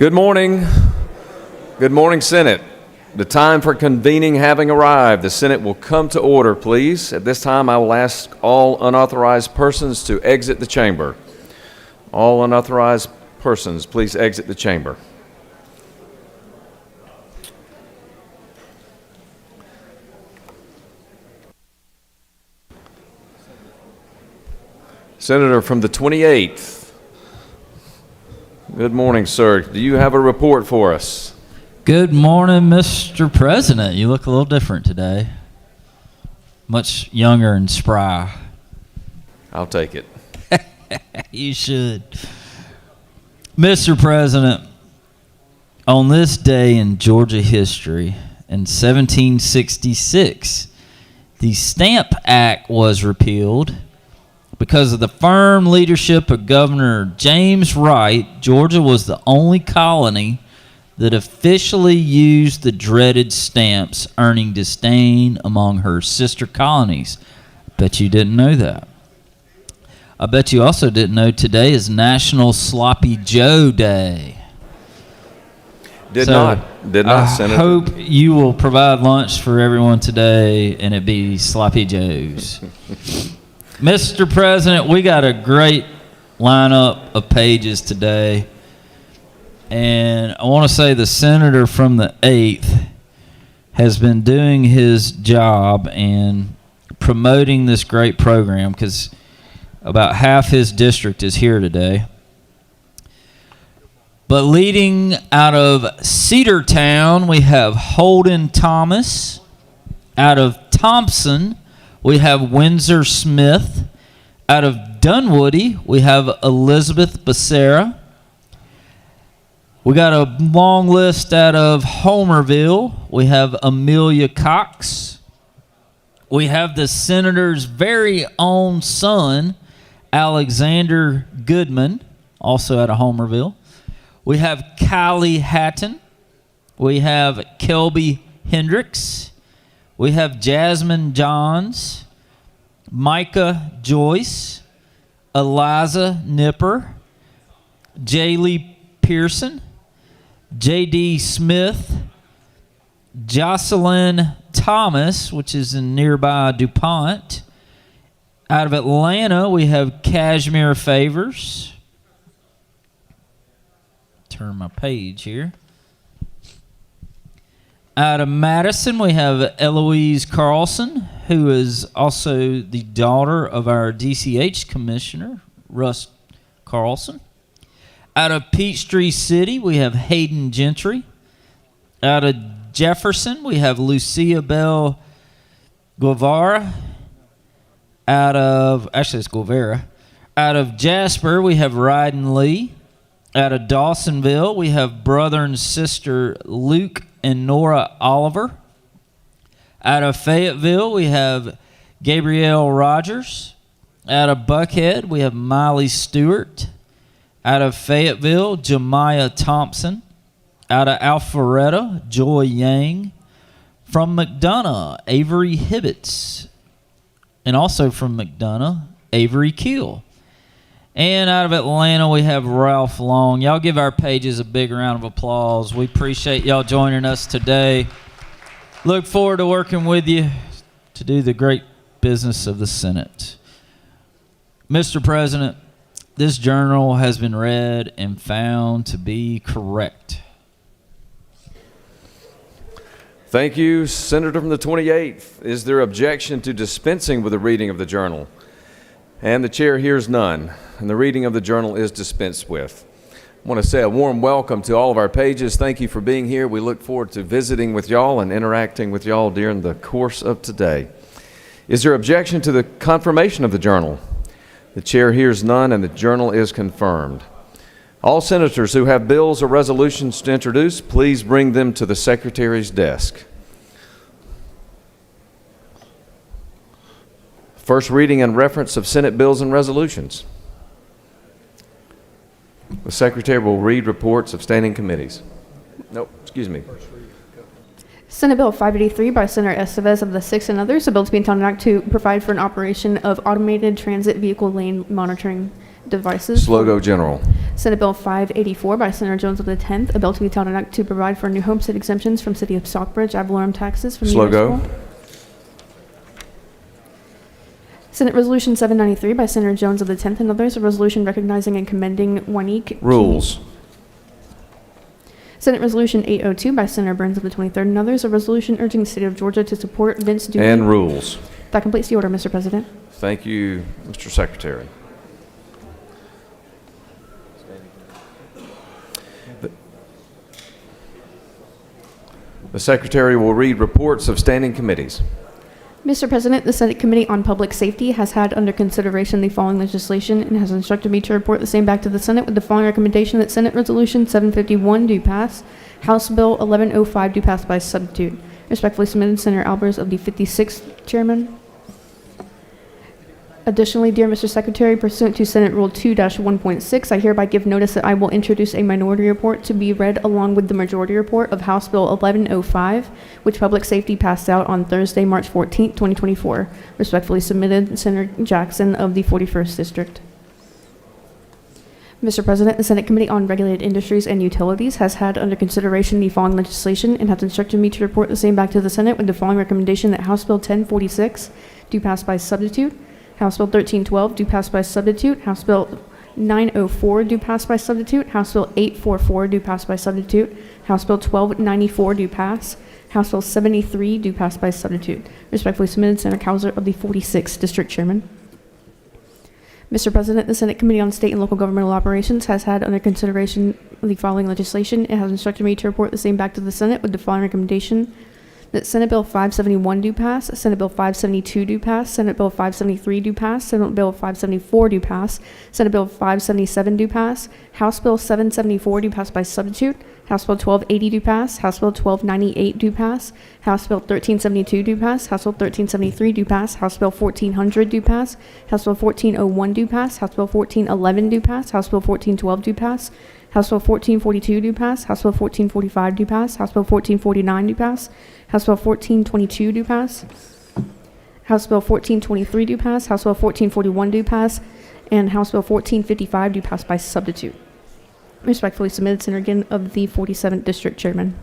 Good morning. Good morning, Senate. The time for convening having arrived, the Senate will come to order, please. At this time, I will ask all unauthorized persons to exit the chamber. All unauthorized persons, please exit the chamber. Senator from the 28th. Good morning, sir. Do you have a report for us? Good morning, Mr. President. You look a little different today. Much younger and spry. I'll take it. You should. Mr. President, on this day in Georgia history, in 1766, the Stamp Act was repealed. Because of the firm leadership of Governor James Wright, Georgia was the only colony that officially used the dreaded stamps, earning disdain among her sister colonies. Bet you didn't know that. I bet you also didn't know today is National Sloppy Joe Day. Did not, Senator. I hope you will provide lunch for everyone today and it be Sloppy Joes. Mr. President, we got a great lineup of pages today. And I want to say the senator from the 8th has been doing his job and promoting this great program because about half his district is here today. But leading out of Cedartown, we have Holden Thomas. Out of Thompson, we have Windsor Smith. Out of Dunwoody, we have Elizabeth Becerra. We got a long list out of Homerville. We have Amelia Cox. We have the senator's very own son, Alexander Goodman, also out of Homerville. We have Kylie Hatton. We have Kelby Hendricks. We have Jasmine Johns, Micah Joyce, Eliza Nipper, Jaylee Pearson, J.D. Smith, Jocelyn Thomas, which is in nearby DuPont. Out of Atlanta, we have Cashmere Favors. Turn my page here. Out of Madison, we have Eloise Carlson, who is also the daughter of our DCH commissioner, Russ Carlson. Out of Peachtree City, we have Hayden Gentry. Out of Jefferson, we have Lucia Bell Guevara. It's Guevara. Out of Jasper, we have Ryden Lee. Out of Dawsonville, we have brother and sister Luke and Nora Oliver. Out of Fayetteville, we have Gabrielle Rogers. Out of Buckhead, we have Miley Stewart. Out of Fayetteville, Jemiah Thompson. Out of Alpharetta, Joy Yang. From McDonough, Avery Hibbets. And also from McDonough, Avery Keel. And out of Atlanta, we have Ralph Long. Y'all give our pages a big round of applause. We appreciate y'all joining us today. Look forward to working with you to do the great business of the Senate. Mr. President, this journal has been read and found to be correct. Thank you, Senator from the 28th. Is there objection to dispensing with the reading of the journal? And the chair hears none, and the reading of the journal is dispensed with. I want to say a warm welcome to all of our pages. Thank you for being here. We look forward to visiting with y'all and interacting with y'all during the course of today. Is there objection to the confirmation of the journal? The chair hears none, and the journal is confirmed. All senators who have bills or resolutions to introduce, please bring them to the secretary's desk. First reading and reference of Senate bills and resolutions. The secretary will read reports of standing committees. Nope, excuse me. Senate Bill 583 by Senator Estevez of the 6th and others, a bill to be entitled an act to provide for an operation of automated transit vehicle lane monitoring devices. Slogo General. Senate Bill 584 by Senator Jones of the 10th, a bill to be titled an act to provide for new homestead exemptions from City of Stockbridge ad valorem taxes from Slow go. municipal. Senate Resolution 793 by Senator Jones of the 10th and others, a resolution recognizing and commending Wanique. Rules. Senate Resolution 802 by Senator Burns of the 23rd and others, a resolution urging the state of Georgia to support Vince Dooley. And rules. That completes the order, Mr. President. Thank you, Mr. Secretary. The Secretary will read reports of standing committees. Mr. President, the Senate Committee on Public Safety has had under consideration the following legislation and has instructed me to report the same back to the Senate with the following recommendation: that Senate Resolution 751 do pass, House Bill 1105 do pass by substitute. Respectfully submitted, Senator Albers of the 56th Chairman. Additionally, dear Mr. Secretary, pursuant to Senate Rule 2-1.6, I hereby give notice that I will introduce a minority report to be read along with the majority report of House Bill 1105, which Public Safety passed out on Thursday, March 14, 2024. Respectfully submitted, Senator Jackson of the 41st District. Mr. President, the Senate Committee on Regulated Industries and Utilities has had under consideration the following legislation and has instructed me to report the same back to the Senate with the following recommendation: that House Bill 1046 do pass by substitute, House Bill 1312 do pass by substitute, House Bill 904 do pass by substitute, House Bill 844 do pass by substitute, House Bill 1294 do pass, House Bill 73 do pass by substitute. Respectfully submitted, Senator Cowser of the 46th District Chairman. Mr. President, the Senate Committee on State and Local Governmental Operations has had under consideration the following legislation. It has instructed me to report the same back to the Senate with the following recommendation: that Senate Bill 571 do pass, Senate Bill 572 do pass, Senate Bill 573 do pass, Senate Bill 574 do pass, Senate Bill 577 do pass, House Bill 774 do pass by substitute, House Bill 1280 do pass, House Bill 1298 do pass, House Bill 1372 do pass, House Bill 1373 do pass, House Bill 1400 do pass, House Bill 1401 do pass, House Bill 1411 do pass, House Bill 1412 do pass, House Bill 1442 do pass, House Bill 1445 do pass, House Bill 1449 do pass, House Bill 1422 do pass, House Bill 1423 do pass, House Bill 1441 do pass, and House Bill 1455 do pass by substitute. Respectfully submitted, Senator Ginn of the 47th District Chairman.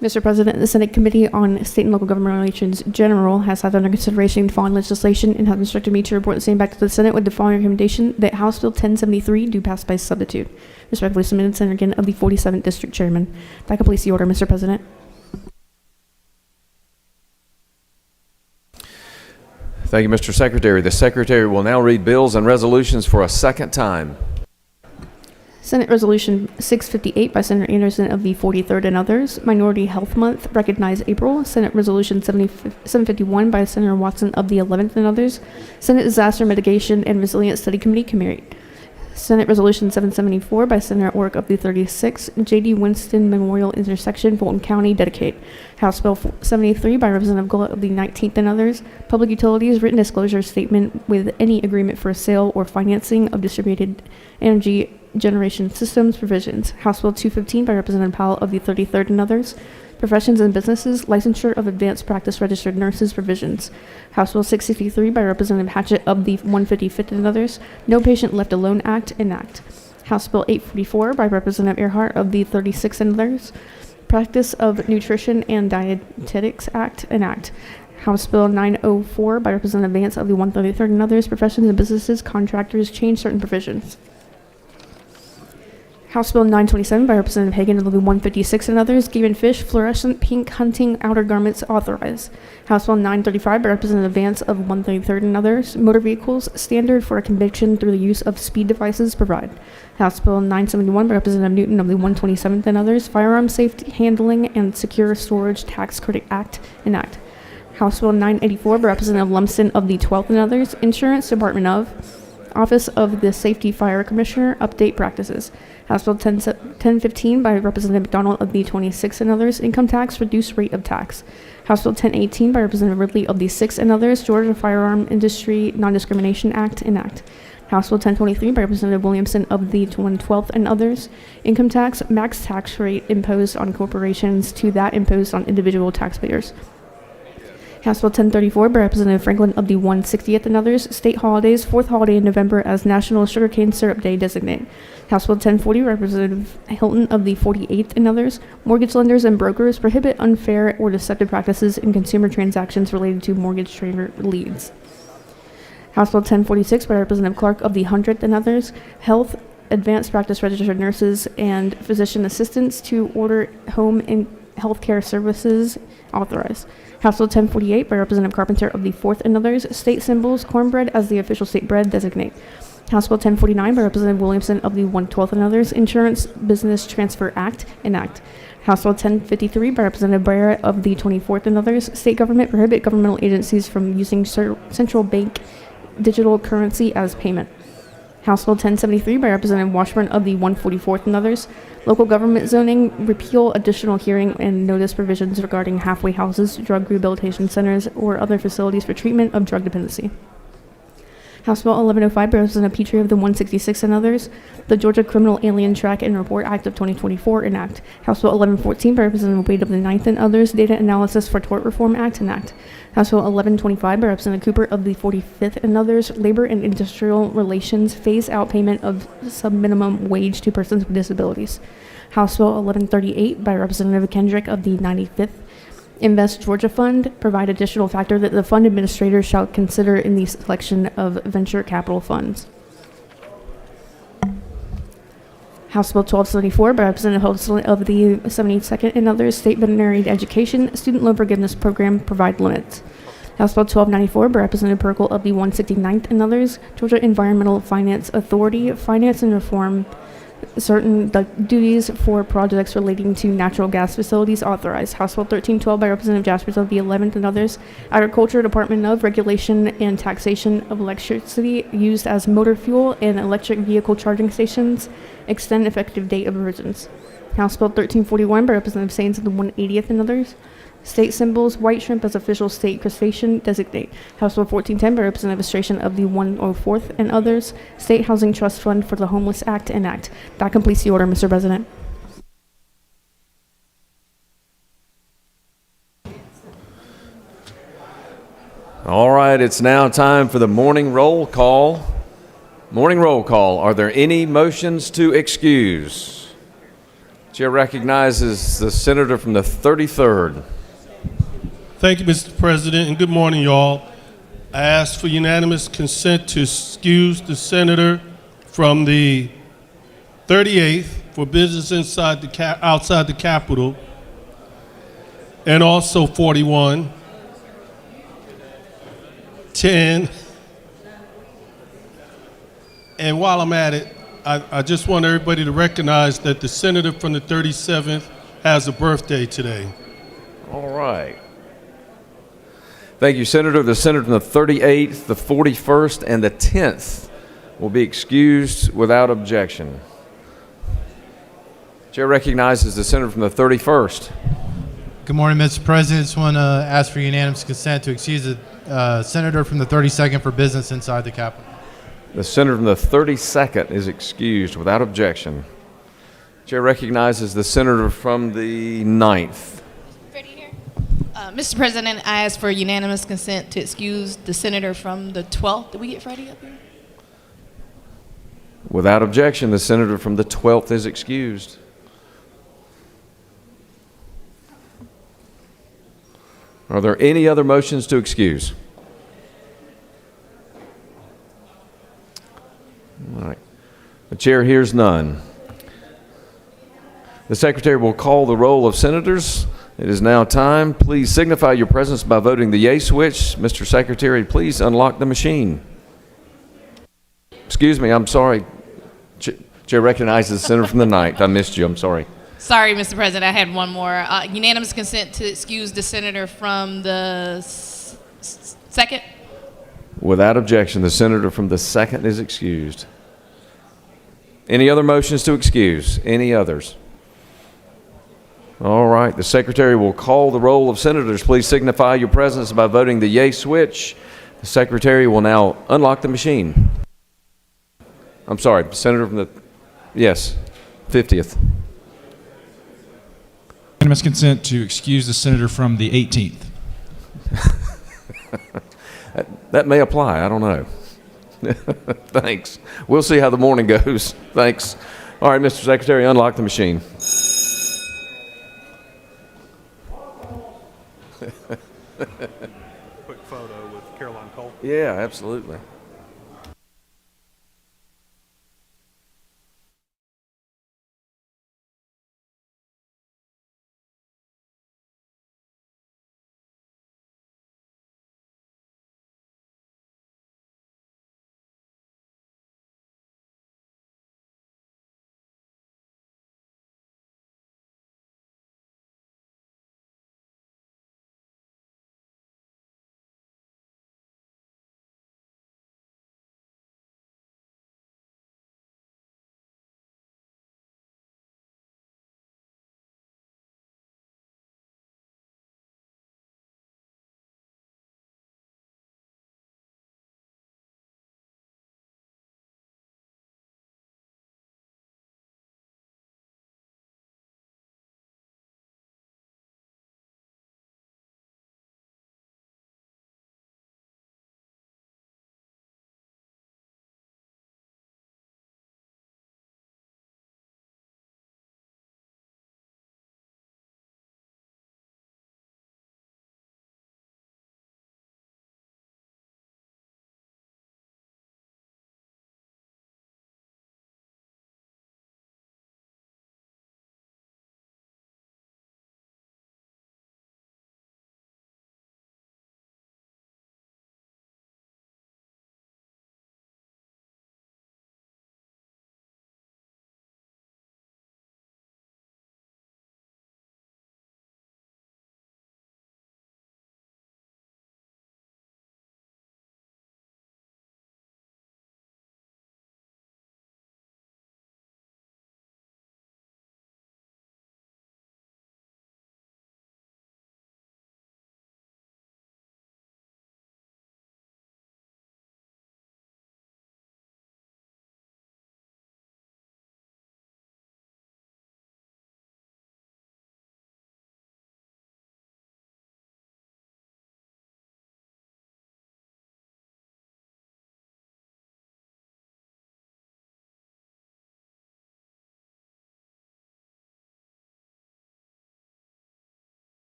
Mr. President, the Senate Committee on State and Local Government Relations General has had under consideration the following legislation and has instructed me to report the same back to the Senate with the following recommendation: that House Bill 1073 do pass by substitute. Respectfully submitted, Senator Ginn of the 47th District Chairman. That completes the order, Mr. President. Thank you, Mr. Secretary. The Secretary will now read bills and resolutions for a second time. Senate Resolution 658 by Senator Anderson of the 43rd and others. Minority Health Month, recognize April. Senate Resolution 751 by Senator Watson of the 11th and others. Senate Disaster Mitigation and Resilience Study Committee, carried. Senate Resolution 774 by Senator Orrick of the 36th. J.D. Winston Memorial Intersection, Fulton County, dedicate. House Bill 73 by Representative Gullett of the 19th and others. Public Utilities Written Disclosure Statement with any agreement for sale or financing of distributed energy generation systems provisions. House Bill 215 by Representative Powell of the 33rd and others. Professions and Businesses, Licensure of Advanced Practice Registered Nurses provisions. House Bill 663 by Representative Hatchett of the 155th and others. No Patient Left Alone Act, enact. House Bill 844 by Representative Earhart of the 36th and others. Practice of Nutrition and Dietetics Act, enact. House Bill 904 by Representative Vance of the 133rd and others. Professions and Businesses, Contractors, change certain provisions. House Bill 927 by Representative Hagan of the 156 and others. Game and Fish, fluorescent pink hunting outer garments authorized. House Bill 935 by Representative Vance of 133rd and others. Motor vehicles, standard for a conviction through the use of speed devices, provide. House Bill 971 by Representative Newton of the 127th and others. Firearm Safety, Handling, and Secure Storage Tax Credit Act, enact. House Bill 984 by Representative Lumsden of the 12th and others. Insurance Department of Office of the Safety Fire Commissioner, update practices. House Bill 1015 by Representative McDonald of the 26th and others. Income tax, reduced rate of tax. House Bill 1018 by Representative Ridley of the 6th and others. Georgia Firearm Industry Non-Discrimination Act, enact. House Bill 1023 by Representative Williamson of the 112th and others. Income tax, max tax rate imposed on corporations to that imposed on individual taxpayers. House Bill 1034 by Representative Franklin of the 160th and others. State holidays, fourth holiday in November as National Sugarcane Syrup Day designate. House Bill 1040, Representative Hilton of the 48th and others. Mortgage lenders and brokers prohibit unfair or deceptive practices in consumer transactions related to mortgage trader leads. House Bill 1046 by Representative Clark of the 100th and others. Health, advanced practice registered nurses, and physician assistants to order home and healthcare services authorized. House Bill 1048 by Representative Carpenter of the 4th and others. State symbols, cornbread as the official state bread designate. House Bill 1049 by Representative Williamson of the 112th and others. Insurance Business Transfer Act enact. House Bill 1053 by Representative Barrett of the 24th and others. State government prohibit governmental agencies from using central bank digital currency as payment. House Bill 1073 by Representative Washburn of the 144th and others. Local government zoning, repeal additional hearing and notice provisions regarding halfway houses, drug rehabilitation centers, or other facilities for treatment of drug dependency. House Bill 1105 by Representative Petrie of the 166 and others. The Georgia Criminal Alien Track and Report Act of 2024 enact. House Bill 1114 by Representative Wade of the 9th and others. Data Analysis for Tort Reform Act enact. House Bill 1125 by Representative Cooper of the 45th and others. Labor and Industrial Relations phase out payment of sub-minimum wage to persons with disabilities. House Bill 1138 by Representative Kendrick of the 95th. Invest Georgia Fund, provide additional factor that the fund administrator shall consider in the selection of venture capital funds. House Bill 1274 by Representative Holtzman of the 72nd and others. State Veterinary Education Student Loan Forgiveness Program, provide limits. House Bill 1294 by Representative Perkle of the 169th and others. Georgia Environmental Finance Authority, finance and reform certain duties for projects relating to natural gas facilities authorized. House Bill 1312 by Representative Jaspers of the 11th and others. Agriculture Department of Regulation and Taxation of Electricity used as motor fuel and electric vehicle charging stations. Extend effective date of provisions. House Bill 1341 by Representative Sains of the 180th and others. State symbols, white shrimp as official state crustacean designate. House Bill 1410 by Representative Administration of the 104th and others. State Housing Trust Fund for the Homeless Act enact. That completes the order, Mr. President. All right, it's now time for the morning roll call. Morning roll call. Are there any motions to excuse? Chair recognizes the senator from the 33rd. Thank you, Mr. President, and good morning, y'all. I ask for unanimous consent to excuse the senator from the 38th for business outside the Capitol, and also 41, 10, and while I'm at it, I just want everybody to recognize that the senator from the 37th has a birthday today. All right. Thank you, Senator. The senator from the 38th, the 41st, and the 10th will be excused without objection. Chair recognizes the senator from the 31st. Good morning, Mr. President. Just want to ask for unanimous consent to excuse the senator from the 32nd for business inside the Capitol. The senator from the 32nd is excused without objection. Chair recognizes the senator from the 9th. Mr. President, I ask for unanimous consent to excuse the senator from the 12th. Did we get Freddie up here? Without objection, the senator from the 12th is excused. Are there any other motions to excuse? All right. The chair hears none. The secretary will call the roll of senators. It is now time. Please signify your presence by voting the yay switch. Mr. Secretary, please unlock the machine. Excuse me, I'm sorry. Chair recognizes the senator from the 9th. I missed you, I'm sorry. Sorry, Mr. President, I had one more. Unanimous consent to excuse the senator from the second. Without objection, the senator from the 2nd is excused. Any other motions to excuse? Any others? All right, the secretary will call the roll of senators. Please signify your presence by voting the yay switch. The secretary will now unlock the machine. I'm sorry, senator from the, yes, 50th. Unanimous consent to excuse the senator from the 18th. That may apply. I don't know. Thanks. We'll see how the morning goes. Thanks. All right, Mr. Secretary, unlock the machine. Quick photo with Caroline Cole. Yeah, absolutely.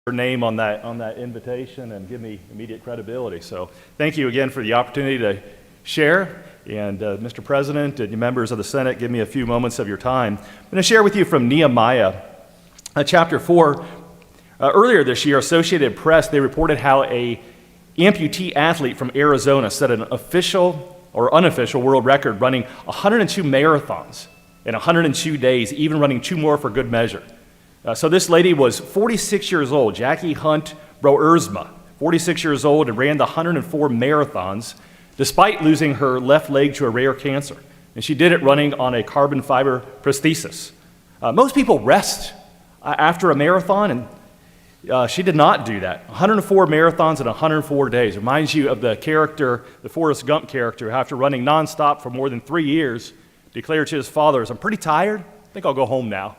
Her name on that invitation and give me immediate credibility. So thank you again for the opportunity to share. And Mr. President and members of the Senate, give me a few moments of your time. I'm going to share with you from Nehemiah, chapter 4. Earlier this year, Associated Press, they reported how a amputee athlete from Arizona set an official or unofficial world record running 102 marathons in 102 days, even running 2 more for good measure. So this lady was 46 years old, Jackie Hunt Broersma, 46 years old, and ran the 104 marathons despite losing her left leg to a rare cancer. And she did it running on a carbon fiber prosthesis. Most people rest after a marathon, and she did not do that. 104 marathons in 104 days. Reminds you of the character, the Forrest Gump character, who after running nonstop for more than 3 years, declared to his fathers, "I'm pretty tired. I think I'll go home now."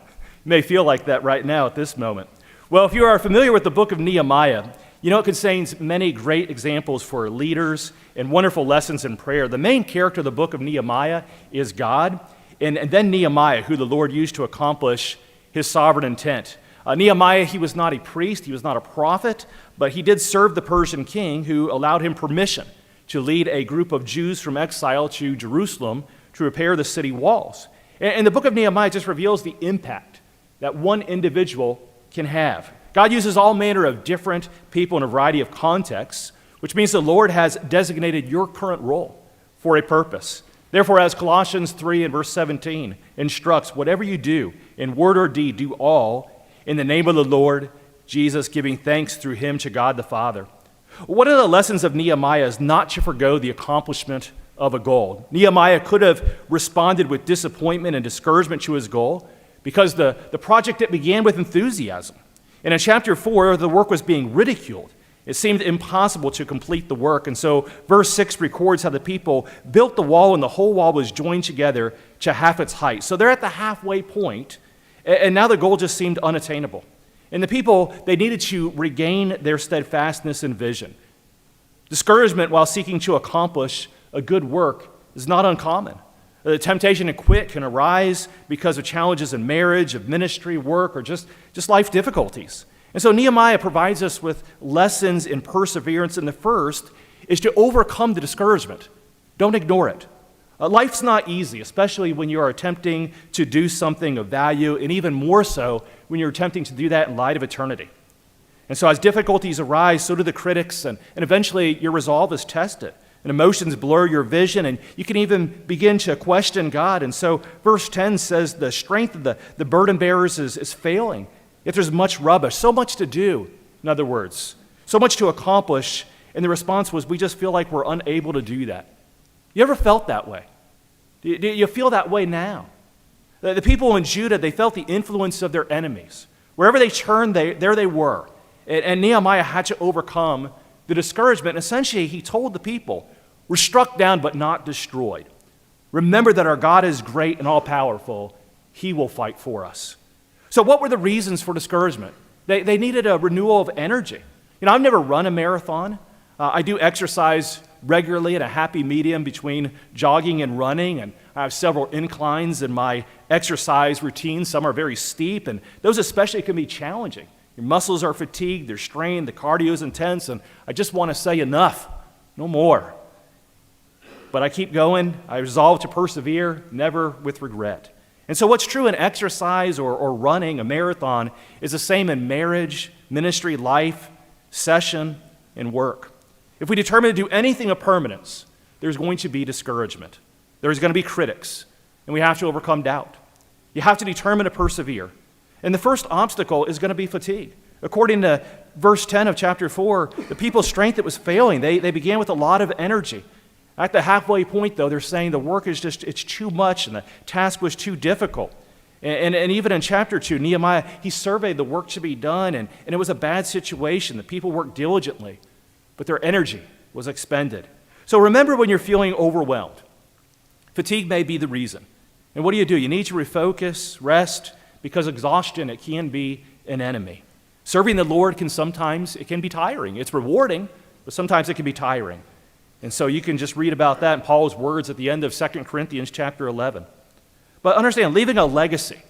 You may feel like that right now at this moment. Well, if you are familiar with the book of Nehemiah, you know it contains many great examples for leaders and wonderful lessons in prayer. The main character of the book of Nehemiah is God, and then Nehemiah, who the Lord used to accomplish his sovereign intent. Nehemiah, he was not a priest, he was not a prophet, but he did serve the Persian king who allowed him permission to lead a group of Jews from exile to Jerusalem to repair the city walls. And the book of Nehemiah just reveals the impact that one individual can have. God uses all manner of different people in a variety of contexts, which means the Lord has designated your current role for a purpose. Therefore, as Colossians 3 and verse 17 instructs, whatever you do, in word or deed, do all in the name of the Lord Jesus, giving thanks through him to God the Father. One of the lessons of Nehemiah is not to forgo the accomplishment of a goal. Nehemiah could have responded with disappointment and discouragement to his goal because the project it began with enthusiasm. And in chapter 4, the work was being ridiculed. It seemed impossible to complete the work. And so verse 6 records how the people built the wall and the whole wall was joined together to half its height. So they're at the halfway point, and now the goal just seemed unattainable. And the people, they needed to regain their steadfastness and vision. Discouragement while seeking to accomplish a good work is not uncommon. The temptation to quit can arise because of challenges in marriage, of ministry, work, or just life difficulties. And so Nehemiah provides us with lessons in perseverance, and the first is to overcome the discouragement. Don't ignore it. Life's not easy, especially when you are attempting to do something of value, and even more so when you're attempting to do that in light of eternity. And so as difficulties arise, so do the critics, and eventually your resolve is tested. And emotions blur your vision, and you can even begin to question God. And so verse 10 says the strength of the burden bearers is failing. If there's much rubbish, so much to do, in other words, so much to accomplish, and the response was, we just feel like we're unable to do that. You ever felt that way? Do you feel that way now? The people in Judah, they felt the influence of their enemies. Wherever they turned, there they were. And Nehemiah had to overcome the discouragement. And essentially, he told the people, we're struck down but not destroyed. Remember that our God is great and all-powerful. He will fight for us. So what were the reasons for discouragement? They needed a renewal of energy. I've never run a marathon. I do exercise regularly at a happy medium between jogging and running, and I have several inclines in my exercise routine. Some are very steep, and those especially can be challenging. Your muscles are fatigued, they're strained, the cardio is intense, and I just want to say enough, no more. But I keep going. I resolve to persevere, never with regret. And so what's true in exercise or running a marathon is the same in marriage, ministry, life, session, and work. If we determine to do anything of permanence, there's going to be discouragement. There's going to be critics, and we have to overcome doubt. You have to determine to persevere. And the first obstacle is going to be fatigue. According to verse 10 of chapter 4, the people's strength, it was failing. They began with a lot of energy. At the halfway point, though, they're saying the work is it's too much and the task was too difficult. And even in chapter 2, Nehemiah, he surveyed the work to be done, and it was a bad situation. The people worked diligently, but their energy was expended. So remember when you're feeling overwhelmed. Fatigue may be the reason. And what do? You need to refocus, rest, because exhaustion, it can be an enemy. Serving the Lord it can be tiring. It's rewarding, but sometimes it can be tiring. And so you can just read about that in Paul's words at the end of 2 Corinthians chapter 11. But understand, leaving a legacy,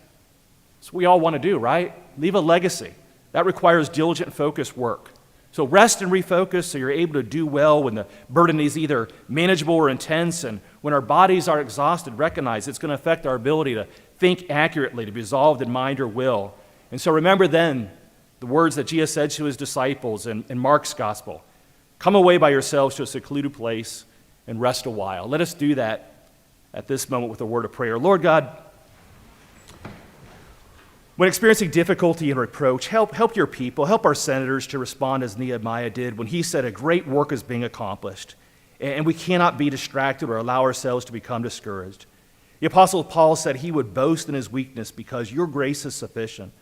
that's what we all want to do, right? Leave a legacy. That requires diligent, focused work. So rest and refocus so you're able to do well when the burden is either manageable or intense, and when our bodies are exhausted, recognize it's going to affect our ability to think accurately, to be resolved in mind or will. And so remember then the words that Jesus said to his disciples in Mark's gospel. Come away by yourselves to a secluded place and rest a while. Let us do that at this moment with a word of prayer. Lord God, when experiencing difficulty and reproach, help your people, help our senators to respond as Nehemiah did when he said a great work is being accomplished, and we cannot be distracted or allow ourselves to become discouraged. The Apostle Paul said he would boast in his weakness because your grace is sufficient.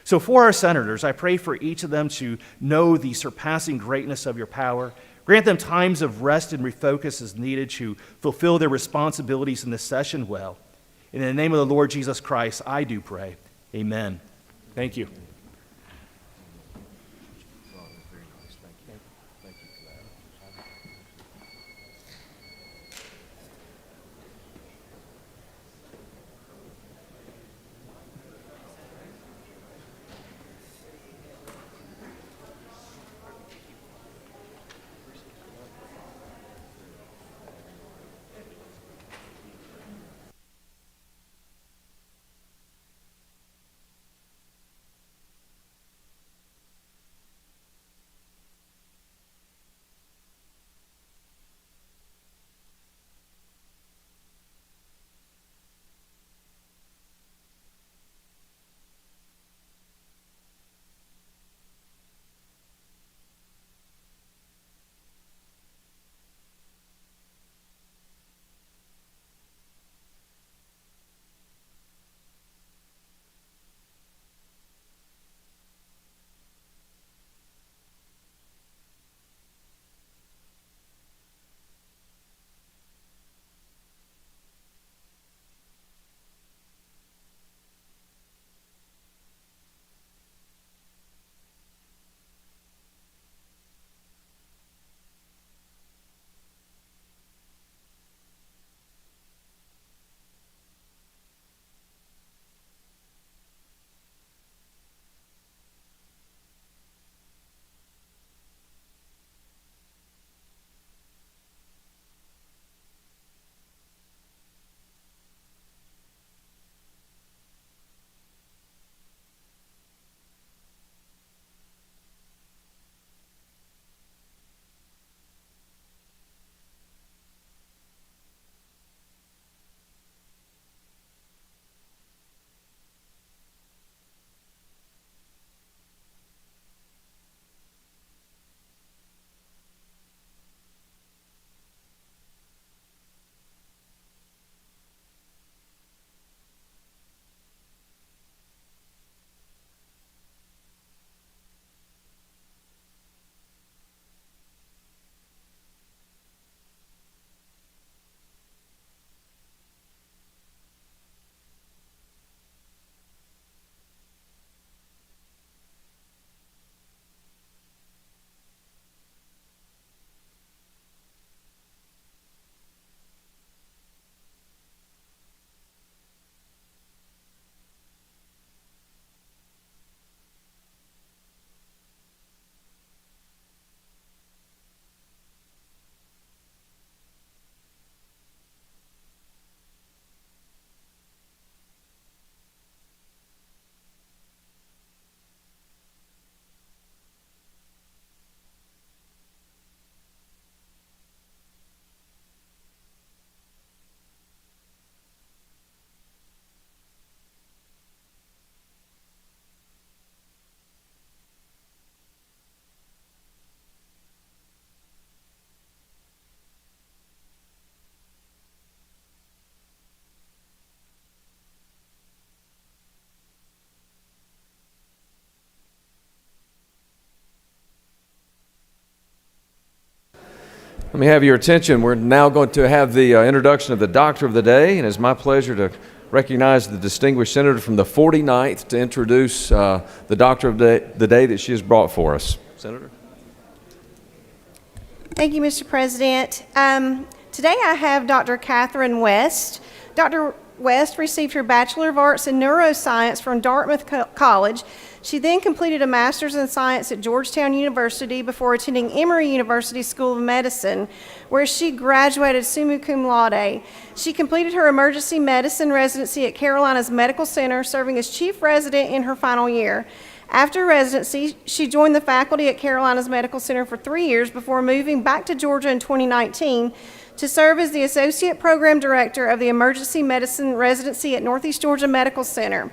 So for our senators, I pray for each of them to know the surpassing greatness of your power. Grant them times of rest and refocus as needed to fulfill their responsibilities in this session well. In the name of the Lord Jesus Christ, I do pray. Amen. Thank you. Let me have your attention. We're now going to have the introduction of the Doctor of the Day, and it's my pleasure to recognize the distinguished senator from the 49th to introduce the Doctor of the Day that she has brought for us. Senator? Thank you, Mr. President. Today I have Dr. Catherine West. Dr. West received her Bachelor of Arts in Neuroscience from Dartmouth College. She then completed a Master's in Science at Georgetown University before attending Emory University School of Medicine, where she graduated summa cum laude. She completed her emergency medicine residency at Carolinas Medical Center, serving as chief resident in her final year. After residency, she joined the faculty at Carolinas Medical Center for 3 years before moving back to Georgia in 2019 to serve as the Associate Program Director of the Emergency Medicine Residency at Northeast Georgia Medical Center.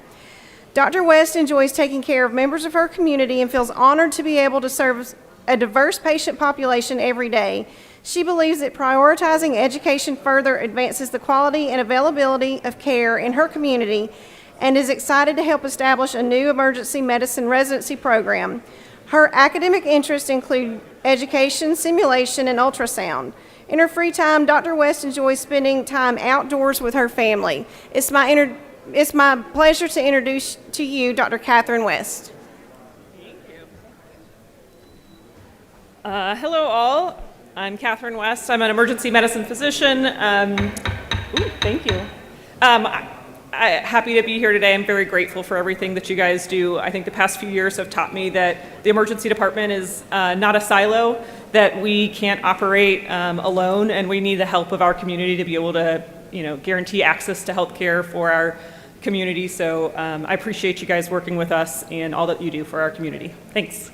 Dr. West enjoys taking care of members of her community and feels honored to be able to serve a diverse patient population every day. She believes that prioritizing education further advances the quality and availability of care in her community and is excited to help establish a new emergency medicine residency program. Her academic interests include education, simulation, and ultrasound. In her free time, Dr. West enjoys spending time outdoors with her family. It's my pleasure to introduce to you Dr. Catherine West. Hello all, I'm Catherine West. I'm an emergency medicine physician. Thank you. I'm happy to be here today. I'm very grateful for everything that you guys do. I think the past few years have taught me that the emergency department is not a silo, that we can't operate alone, and we need the help of our community to be able to, guarantee access to health care for our community. So I appreciate you guys working with us and all that you do for our community. Thanks.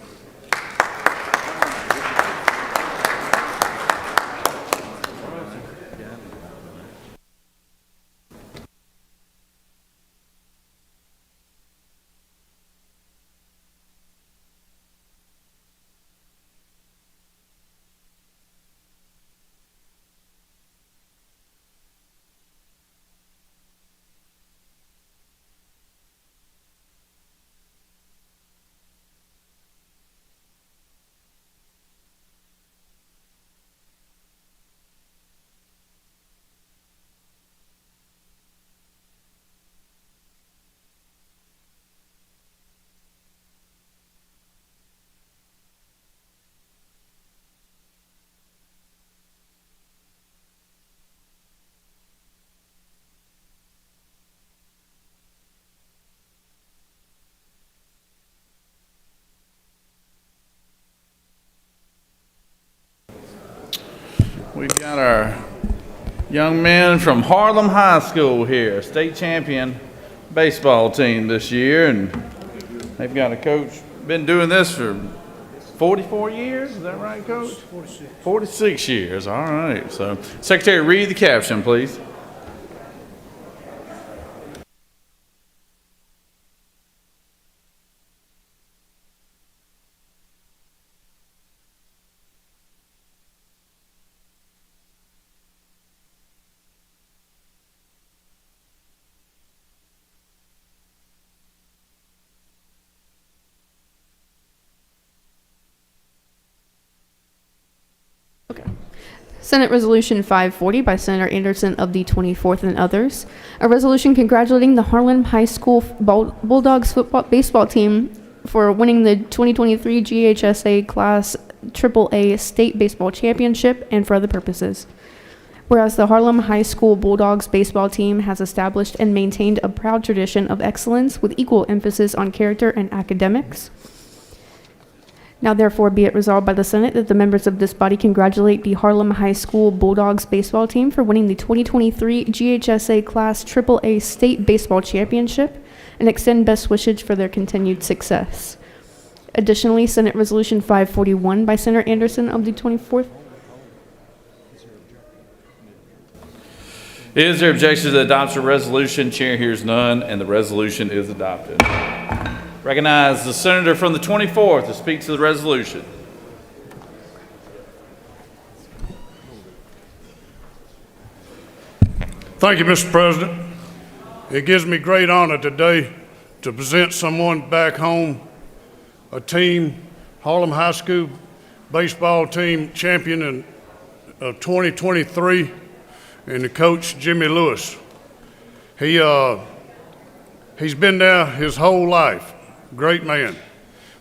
We've got our young men from Harlem High School here, state champion baseball team this year, and they've got a coach, been doing this for 44 years, is that right, Coach? 46 years, all right. So, Secretary, read the caption, please. Senate Resolution 540 by Senator Anderson of the 24th and others. A resolution congratulating the Harlem High School Bulldogs baseball team for winning the 2023 GHSA Class AAA State Baseball Championship and for other purposes. Whereas the Harlem High School Bulldogs baseball team has established and maintained a proud tradition of excellence with equal emphasis on character and academics. Now therefore be it resolved by the Senate that the members of this body congratulate the Harlem High School Bulldogs baseball team for winning the 2023 GHSA Class AAA State Baseball Championship and extend best wishes for their continued success. Additionally, Senate Resolution 541 by Senator Anderson of the 24th. Is there objection to the adoption of resolution? Chair hears none, and the resolution is adopted. Recognize the senator from the 24th to speak to the resolution. Thank you, Mr. President. It gives me great honor today to present someone back home, a team, Harlem High School baseball team champion in of 2023 and the coach, Jimmy Lewis. He's been there his whole life. Great man.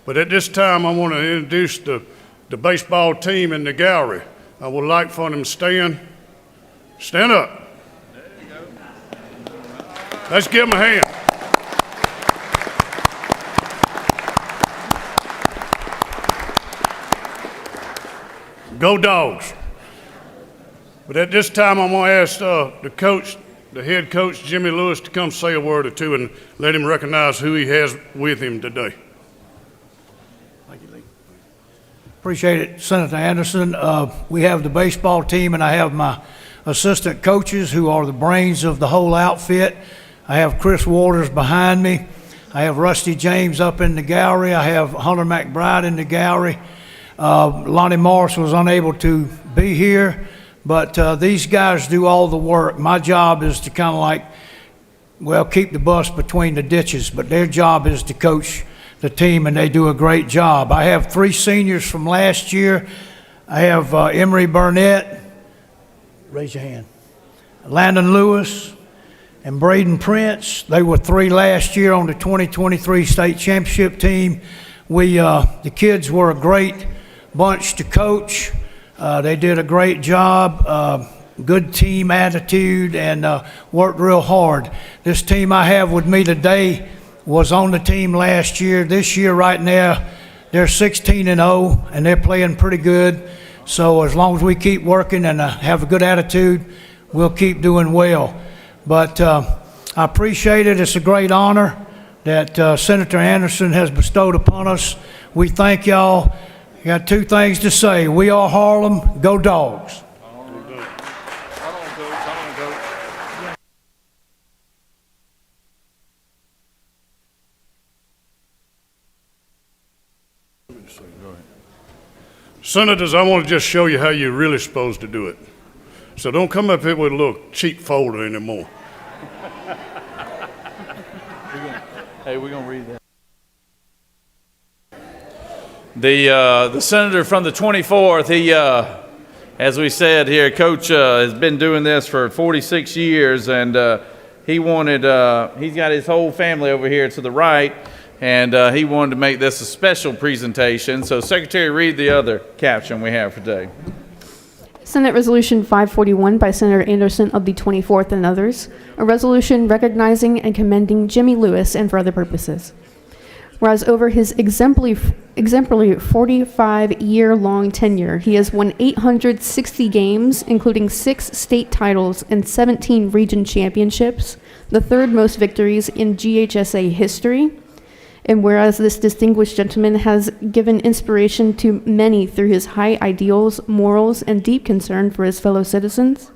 But at this time, I want to introduce the baseball team in the gallery. I would like for them to stand. Stand up. There you go. Let's give them a hand. Go Dogs. But at this time, I'm going to ask the head coach, Jimmy Lewis, to come say a word or two and let him recognize who he has with him today. Thank you, Lee. Appreciate it, Senator Anderson. We have the baseball team, and I have my assistant coaches who are the brains of the whole outfit. I have Chris Waters behind me. I have Rusty James up in the gallery. I have Hunter McBride in the gallery. Lonnie Morris was unable to be here, but these guys do all the work. My job is to kind of keep the bus between the ditches, but their job is to coach the team, and they do a great job. I have 3 seniors from last year. I have Emery Burnett, raise your hand, Landon Lewis, and Braden Prince. They were 3 last year on the 2023 state championship team. The kids were a great bunch to coach. They did a great job, good team attitude, and worked real hard. This team I have with me today was on the team last year. This year right now, they're 16-0, and they're playing pretty good. So as long as we keep working and have a good attitude, we'll keep doing well. But I appreciate it. It's a great honor that Senator Anderson has bestowed upon us. We thank y'all. I got 2 things to say. We are Harlem. Go Dogs. Senators, I want to just show you how you're really supposed to do it. So don't come up here with a little cheap folder anymore. Hey, we're going to read that. The senator from the 24th, he, as we said here, Coach has been doing this for 46 years, and he's got his whole family over here to the right, and he wanted to make this a special presentation. So, Secretary, read the other caption we have for today. Senate Resolution 541 by Senator Anderson of the 24th and others, a resolution recognizing and commending Jimmy Lewis and for other purposes. Whereas over his exemplary 45-year-long tenure, he has won 860 games, including 6 state titles and 17 region championships, the 3rd most victories in GHSA history. And whereas this distinguished gentleman has given inspiration to many through his high ideals, morals, and deep concern for his fellow citizens.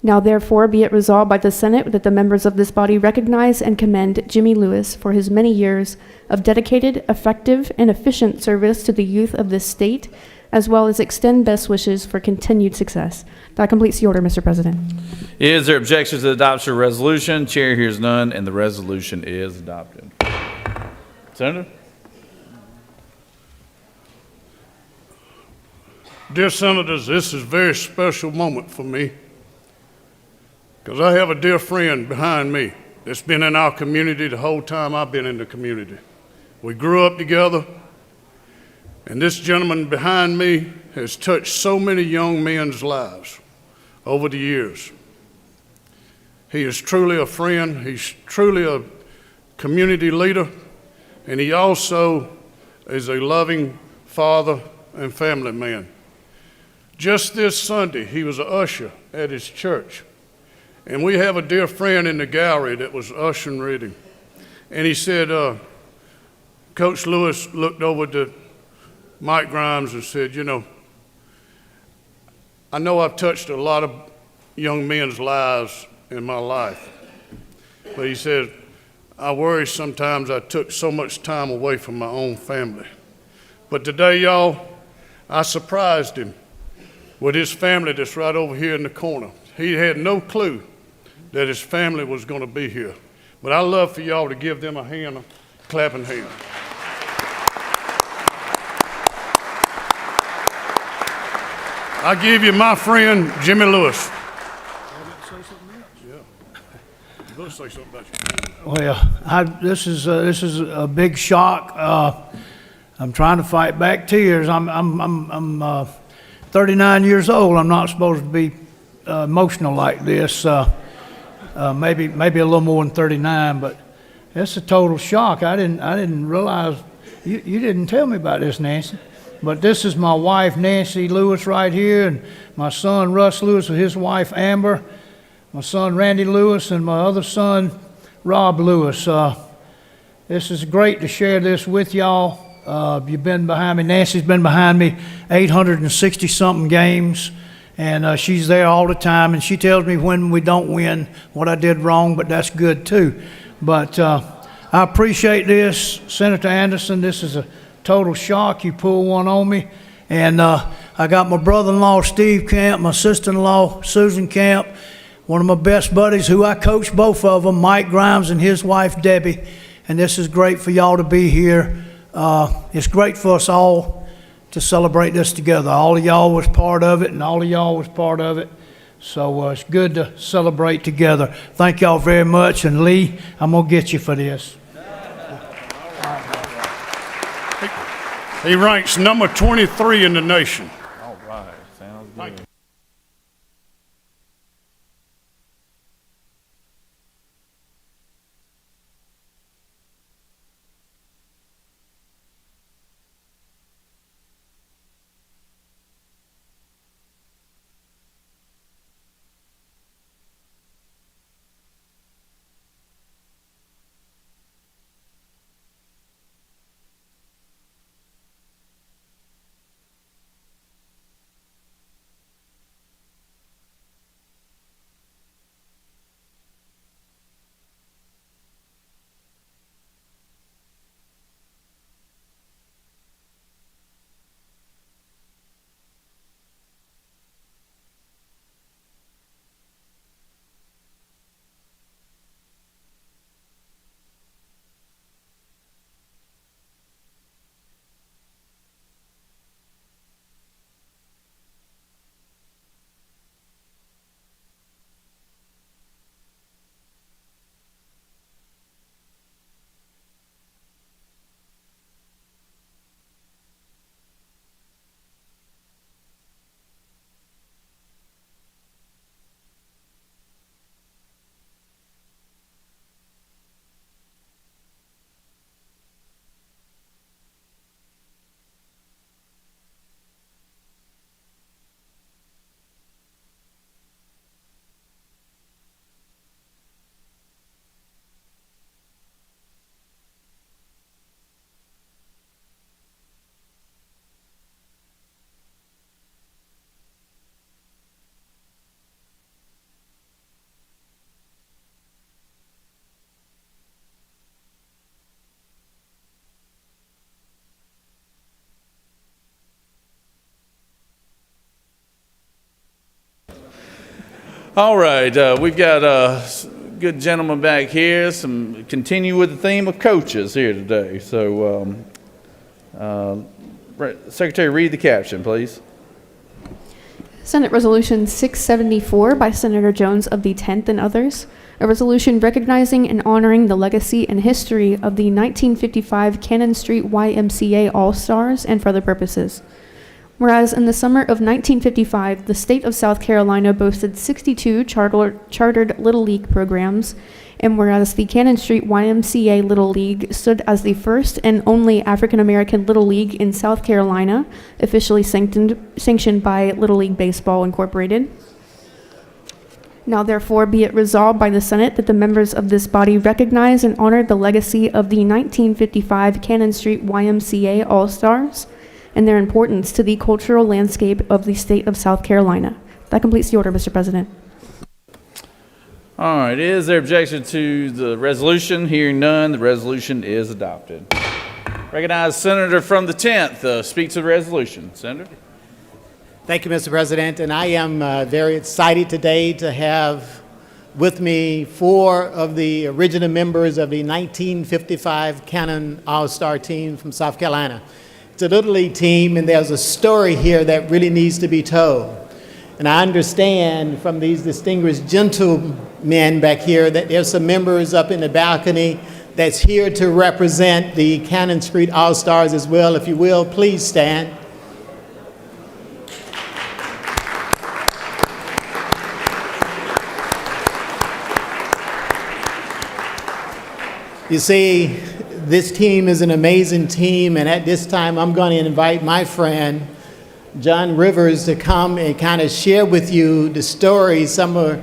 Now therefore be it resolved by the Senate that the members of this body recognize and commend Jimmy Lewis for his many years of dedicated, effective, and efficient service to the youth of this state, as well as extend best wishes for continued success. That completes the order, Mr. President. Is there objection to the adoption of the resolution? Chair hears none, and the resolution is adopted. Senator? Dear Senators, this is a very special moment for me because I have a dear friend behind me that's been in our community the whole time I've been in the community. We grew up together, and this gentleman behind me has touched so many young men's lives over the years. He is truly a friend, he's truly a community leader, and he also is a loving father and family man. Just this Sunday, he was an usher at his church. And we have a dear friend in the gallery that was ushering with him. And he said, Coach Lewis looked over to Mike Grimes and said, you know I've touched a lot of young men's lives in my life. But he said, I worry sometimes I took so much time away from my own family. But today, y'all, I surprised him with his family that's right over here in the corner. He had no clue that his family was going to be here. But I'd love for y'all to give them a hand, a clapping hand. I give you my friend, Jimmy Lewis. Let's say something about you. Well, this is a big shock. I'm trying to fight back tears. I'm 39 years old. I'm not supposed to be emotional like this. Maybe a little more than 39, but it's a total shock. I didn't realize you didn't tell me about this, Nancy. But this is my wife, Nancy Lewis, right here, and my son, Russ Lewis, with his wife, Amber, my son, Randy Lewis, and my other son, Rob Lewis. This is great to share this with y'all. You've been behind me. Nancy's been behind me 860-something games, and she's there all the time, and she tells me when we don't win, what I did wrong, but that's good too. But I appreciate this, Senator Anderson. This is a total shock. You pulled one on me. And I got my brother-in-law, Steve Camp, my sister-in-law, Susan Camp, one of my best buddies who I coach both of them, Mike Grimes and his wife, Debbie. And this is great for y'all to be here. It's great for us all to celebrate this together. All of y'all was part of it, and all of y'all was part of it. So it's good to celebrate together. Thank y'all very much. And Lee, I'm going to get you for this. He ranks number 23 in the nation. All right, sounds good. All right, we've got a good gentleman back here. Continue with the theme of coaches here today. So, Secretary, read the caption, please. Senate Resolution 674 by Senator Jones of the 10th and others, a resolution recognizing and honoring the legacy and history of the 1955 Cannon Street YMCA All-Stars and for other purposes. Whereas in the summer of 1955, the state of South Carolina boasted 62 chartered Little League programs, and whereas the Cannon Street YMCA Little League stood as the first and only African-American Little League in South Carolina, officially sanctioned by Little League Baseball Incorporated. Now therefore be it resolved by the Senate that the members of this body recognize and honor the legacy of the 1955 Cannon Street YMCA All-Stars and their importance to the cultural landscape of the state of South Carolina. That completes the order, Mr. President. All right, is there objection to the resolution? Hearing none, the resolution is adopted. Recognize Senator from the 10th. Speak to the resolution. Senator. Thank you, Mr. President. And I am very excited today to have with me 4 of the original members of the 1955 Cannon All-Star team from South Carolina. It's a Little League team, and there's a story here that really needs to be told. And I understand from these distinguished gentlemen back here that there's some members up in the balcony that's here to represent the Cannon Street All-Stars as well. If you will, please stand. You see, this team is an amazing team, and at this time I'm going to invite my friend John Rivers to come and kind of share with you the story, some of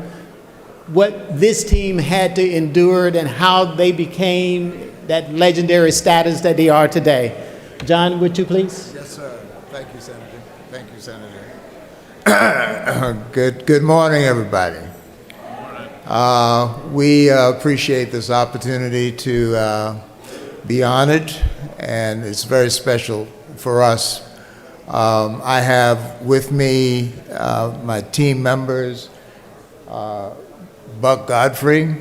what this team had to endure and how they became that legendary status that they are today. John, would you please? Yes, sir. Thank you, Senator. Thank you, Senator. Good morning, everybody. We appreciate this opportunity to be honored, and it's very special for us. I have with me my team members, Buck Godfrey,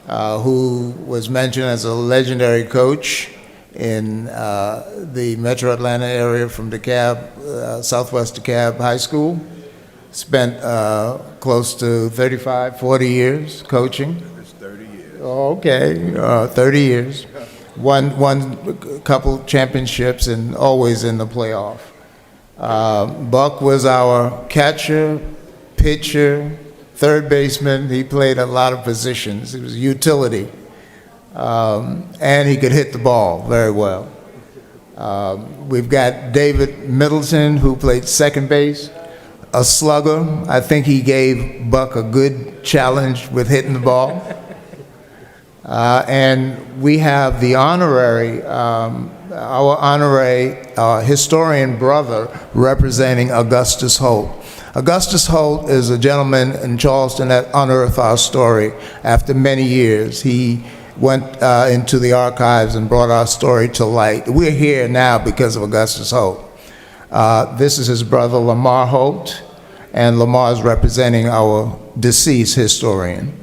who was mentioned as a legendary coach in the Metro Atlanta area from DeKalb, Southwest DeKalb High School. Spent close to 35, 40 years coaching. It's 30 years. Oh, okay, 30 years. Won a couple championships and always in the playoff. Buck was our catcher, pitcher, third baseman. He played a lot of positions. He was a utility. And he could hit the ball very well. We've got David Middleton, who played second base, a slugger. I think he gave Buck a good challenge with hitting the ball. And we have the honorary, our honorary historian brother representing Augustus Holt. Augustus Holt is a gentleman in Charleston that unearthed our story after many years. He went into the archives and brought our story to light. We're here now because of Augustus Holt. This is his brother Lamar Holt, and Lamar is representing our deceased historian.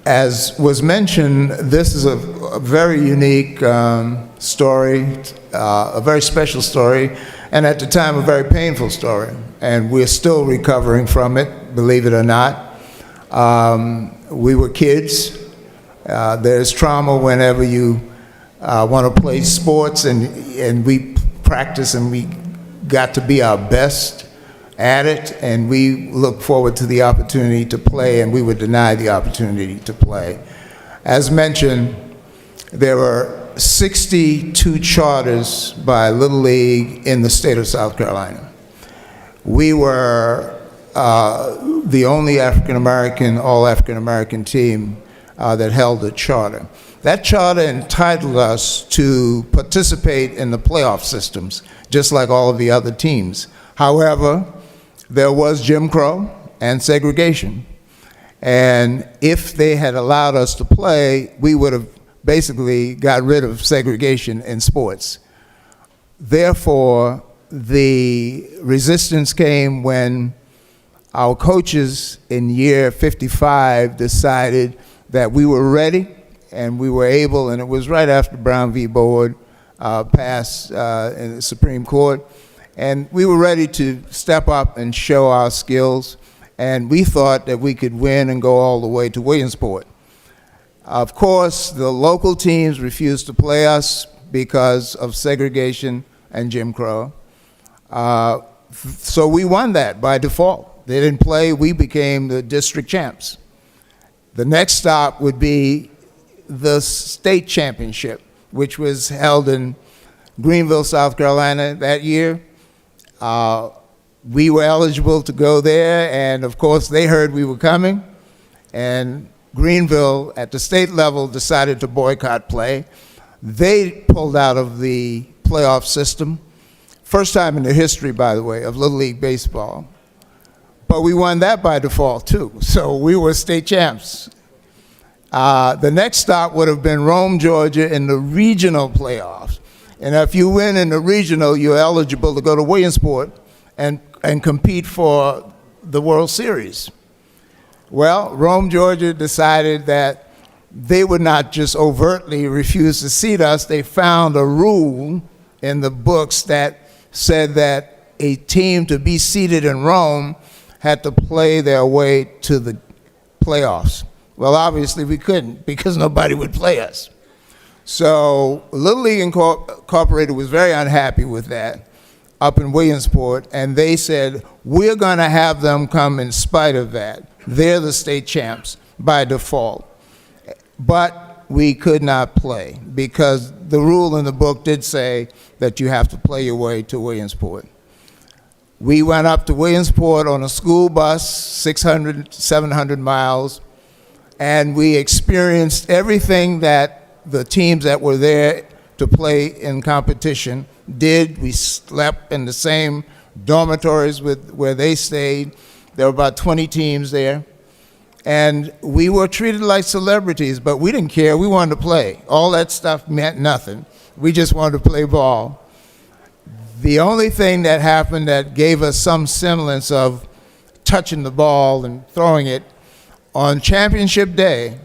As was mentioned, this is a very unique story, a very special story, and at the time a very painful story. And we're still recovering from it, believe it or not. We were kids. There's trauma whenever you want to play sports, and we practice and we got to be our best at it, and we look forward to the opportunity to play, and we were denied the opportunity to play. As mentioned, there were 62 charters by Little League in the state of South Carolina. We were the only African-American, all African-American team that held a charter. That charter entitled us to participate in the playoff systems, just like all of the other teams. However, there was Jim Crow and segregation. And if they had allowed us to play, we would have basically got rid of segregation in sports. Therefore, the resistance came when our coaches in year 55 decided that we were ready and we were able, and it was right after Brown v. Board passed in the Supreme Court, and we were ready to step up and show our skills, and we thought that we could win and go all the way to Williamsport. Of course, the local teams refused to play us because of segregation and Jim Crow. So we won that by default. They didn't play, we became the district champs. The next stop would be the state championship, which was held in Greenville, South Carolina that year. We were eligible to go there, and of course they heard we were coming, and Greenville at the state level decided to boycott play. They pulled out of the playoff system. First time in the history, by the way, of Little League Baseball. But we won that by default too, so we were state champs. The next stop would have been Rome, Georgia in the regional playoffs. And if you win in the regional, you're eligible to go to Williamsport and compete for the World Series. Well, Rome, Georgia decided that they would not just overtly refuse to seat us. They found a rule in the books that said that a team to be seated in Rome had to play their way to the playoffs. Well, obviously we couldn't because nobody would play us. So Little League Incorporated was very unhappy with that up in Williamsport, and they said, we're going to have them come in spite of that. They're the state champs by default. But we could not play because the rule in the book did say that you have to play your way to Williamsport. We went up to Williamsport on a school bus, 600, 700 miles, and we experienced everything that the teams that were there to play in competition did. We slept in the same dormitories where they stayed. There were about 20 teams there. And we were treated like celebrities, but we didn't care. We wanted to play. All that stuff meant nothing. We just wanted to play ball. The only thing that happened that gave us some semblance of touching the ball and throwing it, on championship day,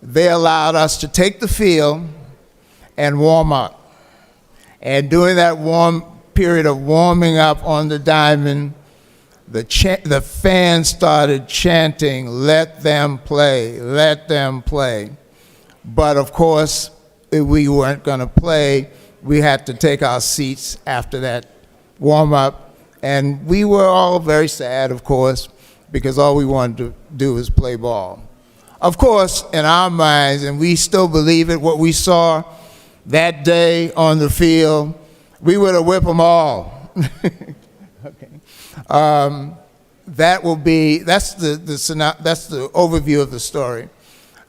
they allowed us to take the field and warm up. And during that period of warming up on the diamond, the fans started chanting, "Let them play, let them play." But of course, if we weren't going to play, we had to take our seats after that warm-up. And we were all very sad, of course, because all we wanted to do was play ball. Of course, in our minds, and we still believe it, what we saw that day on the field, we would have whipped them all. Okay. That's the overview of the story.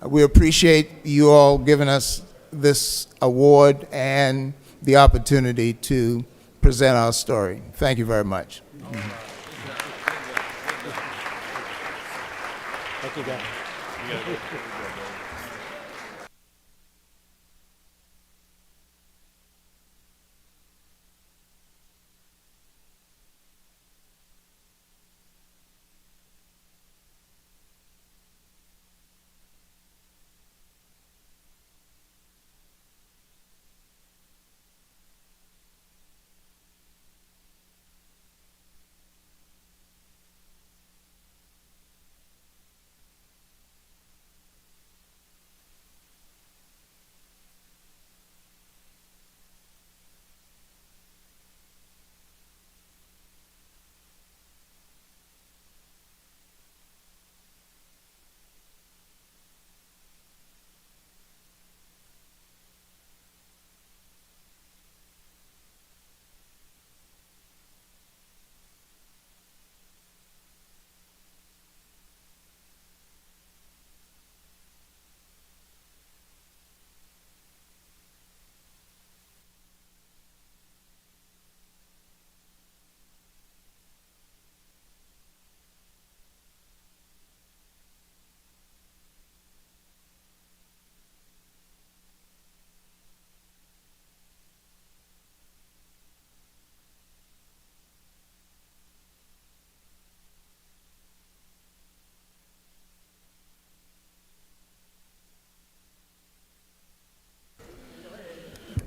We appreciate you all giving us this award and the opportunity to present our story. Thank you very much. Thank you, guys.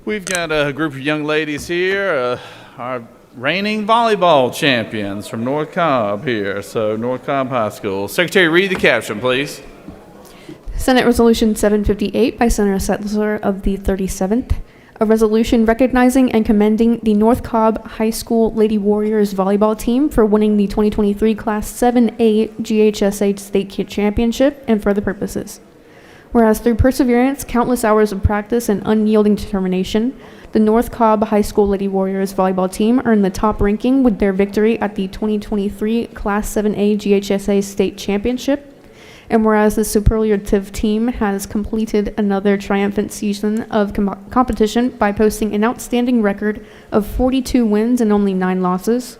We've got a group of young ladies here, our reigning volleyball champions from North Cobb here, so North Cobb High School. Secretary, read the caption, please. Senate Resolution 758 by Senator Settler of the 37th. A resolution recognizing and commending the North Cobb High School Lady Warriors volleyball team for winning the 2023 Class 7A GHSA State Championship and for other purposes. Whereas through perseverance, countless hours of practice, and unyielding determination, the North Cobb High School Lady Warriors volleyball team earned the top ranking with their victory at the 2023 Class 7A GHSA State Championship. And whereas the superlative team has completed another triumphant season of competition by posting an outstanding record of 42 wins and only 9 losses.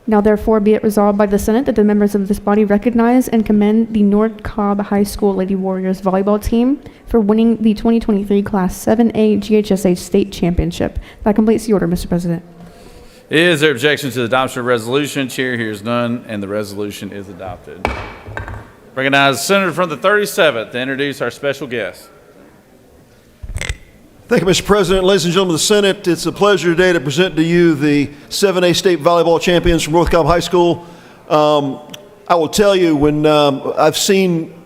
Now therefore be it resolved by the Senate that the members of this body recognize and commend the North Cobb High School Lady Warriors volleyball team for winning the 2023 Class 7A GHSA State Championship. That completes the order, Mr. President. Is there objection to the adoption of resolution? Chair hears none, and the resolution is adopted. Recognize the senator from the 37th to introduce our special guest. Thank you, Mr. President. Ladies and gentlemen of the Senate, it's a pleasure today to present to you the 7A state volleyball champions from North Cobb High School. I will tell you, when I've seen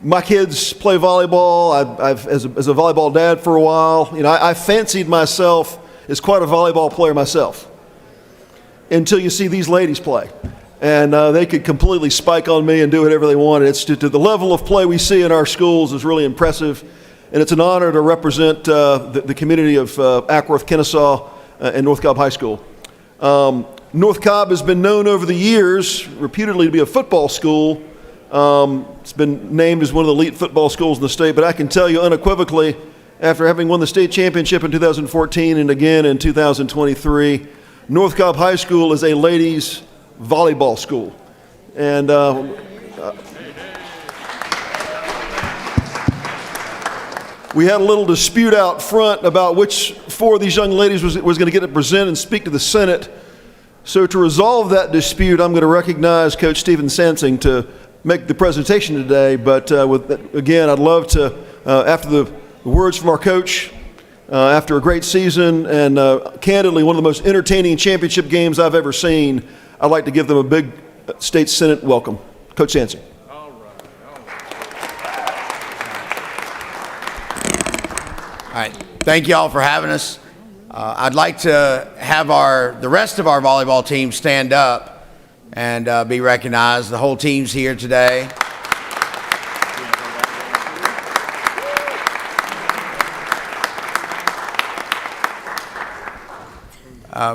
my kids play volleyball, as a volleyball dad for a while, I fancied myself as quite a volleyball player myself until you see these ladies play. And they could completely spike on me and do whatever they wanted. It's to the level of play we see in our schools is really impressive. And it's an honor to represent the community of Ackworth, Kennesaw, and North Cobb High School. North Cobb has been known over the years, reputedly, to be a football school. It's been named as one of the elite football schools in the state, but I can tell you unequivocally, after having won the state championship in 2014 and again in 2023, North Cobb High School is a ladies' volleyball school. And we had a little dispute out front about which four of these young ladies was going to get to present and speak to the Senate. So to resolve that dispute, I'm going to recognize Coach Stephen Sansing to make the presentation today. But again, I'd love to, after the words from our coach, after a great season and candidly one of the most entertaining championship games I've ever seen, I'd like to give them a big state Senate welcome. Coach Sansing. All right, thank you all for having us. I'd like to have the rest of our volleyball team stand up and be recognized. The whole team's here today.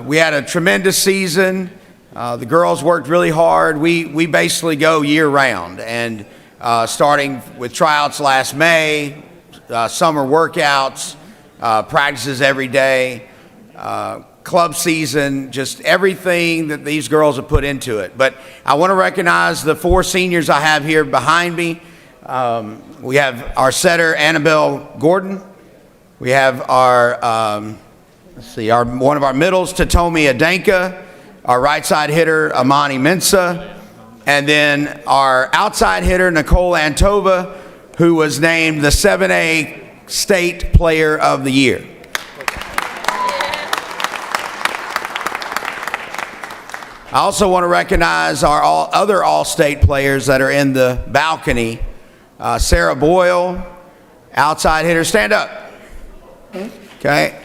We had a tremendous season. The girls worked really hard. We basically go year round, and starting with tryouts last May, summer workouts, practices every day, club season, just everything that these girls have put into it. But I want to recognize the four seniors I have here behind me. We have our setter, Annabelle Gordon. We have our, one of our middles, Tatomi Adenka, our right side hitter, Amani Mensah, and then our outside hitter, Nicole Antova, who was named the 7A State Player of the Year. I also want to recognize our other all-state players that are in the balcony. Sarah Boyle, outside hitter, stand up. Okay.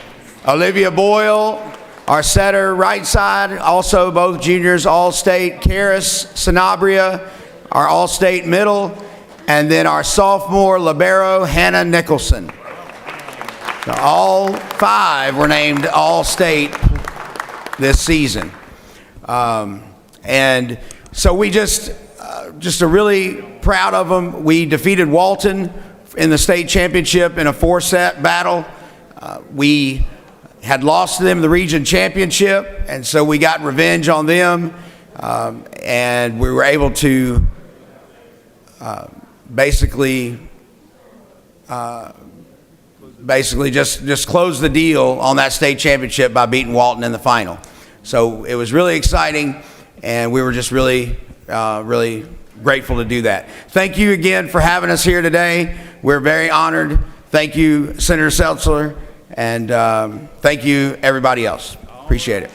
Olivia Boyle, our setter, right side, also both juniors, all-state. Karis Sanabria, our all-state middle. And then our sophomore libero, Hannah Nicholson. So all five were named All-State this season. And so we just are really proud of them. We defeated Walton in the state championship in a 4-set battle. We had lost to them in the region championship, and so we got revenge on them. And we were able to basically just close the deal on that state championship by beating Walton in the final. So it was really exciting, and we were just really grateful to do that. Thank you again for having us here today. We're very honored. Thank you, Senator Seltzer, and thank you, everybody else. Appreciate it.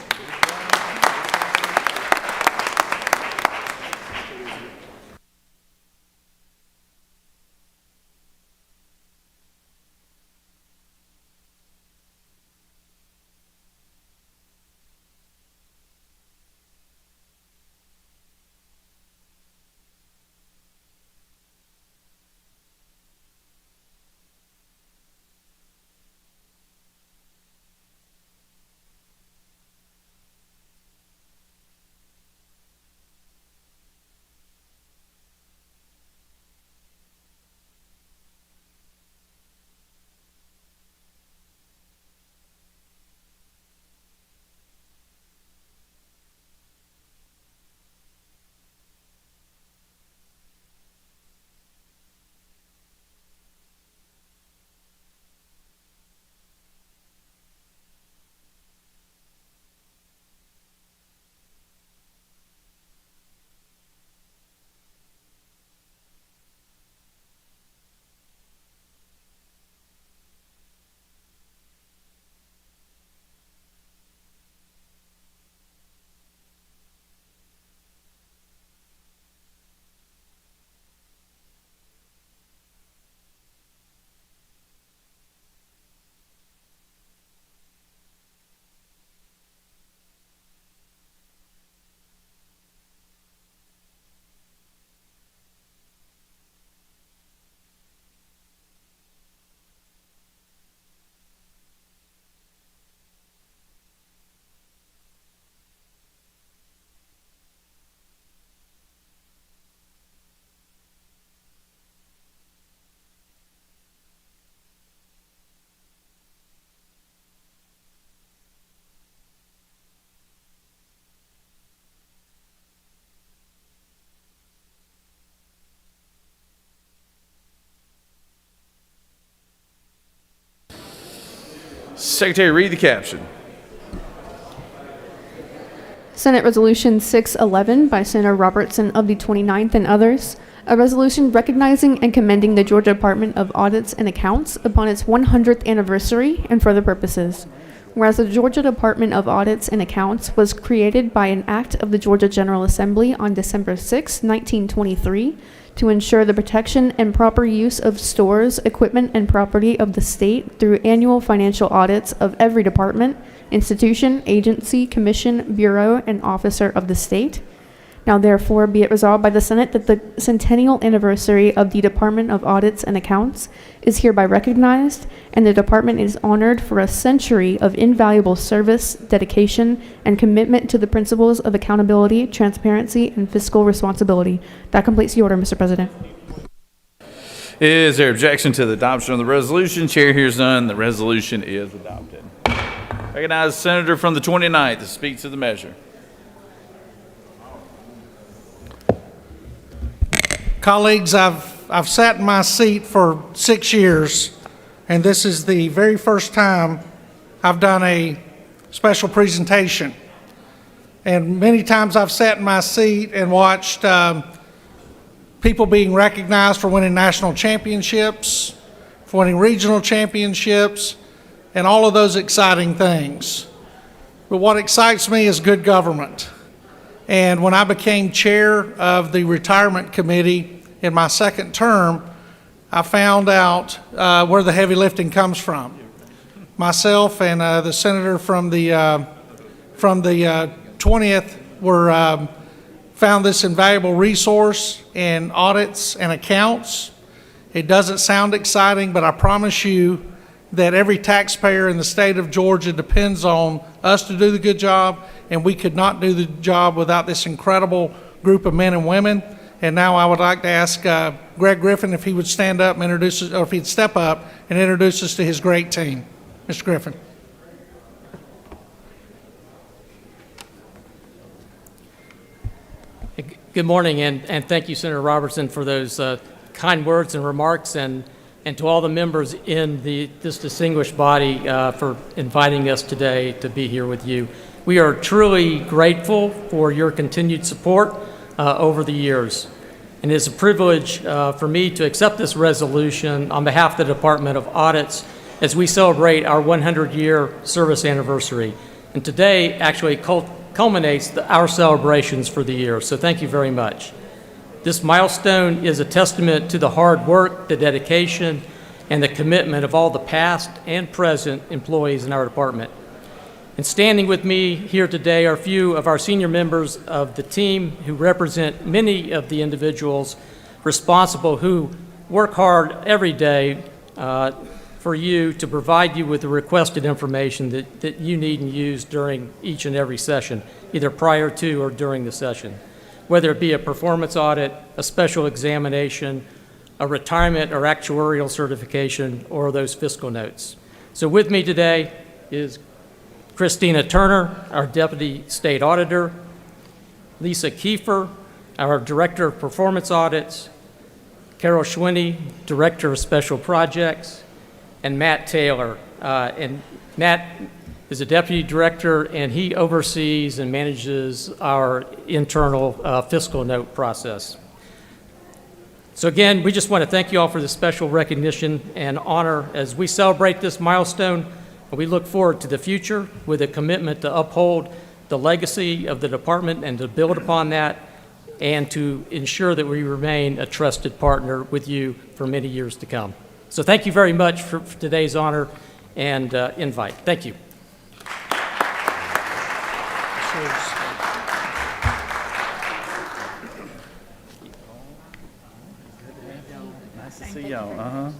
Secretary, read the caption. Senate Resolution 611 by Senator Robertson of the 29th and others, a resolution recognizing and commending the Georgia Department of Audits and Accounts upon its 100th anniversary and for other purposes. Whereas the Georgia Department of Audits and Accounts was created by an act of the Georgia General Assembly on December 6, 1923, to ensure the protection and proper use of stores, equipment, and property of the state through annual financial audits of every department, institution, agency, commission, bureau, and officer of the state. Now therefore be it resolved by the Senate that the centennial anniversary of the Department of Audits and Accounts is hereby recognized, and the department is honored for a century of invaluable service, dedication, and commitment to the principles of accountability, transparency, and fiscal responsibility. That completes the order, Mr. President. Is there objection to the adoption of the resolution? Chair hears none. The resolution is adopted. Recognize the senator from the 29th to speak to the measure. Colleagues, I've sat in my seat for 6 years, and this is the very first time I've done a special presentation. And many times I've sat in my seat and watched people being recognized for winning national championships, for winning regional championships, and all of those exciting things. But what excites me is good government. And when I became chair of the retirement committee in my second term, I found out where the heavy lifting comes from. Myself and the senator from the 20th found this invaluable resource in audits and accounts. It doesn't sound exciting, but I promise you that every taxpayer in the state of Georgia depends on us to do the good job, and we could not do the job without this incredible group of men and women. And now I would like to ask Greg Griffin if he would stand up and introduce us, or if he'd step up and introduce us to his great team. Mr. Griffin. Good morning, and thank you, Senator Robertson, for those kind words and remarks, and to all the members in this distinguished body for inviting us today to be here with you. We are truly grateful for your continued support over the years. And it is a privilege for me to accept this resolution on behalf of the Department of Audits as we celebrate our 100-year service anniversary. And today actually culminates our celebrations for the year, so thank you very much. This milestone is a testament to the hard work, the dedication, and the commitment of all the past and present employees in our department. And standing with me here today are a few of our senior members of the team who represent many of the individuals responsible who work hard every day for you to provide you with the requested information that you need and use during each and every session, either prior to or during the session, whether it be a performance audit, a special examination, a retirement or actuarial certification, or those fiscal notes. So with me today is Christina Turner, our Deputy State Auditor, Lisa Kiefer, our Director of Performance Audits, Carol Schwinney, Director of Special Projects, and Matt Taylor. And Matt is a Deputy Director, and he oversees and manages our internal fiscal note process. So again, we just want to thank you all for this special recognition and honor as we celebrate this milestone. We look forward to the future with a commitment to uphold the legacy of the department and to build upon that, and to ensure that we remain a trusted partner with you for many years to come. So thank you very much for today's honor and invite. Thank you. Nice to see y'all.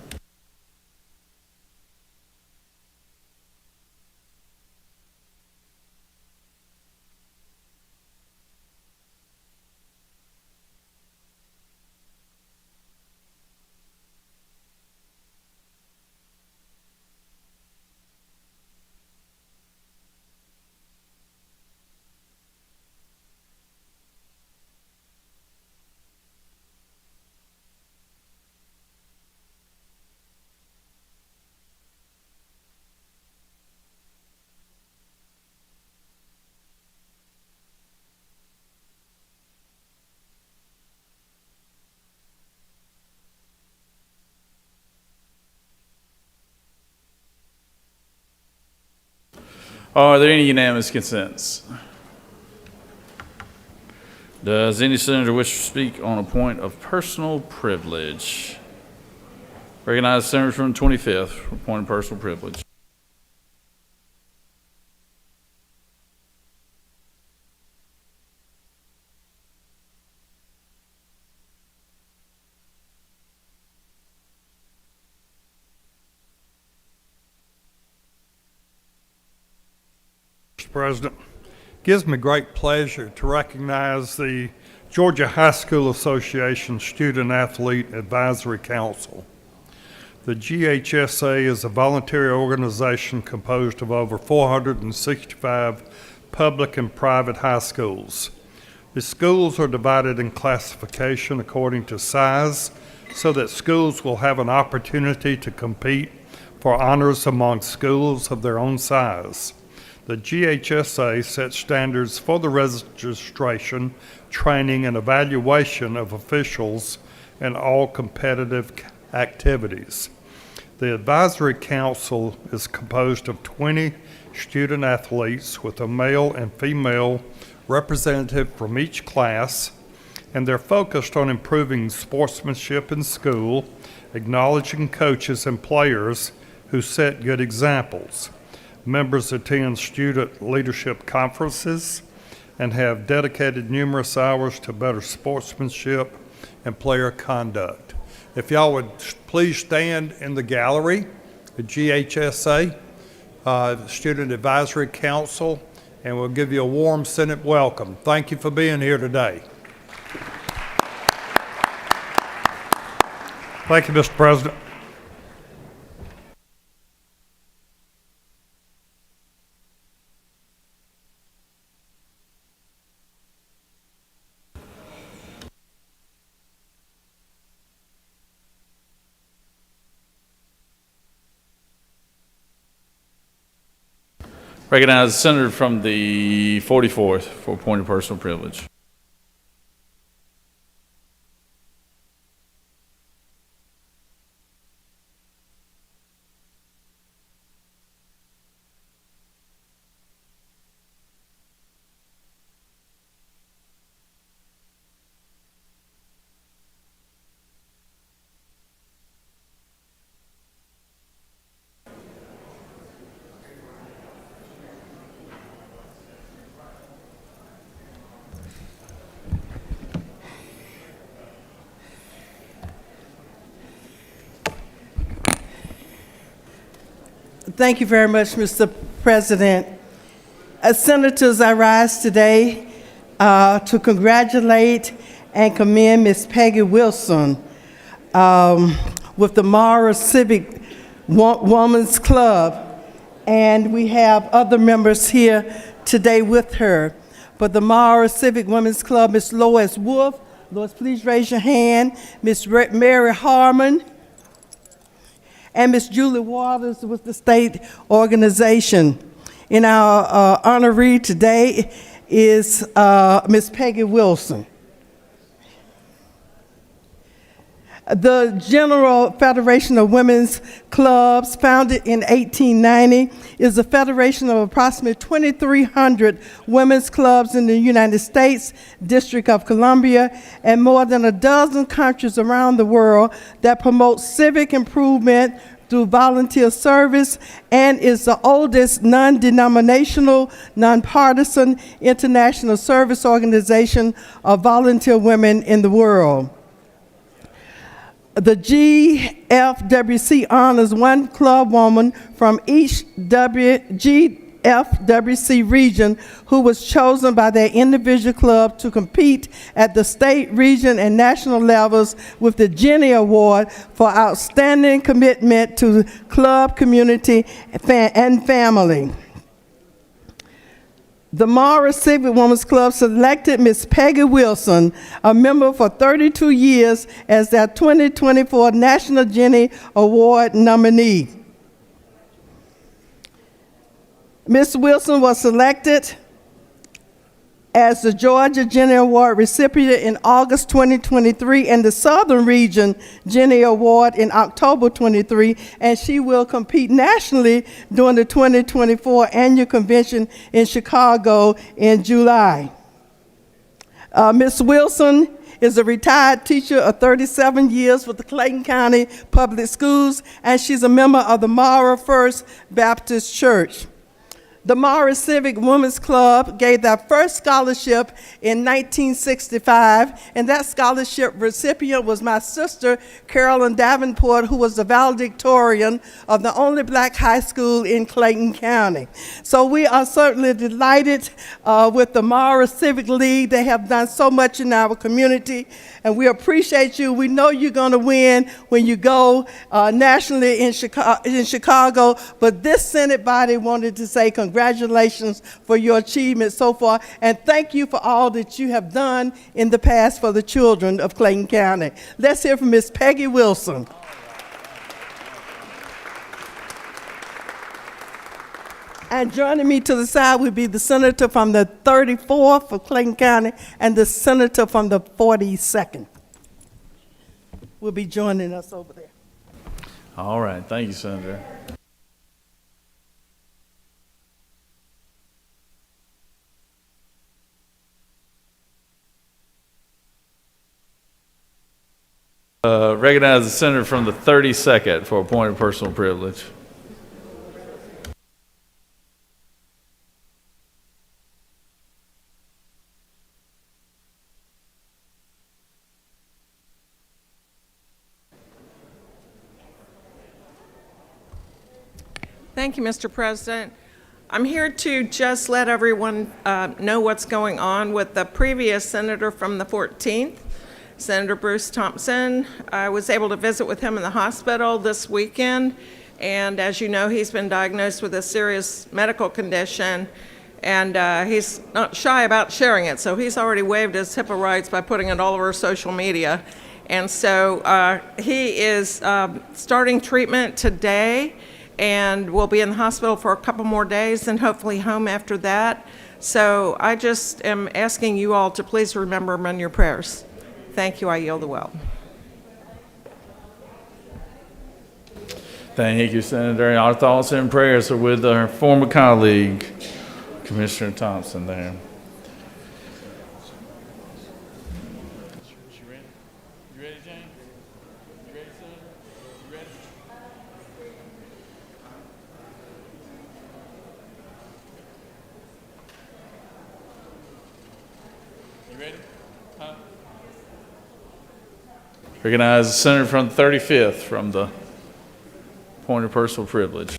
Are there any unanimous consents? Does any senator wish to speak on a point of personal privilege? Recognize the senator from the 25th for a point of personal privilege. Mr. President, it gives me great pleasure to recognize the Georgia High School Association Student Athlete Advisory Council. The GHSA is a voluntary organization composed of over 465 public and private high schools. The schools are divided in classification according to size so that schools will have an opportunity to compete for honors among schools of their own size. The GHSA sets standards for the registration, training, and evaluation of officials in all competitive activities. The Advisory Council is composed of 20 student athletes with a male and female representative from each class, and they're focused on improving sportsmanship in school, acknowledging coaches and players who set good examples. Members attend student leadership conferences and have dedicated numerous hours to better sportsmanship and player conduct. If y'all would please stand in the gallery, the GHSA, Student Advisory Council, and we'll give you a warm Senate welcome. Thank you for being here today. Thank you, Mr. President. Recognize the senator from the 44th for a point of personal privilege. Thank you very much, Mr. President. As senators, I rise today to congratulate and commend Ms. Peggy Wilson with the Mara Civic Women's Club, and we have other members here today with her. For the Mara Civic Women's Club, Ms. Lois Wolf. Lois, please raise your hand. Ms. Mary Harmon, and Ms. Julie Waters with the state organization. And our honoree today is Ms. Peggy Wilson. The General Federation of Women's Clubs, founded in 1890, is a federation of approximately 2,300 women's clubs in the United States, District of Columbia, and more than a dozen countries around the world that promote civic improvement through volunteer service, and is the oldest non-denominational, nonpartisan international service organization of volunteer women in the world. The GFWC honors one club woman from each GFWC region who was chosen by their individual club to compete at the state, region, and national levels with the Jenny Award for outstanding commitment to club, community, and family. The Mara Civic Women's Club selected Ms. Peggy Wilson, a member for 32 years, as their 2024 National Jenny Award nominee. Ms. Wilson was selected as the Georgia Jenny Award recipient in August 2023 and the Southern Region Jenny Award in October 23, and she will compete nationally during the 2024 annual convention in Chicago in July. Ms. Wilson is a retired teacher of 37 years with the Clayton County Public Schools, and she's a member of the Mara First Baptist Church. The Mara Civic Women's Club gave their first scholarship in 1965, and that scholarship recipient was my sister, Carolyn Davenport, who was the valedictorian of the only black high school in Clayton County. So we are certainly delighted with the Mara Civic League. They have done so much in our community, and we appreciate you. We know you're going to win when you go nationally in Chicago, but this Senate body wanted to say congratulations for your achievements so far, and thank you for all that you have done in the past for the children of Clayton County. Let's hear from Ms. Peggy Wilson. And joining me to the side would be the senator from the 34th of Clayton County and the senator from the 42nd. Will be joining us over there. All right. Thank you, Senator. Recognize the senator from the 32nd for a point of personal privilege. Thank you, Mr. President. I'm here to just let everyone know what's going on with the previous senator from the 14th, Senator Bruce Thompson. I was able to visit with him in the hospital this weekend, and as you know, he's been diagnosed with a serious medical condition, and he's not shy about sharing it, so he's already waived his HIPAA rights by putting it all over social media. And so he is starting treatment today, and will be in the hospital for a couple more days and hopefully home after that. So I just am asking you all to please remember him in your prayers. Thank you. I yield the well. Thank you, Senator. Our thoughts and prayers are with our former colleague, Commissioner Thompson there. You ready, James? You ready, Senator? You ready? You ready? Huh? Recognize the senator from the 35th from the point of personal privilege.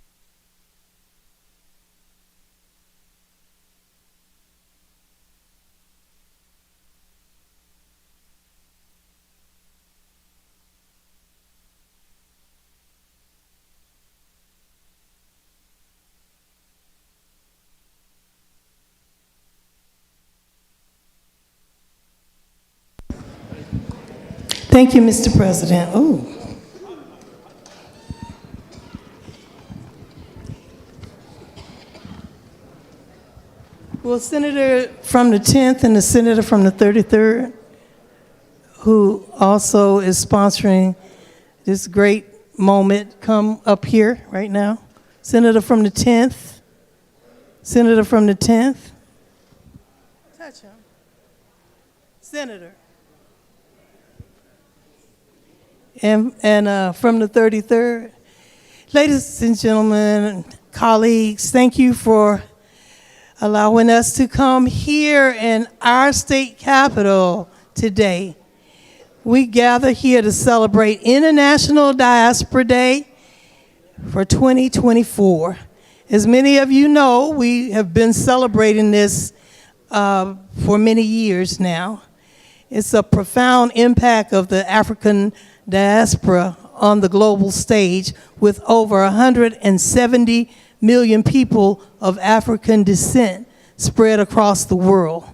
Thank you, Mr. President. Ooh. Will Senator from the 10th and the Senator from the 33rd, who also is sponsoring this great moment, come up here right now? Senator from the 10th. Senator from the 10th. Touch him. Senator. And from the 33rd. Ladies and gentlemen, colleagues, thank you for allowing us to come here in our state capitol today. We gather here to celebrate International Diaspora Day for 2024. As many of you know, we have been celebrating this for many years now. It's a profound impact of the African diaspora on the global stage, with over 170 million people of African descent spread across the world.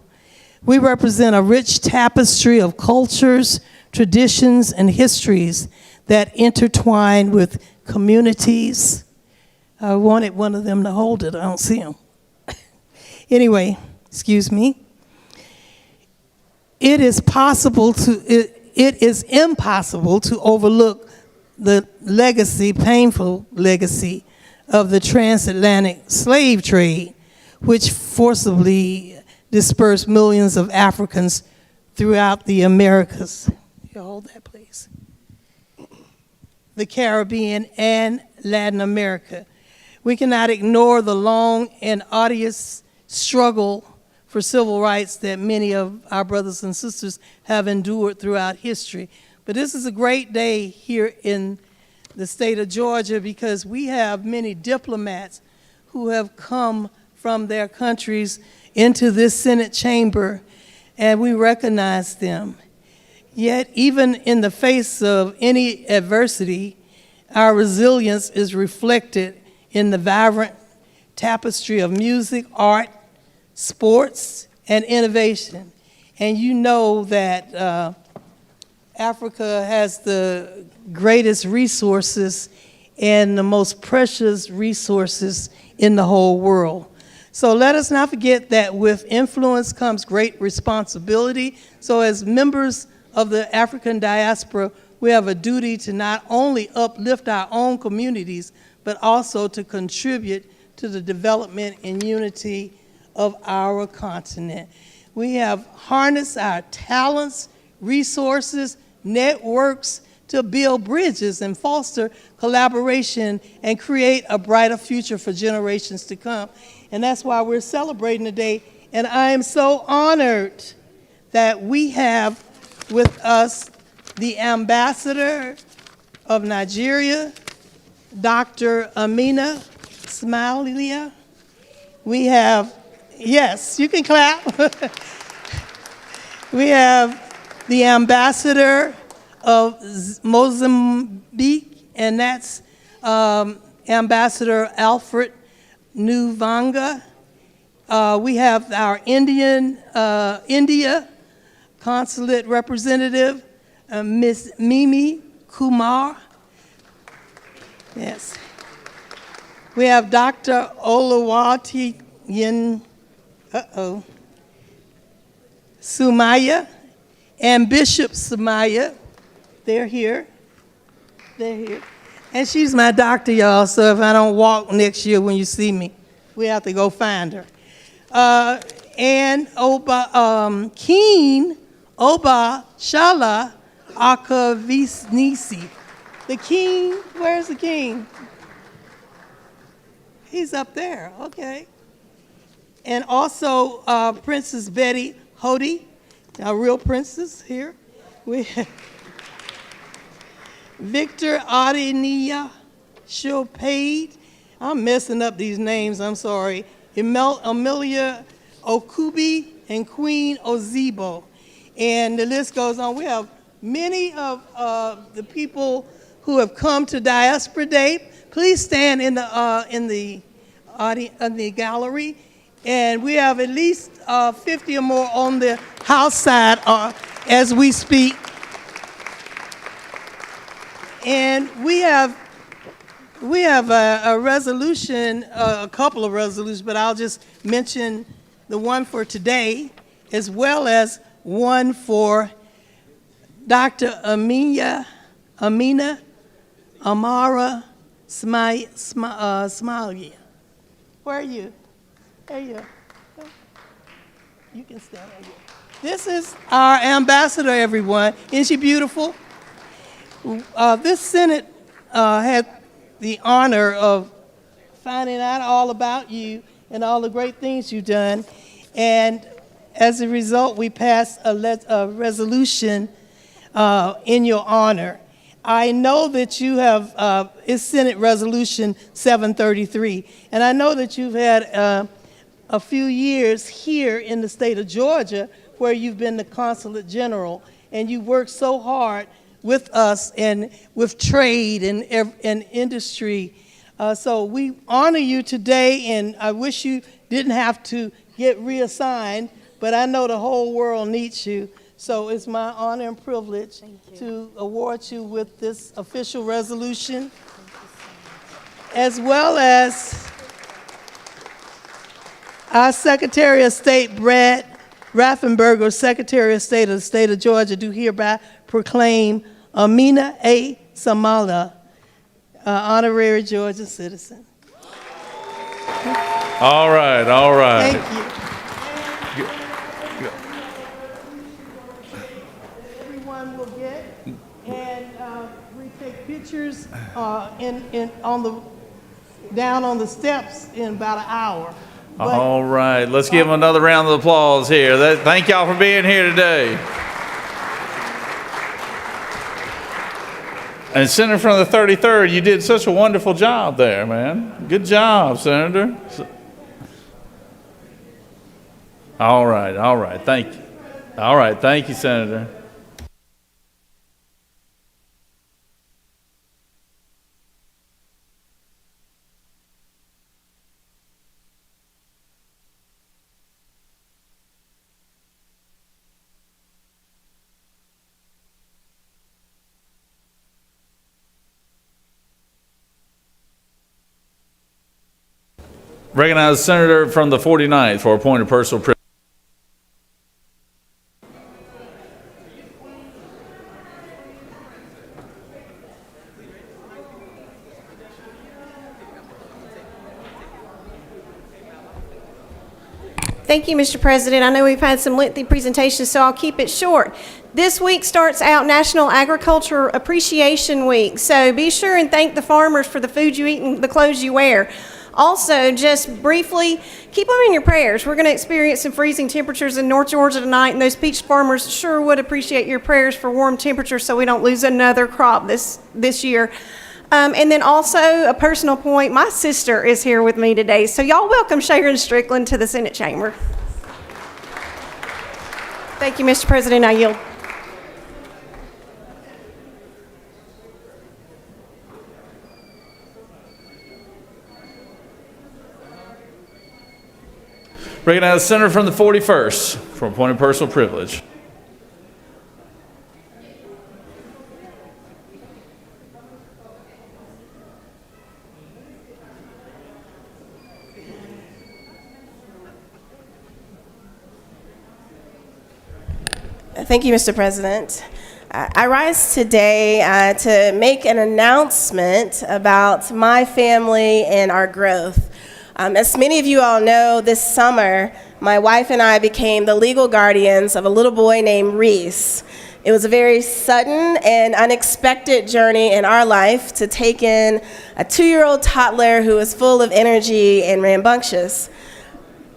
We represent a rich tapestry of cultures, traditions, and histories that intertwine with communities. I wanted one of them to hold it. I don't see him. Anyway, excuse me. it is impossible to overlook the legacy, painful legacy, of the transatlantic slave trade, which forcibly dispersed millions of Africans throughout the Americas. You hold that, please. The Caribbean and Latin America. We cannot ignore the long and arduous struggle for civil rights that many of our brothers and sisters have endured throughout history. But this is a great day here in the state of Georgia because we have many diplomats who have come from their countries into this Senate chamber, and we recognize them. Yet, even in the face of any adversity, our resilience is reflected in the vibrant tapestry of music, art, sports, and innovation. And you know that Africa has the greatest resources and the most precious resources in the whole world. So let us not forget that with influence comes great responsibility. So as members of the African diaspora, we have a duty to not only uplift our own communities, but also to contribute to the development and unity of our continent. We have harnessed our talents, resources, networks to build bridges and foster collaboration and create a brighter future for generations to come. And that's why we're celebrating today. And I am so honored that we have with us the Ambassador of Nigeria, Dr. Amina Smaila. We have, yes, you can clap. We have the Ambassador of Mozambique, and that's Ambassador Alfred Nuvanga. We have our India Consulate Representative, Ms. Mimi Kumar. Yes. We have Dr. Olawati Sumaya and Bishop Sumaya. They're here. They're here. And she's my doctor, y'all, so if I don't walk next year when you see me, we have to go find her. And Keen Oba Shala Akavisnisi. The king, where's the king? He's up there, okay. And also Princess Betty Hody, our real princess here. We have Victor Adeniya Shilpaid. I'm messing up these names, I'm sorry. Amelia Okubi and Queen Ozebo. And the list goes on. We have many of the people who have come to Diaspora Day. Please stand in the gallery. And we have at least 50 or more on the house side as we speak. And we have a resolution, a couple of resolutions, but I'll just mention the one for today, as well as one for Dr. Amina Amara Smalia. Where are you? There you are. You can stand right here. This is our ambassador, everyone. Isn't she beautiful? This Senate had the honor of finding out all about you and all the great things you've done. And as a result, we passed a resolution in your honor. I know that you have, it's Senate Resolution 733, and I know that you've had a few years here in the state of Georgia where you've been the Consulate General, and you worked so hard with us and with trade and industry. So we honor you today, and I wish you didn't have to get reassigned, but I know the whole world needs you. So it's my honor and privilege to award you with this official resolution, as well as our Secretary of State, Brad Raffenberger, Secretary of State of the State of Georgia, do hereby proclaim Amina A. Samala, honorary Georgia citizen. All right, all right. Thank you. Everyone will get, and we take pictures down on the steps in about an hour. All right, let's give them another round of applause here. Thank y'all for being here today. And Senator from the 33rd, you did such a wonderful job there, man. Good job, Senator. All right, thank you. All right, thank you, Senator. Recognize the Senator from the 49th for appointed personal privilege. Thank you, Mr. President. I know we've had some lengthy presentations, so I'll keep it short. This week starts out National Agriculture Appreciation Week, so be sure and thank the farmers for the food you eat and the clothes you wear. Also, just briefly, keep them in your prayers. We're going to experience some freezing temperatures in North Georgia tonight, and those peach farmers sure would appreciate your prayers for warm temperatures so we don't lose another crop this year. And then also, a personal point, my sister is here with me today, so y'all welcome Sharon Strickland to the Senate chamber. Thank you, Mr. President. I yield. Recognize the Senator from the 41st for appointed personal privilege. Thank you, Mr. President. I rise today to make an announcement about my family and our growth. As many of you all know, this summer, my wife and I became the legal guardians of a little boy named Reese. It was a very sudden and unexpected journey in our life to take in a 2-year-old toddler who was full of energy and rambunctious.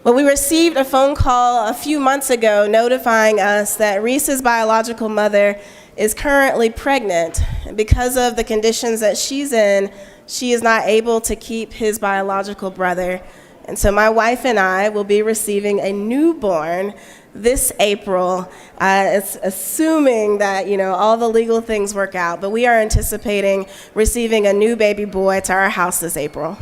Well, we received a phone call a few months ago notifying us that Reese's biological mother is currently pregnant. And because of the conditions that she's in, she is not able to keep his biological brother. And so my wife and I will be receiving a newborn this April. It's assuming that, all the legal things work out, but we are anticipating receiving a new baby boy to our house this April.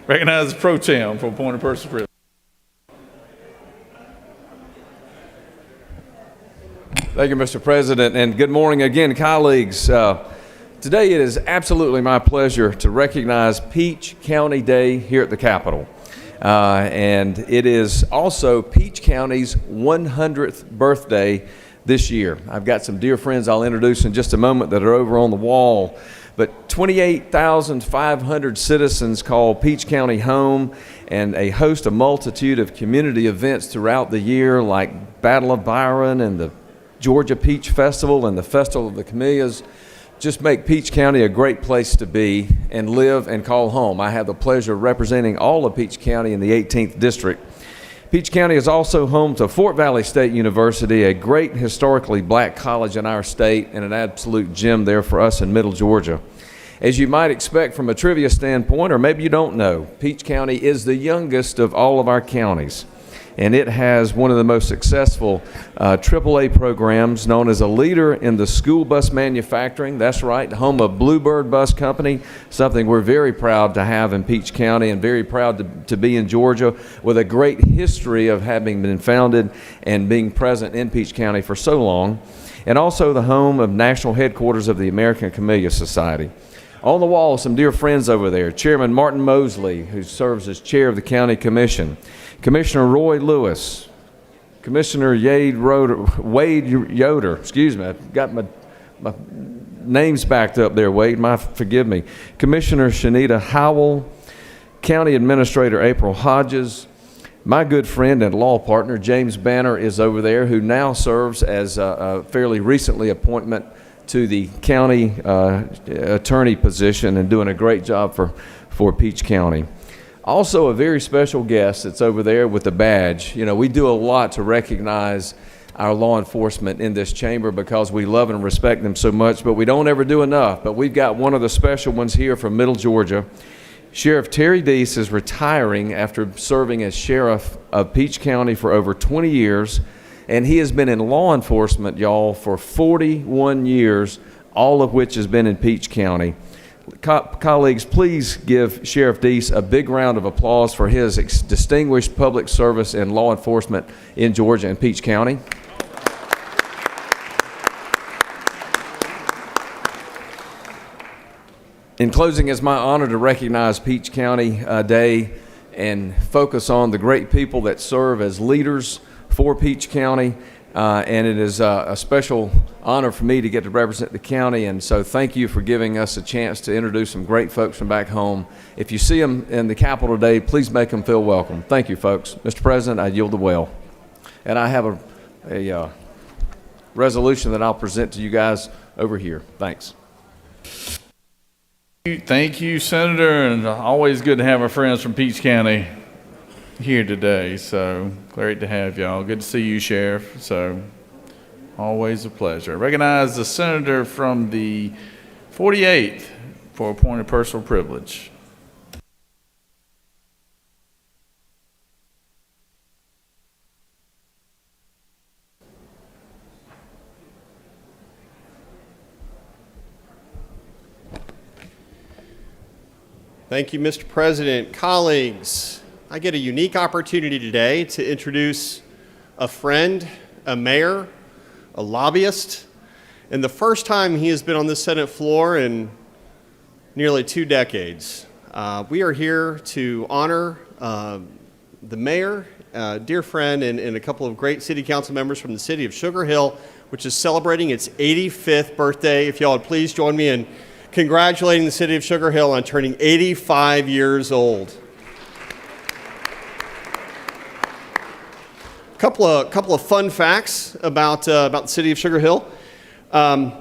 Recognize the Pro Tem for appointed personal privilege. Thank you, Mr. President, and good morning again, colleagues. Today it is absolutely my pleasure to recognize Peach County Day here at the Capitol. And it is also Peach County's 100th birthday this year. I've got some dear friends I'll introduce in just a moment that are over on the wall. But 28,500 citizens call Peach County home and host a multitude of community events throughout the year, like Battle of Byron and the Georgia Peach Festival and the Festival of the Camellias. Just make Peach County a great place to be and live and call home. I have the pleasure of representing all of Peach County in the 18th District. Peach County is also home to Fort Valley State University, a great historically black college in our state and an absolute gem there for us in Middle Georgia. As you might expect from a trivia standpoint, or maybe you don't know, Peach County is the youngest of all of our counties, and it has one of the most successful AAA programs, known as a leader in the school bus manufacturing. That's right, the home of Bluebird Bus Company, something we're very proud to have in Peach County and very proud to be in Georgia, with a great history of having been founded and being present in Peach County for so long, and also the home of national headquarters of the American Camellia Society. On the wall, some dear friends over there, Chairman Martin Mosley, who serves as chair of the County Commission, Commissioner Roy Lewis, Commissioner Wade Yoder, excuse me, I've got my names backed up there, Wade, forgive me, Commissioner Shanita Howell, County Administrator April Hodges, my good friend and law partner James Banner is over there, who now serves as a fairly recently appointment to the county attorney position and doing a great job for Peach County. Also, a very special guest that's over there with the badge. You know, we do a lot to recognize our law enforcement in this chamber because we love and respect them so much, but we don't ever do enough. But we've got one of the special ones here from Middle Georgia. Sheriff Terry Deese is retiring after serving as sheriff of Peach County for over 20 years, and he has been in law enforcement, y'all, for 41 years, all of which has been in Peach County. Colleagues, please give Sheriff Deese a big round of applause for his distinguished public service and law enforcement in Georgia and Peach County. In closing, it's my honor to recognize Peach County Day and focus on the great people that serve as leaders for Peach County. And it is a special honor for me to get to represent the county, and so thank you for giving us a chance to introduce some great folks from back home. If you see them in the Capitol today, please make them feel welcome. Thank you, folks. Mr. President, I yield the well. And I have a resolution that I'll present to you guys over here. Thanks. Thank you, Senator, and always good to have our friends from Peach County here today, so great to have y'all. Good to see you, Sheriff, so always a pleasure. I recognize the senator from the 48th for a point of personal privilege. Thank you, Mr. President. Colleagues, I get a unique opportunity today to introduce a friend, a mayor, a lobbyist, and the first time he has been on the Senate floor in nearly 2 decades. We are here to honor the mayor, dear friend, and a couple of great city council members from the city of Sugar Hill, which is celebrating its 85th birthday. If y'all would please join me in congratulating the city of Sugar Hill on turning 85 years old. Couple of fun facts about the city of Sugar Hill. It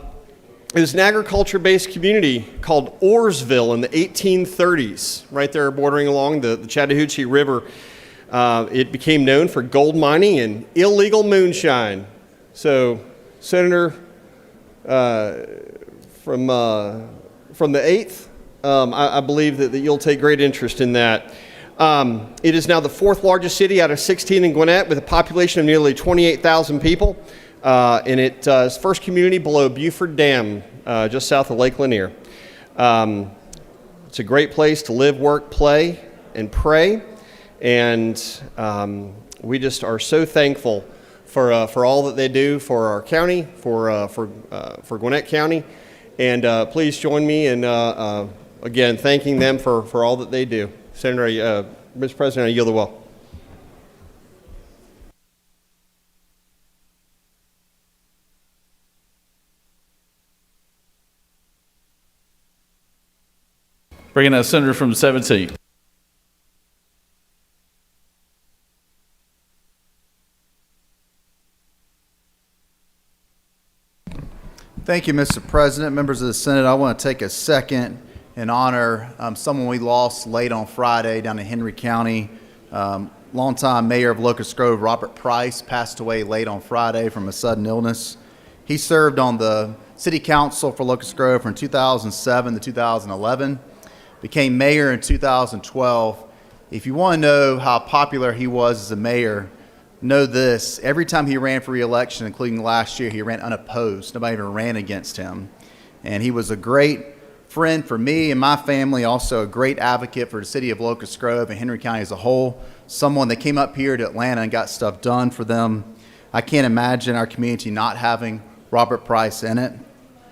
was an agriculture-based community called Oarsville in the 1830s, right there bordering along the Chattahoochee River. It became known for gold mining and illegal moonshine. So, Senator from the 8th, I believe that you'll take great interest in that. It is now the 4th largest city out of 16 in Gwinnett, with a population of nearly 28,000 people. And it's first community below Buford Dam, just south of Lake Lanier. It's a great place to live, work, play, and pray. And we just are so thankful for all that they do for our county, for Gwinnett County. And please join me in, again, thanking them for all that they do. Senator, Mr. President, I yield the well. Bringing out Senator from the 17th. Thank you, Mr. President. Members of the Senate, I want to take a second and honor someone we lost late on Friday down in Henry County. Longtime mayor of Locust Grove, Robert Price, passed away late on Friday from a sudden illness. He served on the city council for Locust Grove from 2007 to 2011, became mayor in 2012. If you want to know how popular he was as a mayor, know this: every time he ran for re-election, including last year, he ran unopposed. Nobody even ran against him. And he was a great friend for me and my family, also a great advocate for the city of Locust Grove and Henry County as a whole, someone that came up here to Atlanta and got stuff done for them. I can't imagine our community not having Robert Price in it.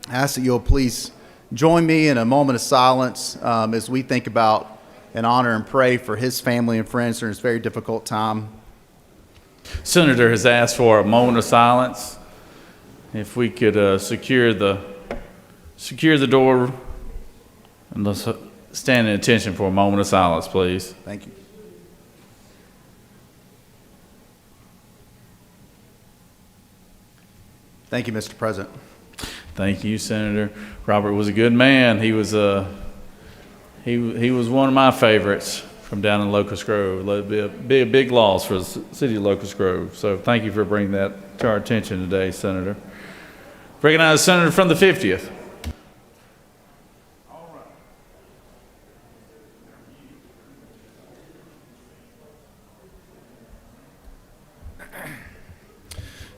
I ask that you'll please join me in a moment of silence as we think about and honor and pray for his family and friends during this very difficult time. Senator has asked for a moment of silence. If we could secure the door, and let's stand in attention for a moment of silence, please. Thank you. Thank you, Mr. President. Thank you, Senator. Robert was a good man. He was one of my favorites from down in Locust Grove. It'd be a big loss for the city of Locust Grove. So thank you for bringing that to our attention today, Senator. Recognize the Senator from the 50th.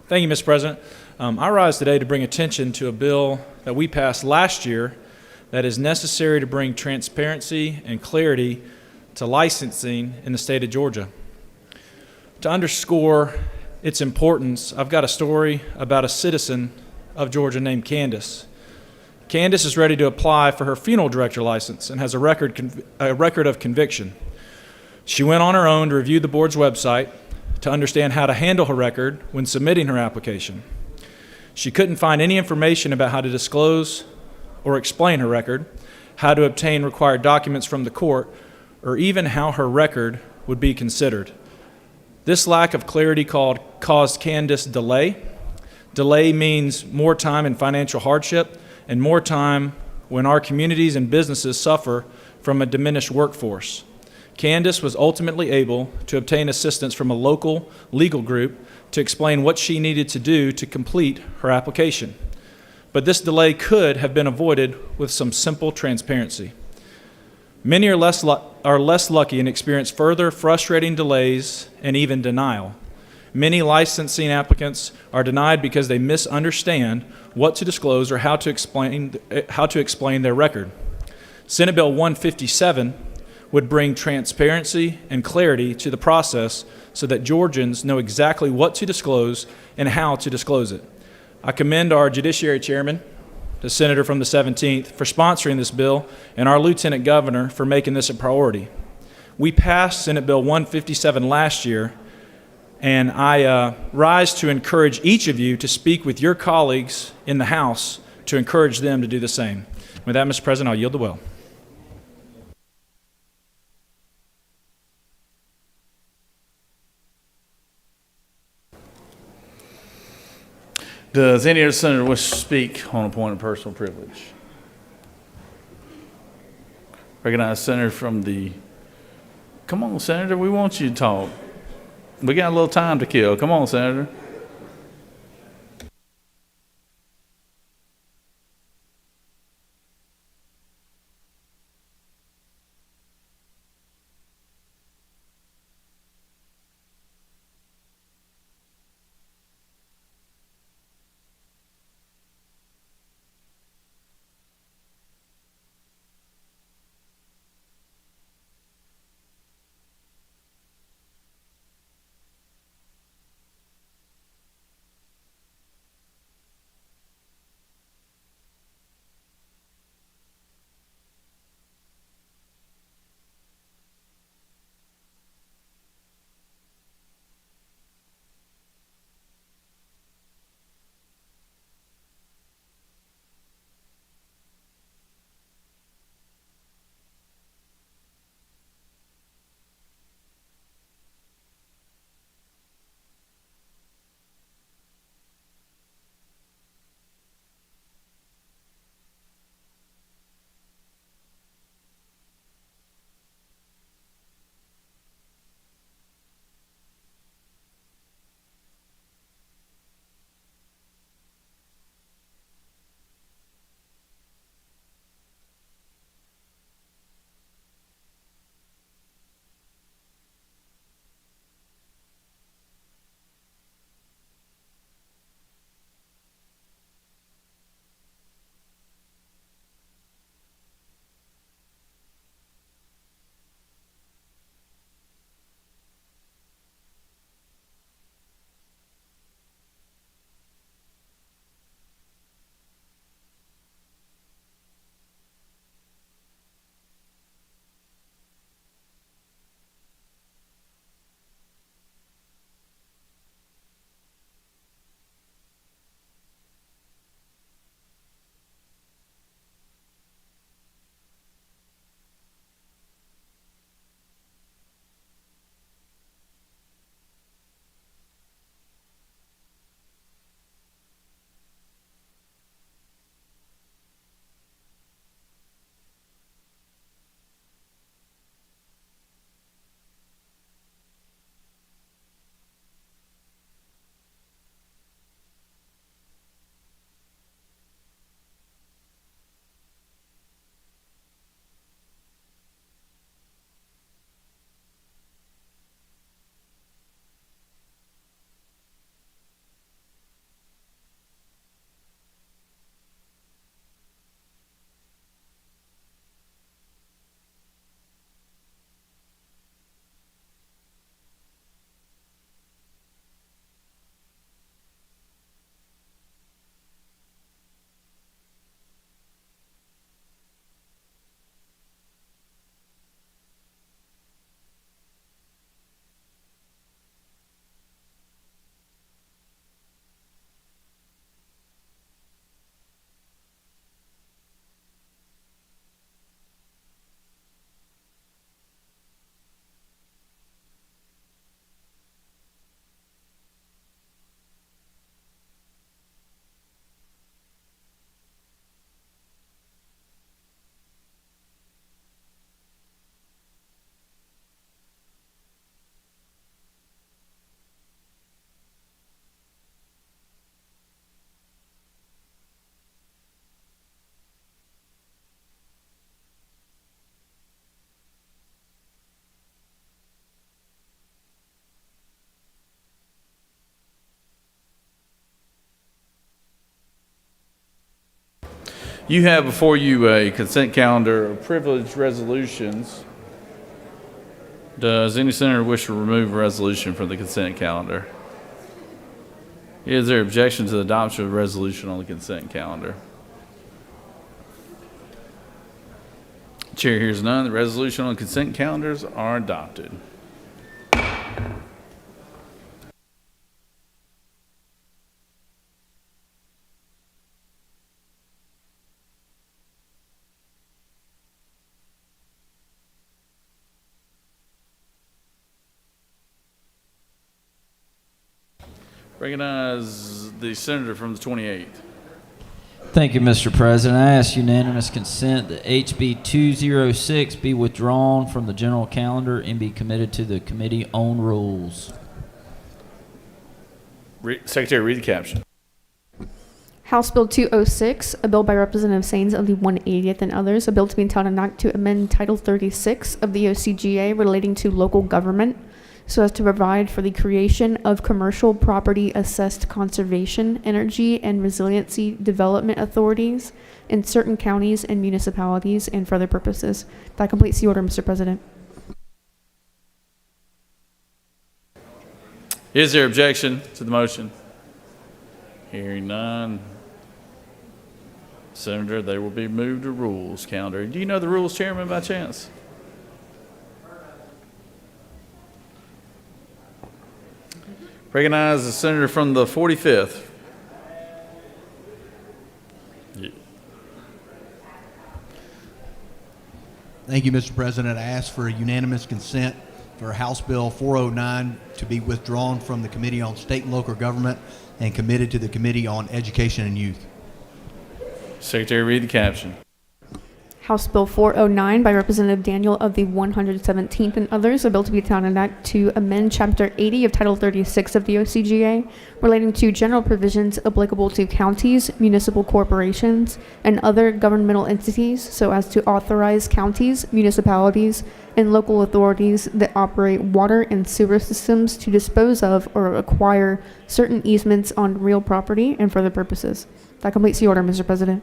Thank you, Mr. President. I rise today to bring attention to a bill that we passed last year that is necessary to bring transparency and clarity to licensing in the state of Georgia. To underscore its importance, I've got a story about a citizen of Georgia named Candace. Candace is ready to apply for her funeral director license and has a record of conviction. She went on her own to review the board's website to understand how to handle her record when submitting her application. She couldn't find any information about how to disclose or explain her record, how to obtain required documents from the court, or even how her record would be considered. This lack of clarity caused Candace delay. Delay means more time and financial hardship, and more time when our communities and businesses suffer from a diminished workforce. Candace was ultimately able to obtain assistance from a local legal group to explain what she needed to do to complete her application. But this delay could have been avoided with some simple transparency. Many are less lucky and experience further frustrating delays and even denial. Many licensing applicants are denied because they misunderstand what to disclose or how to explain their record. Senate Bill 157 would bring transparency and clarity to the process so that Georgians know exactly what to disclose and how to disclose it. I commend our Judiciary Chairman, the Senator from the 17th, for sponsoring this bill, and our Lieutenant Governor for making this a priority. We passed Senate Bill 157 last year, and I rise to encourage each of you to speak with your colleagues in the House to encourage them to do the same. With that, Mr. President, I'll yield the will. Does any other senator wish to speak on a point of personal privilege? Recognize Senator from the... Come on, Senator, we want you to talk. We got a little time to kill. Come on, Senator. You have before you a consent calendar of privileged resolutions. Does any senator wish to remove a resolution from the consent calendar? Is there objection to the adoption of a resolution on the consent calendar? Chair hears none. The resolution on consent calendars are adopted. Recognize the senator from the 28th. Thank you, Mr. President. I ask unanimous consent that HB 206 be withdrawn from the general calendar and be committed to the Committee on Rules. Secretary, read the caption. House Bill 206, a bill by Representative Saines of the 180th and others, a bill to be entitled an act to amend Title 36 of the OCGA relating to local government, so as to provide for the creation of commercial property assessed conservation, energy, and resiliency development authorities in certain counties and municipalities and for other purposes. That completes the order, Mr. President. Is there objection to the motion? Hearing none. Senator, they will be moved to rules calendar. Do you know the rules, Chairman, by chance? Recognize the senator from the 45th. Thank you, Mr. President. I ask for unanimous consent for House Bill 409 to be withdrawn from the Committee on State and Local Government and committed to the Committee on Education and Youth. Secretary, read the caption. House Bill 409 by Representative Daniel of the 117th and others, a bill to be entitled an act to amend Chapter 80 of Title 36 of the OCGA relating to general provisions applicable to counties, municipal corporations, and other governmental entities so as to authorize counties, municipalities, and local authorities that operate water and sewer systems to dispose of or acquire certain easements on real property and for other purposes. That completes the order, Mr. President.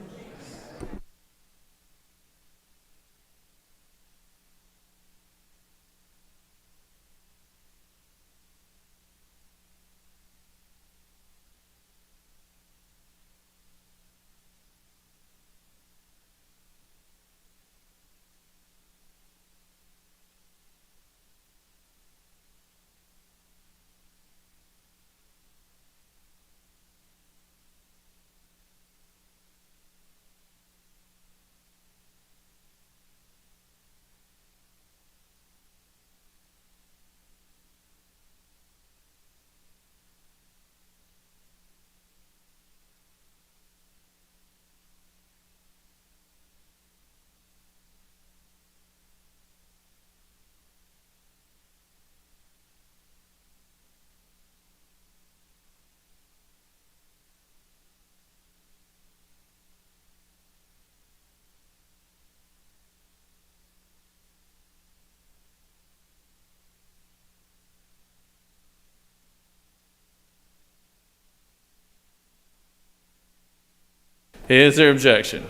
Is there objection?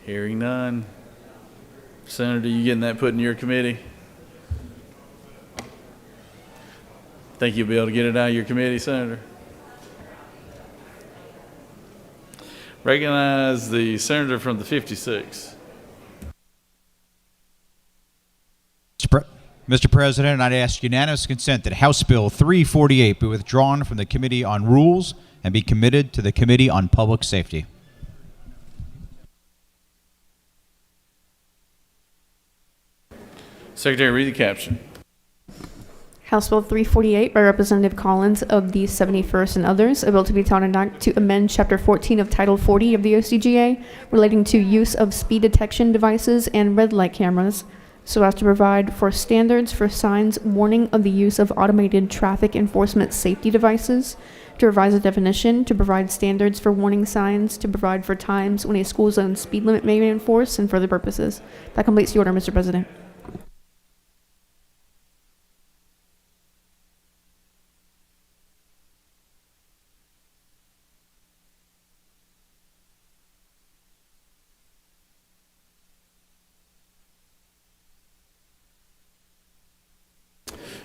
Hearing none. Senator, you getting that put in your committee? Think you'll be able to get it out of your committee, Senator? Recognize the senator from the 56. Mr. President, I'd ask unanimous consent that House Bill 348 be withdrawn from the Committee on Rules and be committed to the Committee on Public Safety. Secretary, read the caption. House Bill 348 by Representative Collins of the 71st and others, a bill to be entitled an act to amend Chapter 14 of Title 40 of the OCGA relating to use of speed detection devices and red light cameras, so as to provide for standards for signs warning of the use of automated traffic enforcement safety devices, to revise a definition, to provide standards for warning signs, to provide for times when a school zone speed limit may be enforced, and for other purposes. That completes the order, Mr. President.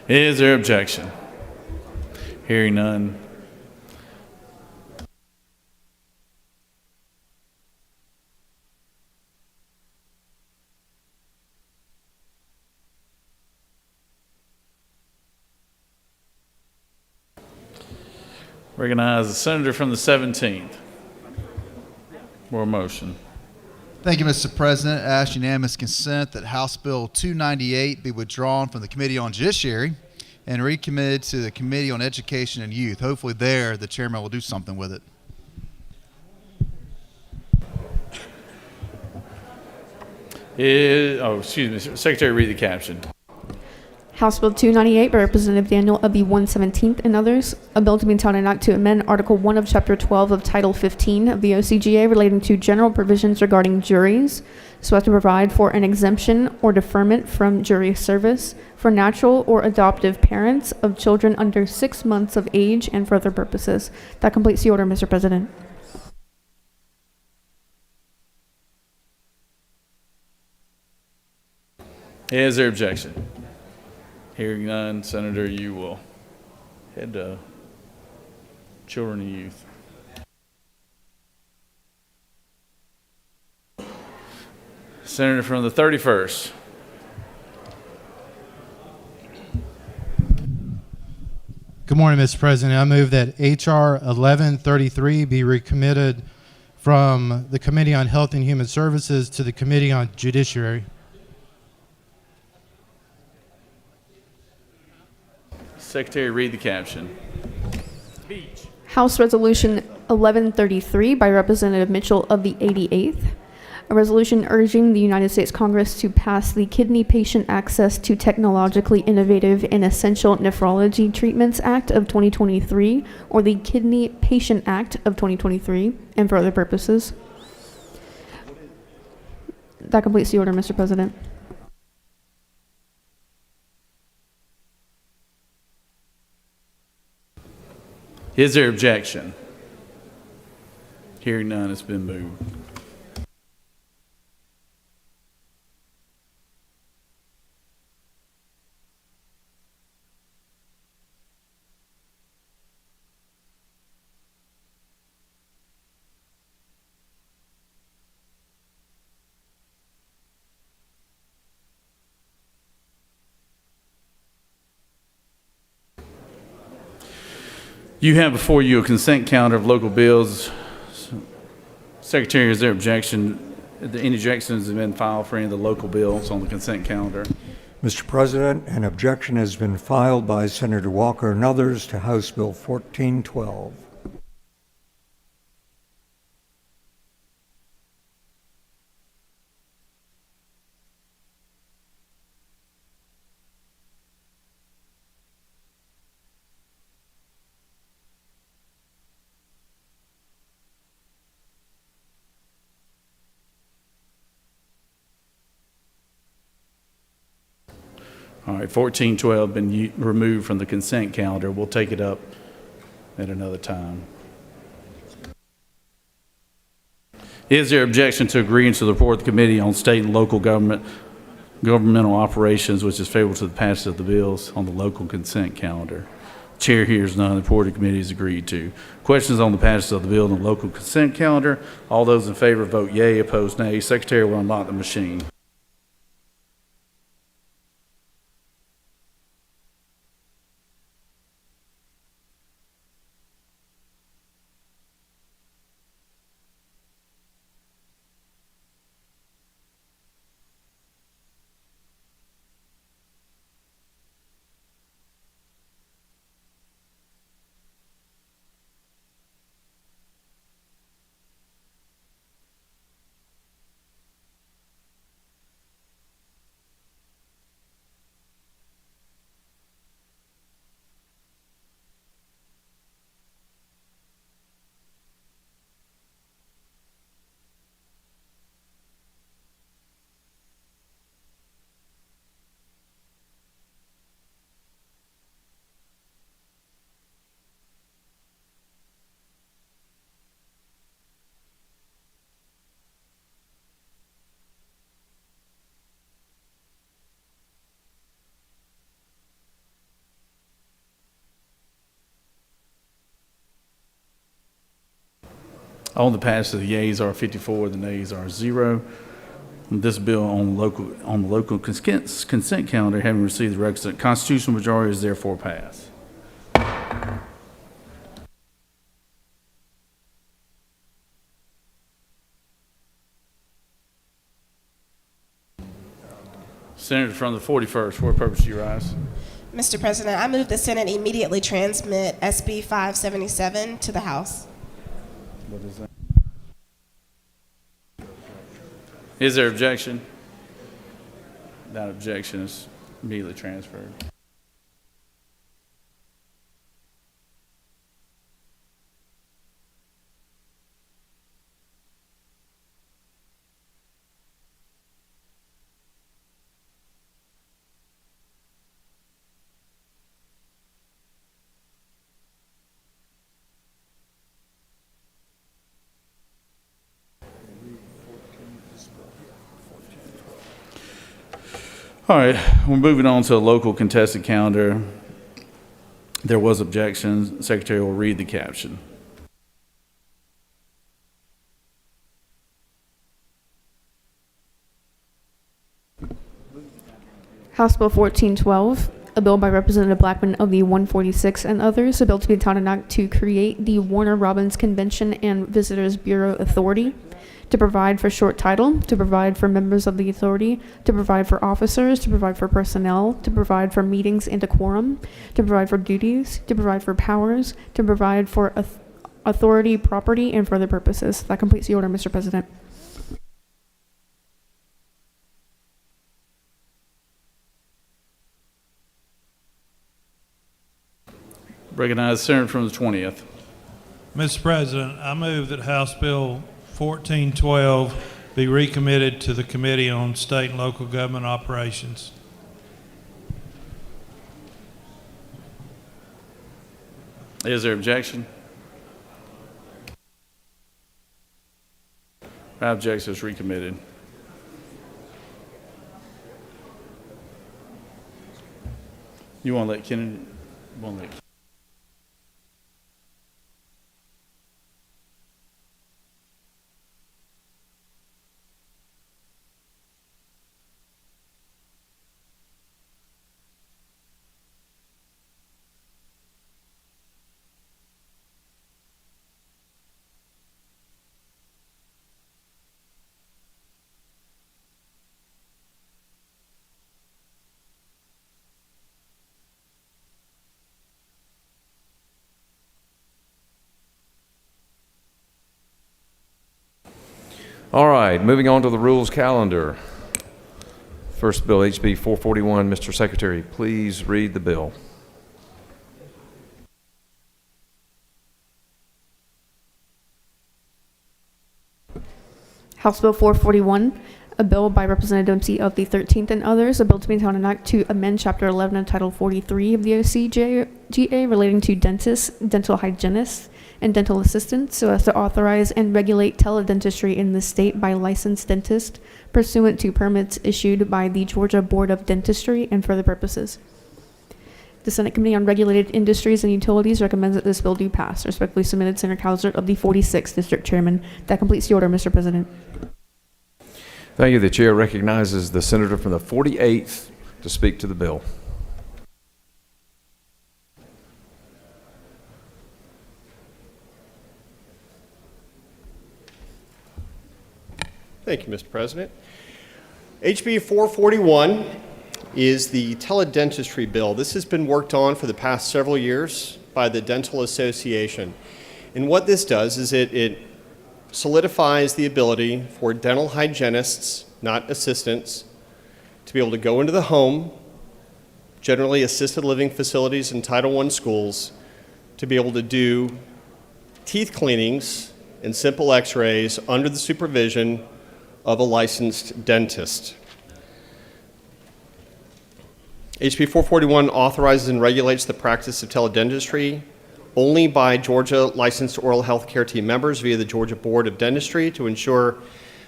Is there objection? Hearing none. Recognize the senator from the 17th. For a motion. Thank you, Mr. President. I ask unanimous consent that House Bill 298 be withdrawn from the Committee on Judiciary and recommitted to the Committee on Education and Youth. Hopefully there, the chairman will do something with it. Excuse me, Secretary, read the caption. House Bill 298 by Representative Daniel of the 117th and others, a bill to be entitled an act to amend Article 1 of Chapter 12 of Title 15 of the OCGA relating to general provisions regarding juries, so as to provide for an exemption or deferment from jury service for natural or adoptive parents of children under 6 months of age and for other purposes. That completes the order, Mr. President. Is there objection? Hearing none, Senator, you will head to Children and Youth. Senator from the 31st. Good morning, Mr. President. I move that H.R. 1133 be recommitted from the Committee on Health and Human Services to the Committee on Judiciary. Secretary, read the caption. House Resolution 1133 by Representative Mitchell of the 88th, a resolution urging the United States Congress to pass the Kidney Patient Access to Technologically Innovative and Essential Nephrology Treatments Act of 2023, or the Kidney Patient Act of 2023, and for other purposes. That completes the order, Mr. President. Is there objection? Hearing none, it's been moved. You have before you a consent calendar of local bills. Secretary, is there objection? Any objections have been filed for any of the local bills on the consent calendar? Mr. President, an objection has been filed by Senator Walker and others to House Bill 1412. All right, 1412 been removed from the consent calendar. We'll take it up at another time. Is there objection to agreeing to the report of the Committee on State and Local Governmental Operations, which is favorable to the passage of the bills on the local consent calendar? Chair hears none. The report of the committee is agreed to. Questions on the passage of the bill on the local consent calendar? All those in favor vote yea, opposed nay. Secretary will unlock the machine. On the passage, the yeas are 54, the nays are 0. This bill on the local consent calendar, having received the requisite constitutional majority, is therefore passed. Senator from the 41st, for what purpose do you rise? Mr. President, I move the Senate immediately transmit SB 577 to the House. What is that? Is there objection? That objection is immediately transferred. All right, we're moving on to a local contested calendar. There was objection. The Secretary will read the caption. House Bill 1412, a bill by Representative Blackman of the 146 and others, a bill to be adopted an act to create the Warner Robins Convention and Visitors Bureau Authority, to provide for short title, to provide for members of the authority, to provide for officers, to provide for personnel, to provide for meetings and a quorum, to provide for duties, to provide for powers, to provide for authority, property, and for other purposes. That completes the order, Mr. President. Recognize the Senator from the 20th. Mr. President, I move that House Bill 1412 be recommitted to the Committee on State and Local Government Operations. Is there objection? My objection is recommitted. You want to let Kennedy? All right, moving on to the rules calendar. First bill, HB 441. Mr. Secretary, please read the bill. House Bill 441, a bill by Representative Dempsey of the 13th and others, a bill to be enacted an act to amend Chapter 11 and Title 43 of the OCGA relating to dentists, dental hygienists, and dental assistants so as to authorize and regulate teledentistry in the state by licensed dentists pursuant to permits issued by the Georgia Board of Dentistry and for other purposes. The Senate Committee on Regulated Industries and Utilities recommends that this bill do pass. Respectfully submitted, Senator Cowsert of the 46th District Chairman. That completes the order, Mr. President. Thank you. The chair recognizes the senator from the 48th to speak to the bill. Thank you, Mr. President. HB 441 is the teledentistry bill. This has been worked on for the past several years by the Dental Association. And what this does is it solidifies the ability for dental hygienists, not assistants, to be able to go into the home, generally assisted living facilities and Title I schools, to be able to do teeth cleanings and simple x-rays under the supervision of a licensed dentist. HB 441 authorizes and regulates the practice of teledentistry only by Georgia licensed oral health care team members via the Georgia Board of Dentistry to ensure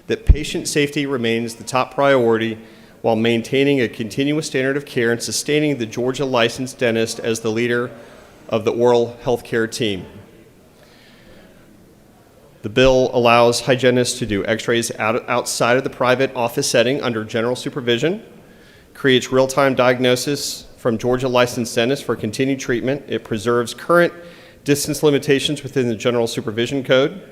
that patient safety remains the top priority while maintaining a continuous standard of care and sustaining the Georgia licensed dentist as the leader of the oral health care team. The bill allows hygienists to do x-rays outside of the private office setting under general supervision, creates real-time diagnosis from Georgia licensed dentists for continued treatment. It preserves current distance limitations within the general supervision code,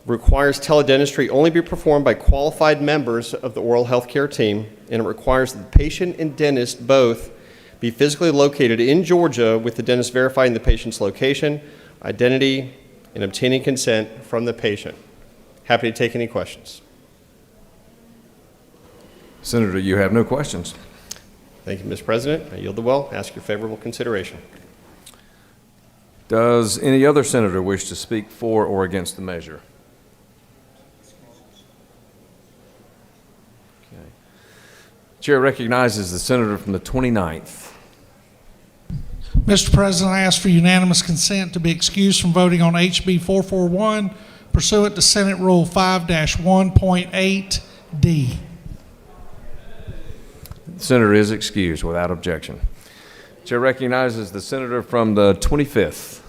requires teledentistry only be performed by qualified members of the oral health care team, and it requires that the patient and dentist both be physically located in Georgia with the dentist verifying the patient's location, identity, and obtaining consent from the patient. Happy to take any questions. Senator, you have no questions. Thank you, Mr. President. I yield the well. Ask your favorable consideration. Does any other senator wish to speak for or against the measure? Okay. Chair recognizes the senator from the 29th. Mr. President, I ask for unanimous consent to be excused from voting on HB 441 pursuant to Senate Rule 5-1.8D. The senator is excused without objection. Chair recognizes the senator from the 25th.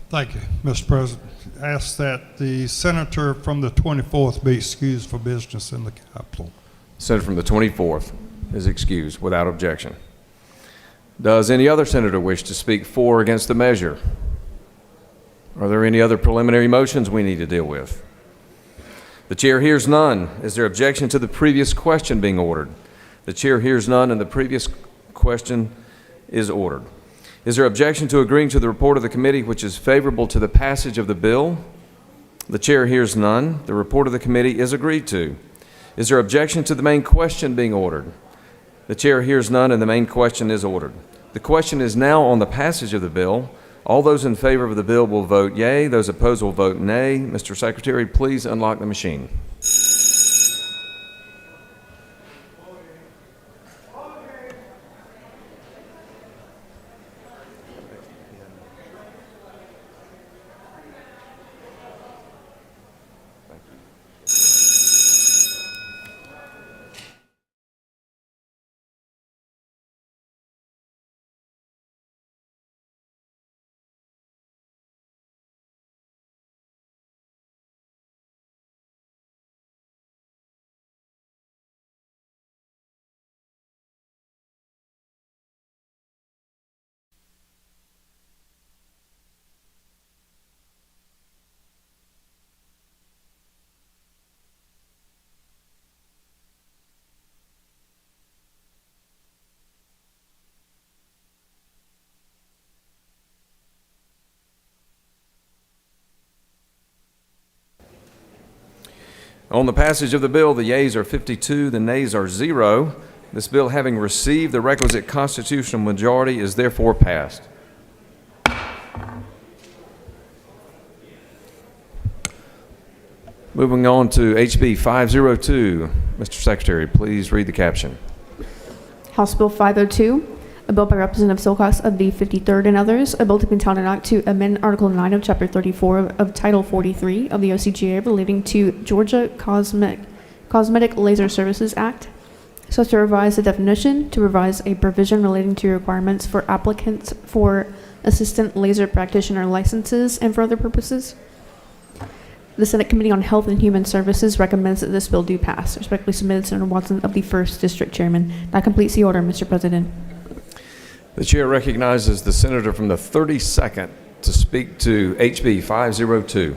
Thank you, Mr. President. I ask that the senator from the 24th be excused for business in the Capitol. The senator from the 24th is excused without objection. Does any other senator wish to speak for or against the measure? Are there any other preliminary motions we need to deal with? The chair hears none. Is there objection to the previous question being ordered? The chair hears none, and the previous question is ordered. Is there objection to agreeing to the report of the committee which is favorable to the passage of the bill? The chair hears none. The report of the committee is agreed to. Is there objection to the main question being ordered? The chair hears none, and the main question is ordered. The question is now on the passage of the bill. All those in favor of the bill will vote yea. Those opposed will vote nay. Mr. Secretary, please unlock the machine. On the passage of the bill, the yeas are 52, the nays are 0. This bill, having received the requisite constitutional majority, is therefore passed. Moving on to HB 502. Mr. Secretary, please read the caption. House Bill 502, a bill by Representative Silcox of the 53rd and others, a bill to be entitled an act to amend Article 9 of Chapter 34 of Title 43 of the OCGA relating to Georgia Cosmetic Laser Services Act, so as to revise the definition, to revise a provision relating to requirements for applicants for assistant laser practitioner licenses, and for other purposes. The Senate Committee on Health and Human Services recommends that this bill do pass. Respectfully submitted, Senator Watson of the 1st District Chairman. That completes the order, Mr. President. The chair recognizes the senator from the 32nd to speak to HB 502.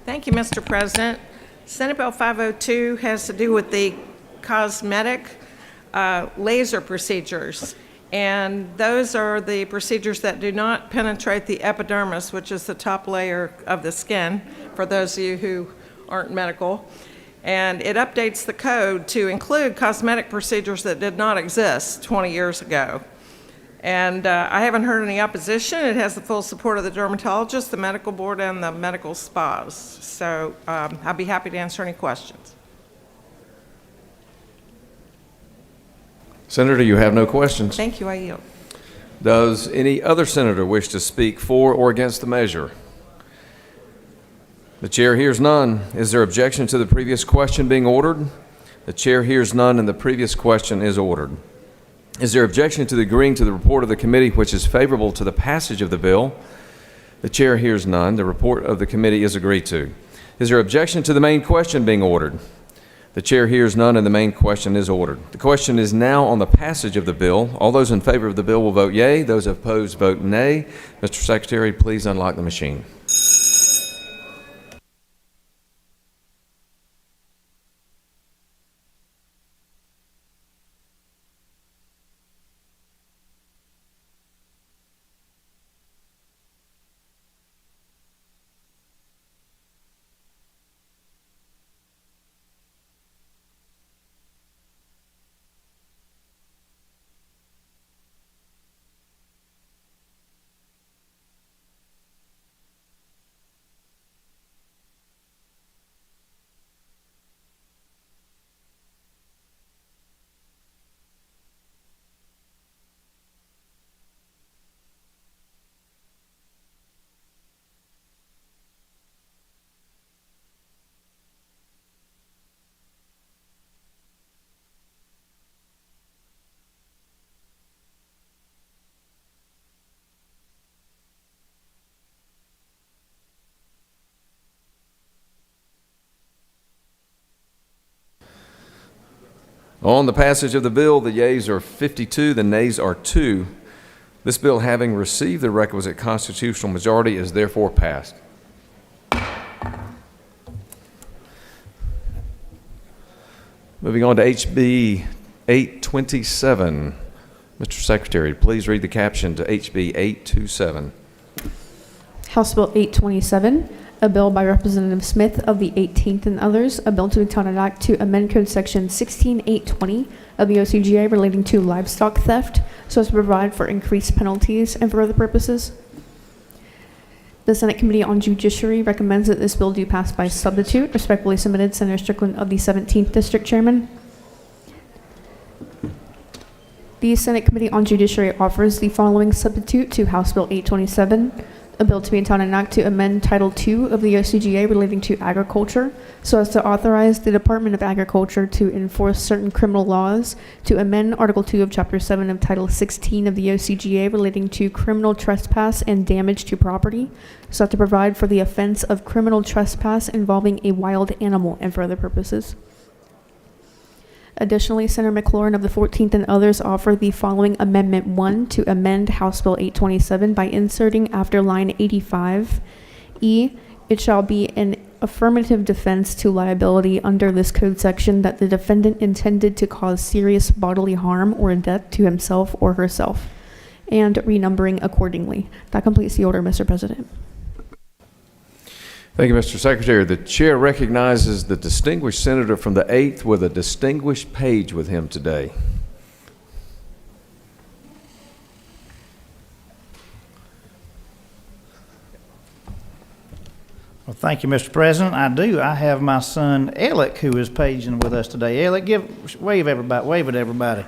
Thank you, Mr. President. Senate Bill 502 has to do with the cosmetic laser procedures. And those are the procedures that do not penetrate the epidermis, which is the top layer of the skin, for those of you who aren't medical. And it updates the code to include cosmetic procedures that did not exist 20 years ago. And I haven't heard any opposition. It has the full support of the dermatologist, the medical board, and the medical spas. So I'd be happy to answer any questions. Senator, you have no questions. Thank you. I yield. Does any other senator wish to speak for or against the measure? The chair hears none. Is there objection to the previous question being ordered? The chair hears none, and the previous question is ordered. Is there objection to the agreeing to the report of the committee which is favorable to the passage of the bill? The chair hears none. The report of the committee is agreed to. Is there objection to the main question being ordered? The chair hears none, and the main question is ordered. The question is now on the passage of the bill. All those in favor of the bill will vote yea. Those opposed vote nay. Mr. Secretary, please unlock the machine. On the passage of the bill, the yeas are 52, the nays are 2. This bill, having received the requisite constitutional majority, is therefore passed. Moving on to HB 827. Mr. Secretary, please read the caption to HB 827. House Bill 827, a bill by Representative Smith of the 18th and others, a bill to enact to amend Code Section 16820 of the OCGA relating to livestock theft so as to provide for increased penalties and for other purposes. The Senate Committee on Judiciary recommends that this bill do pass by substitute. Respectfully submitted, Senator Strickland of the 17th District Chairman. The Senate Committee on Judiciary offers the following substitute to House Bill 827. A bill to be entitled an act to amend Title II of the OCGA relating to agriculture so as to authorize the Department of Agriculture to enforce certain criminal laws, to amend Article 2 of Chapter 7 of Title 16 of the OCGA relating to criminal trespass and damage to property, so as to provide for the offense of criminal trespass involving a wild animal and for other purposes. Additionally, Senator McLaurin of the 14th and others offer the following Amendment 1 to amend House Bill 827 by inserting after line 85, E, it shall be an affirmative defense to liability under this code section that the defendant intended to cause serious bodily harm or death to himself or herself, and renumbering accordingly. That completes the order, Mr. President. Thank you, Mr. Secretary. The chair recognizes the distinguished senator from the 8th with a distinguished page with him today. Well, thank you, Mr. President. I have my son, Alec, who is paging with us today. Alec, wave at everybody.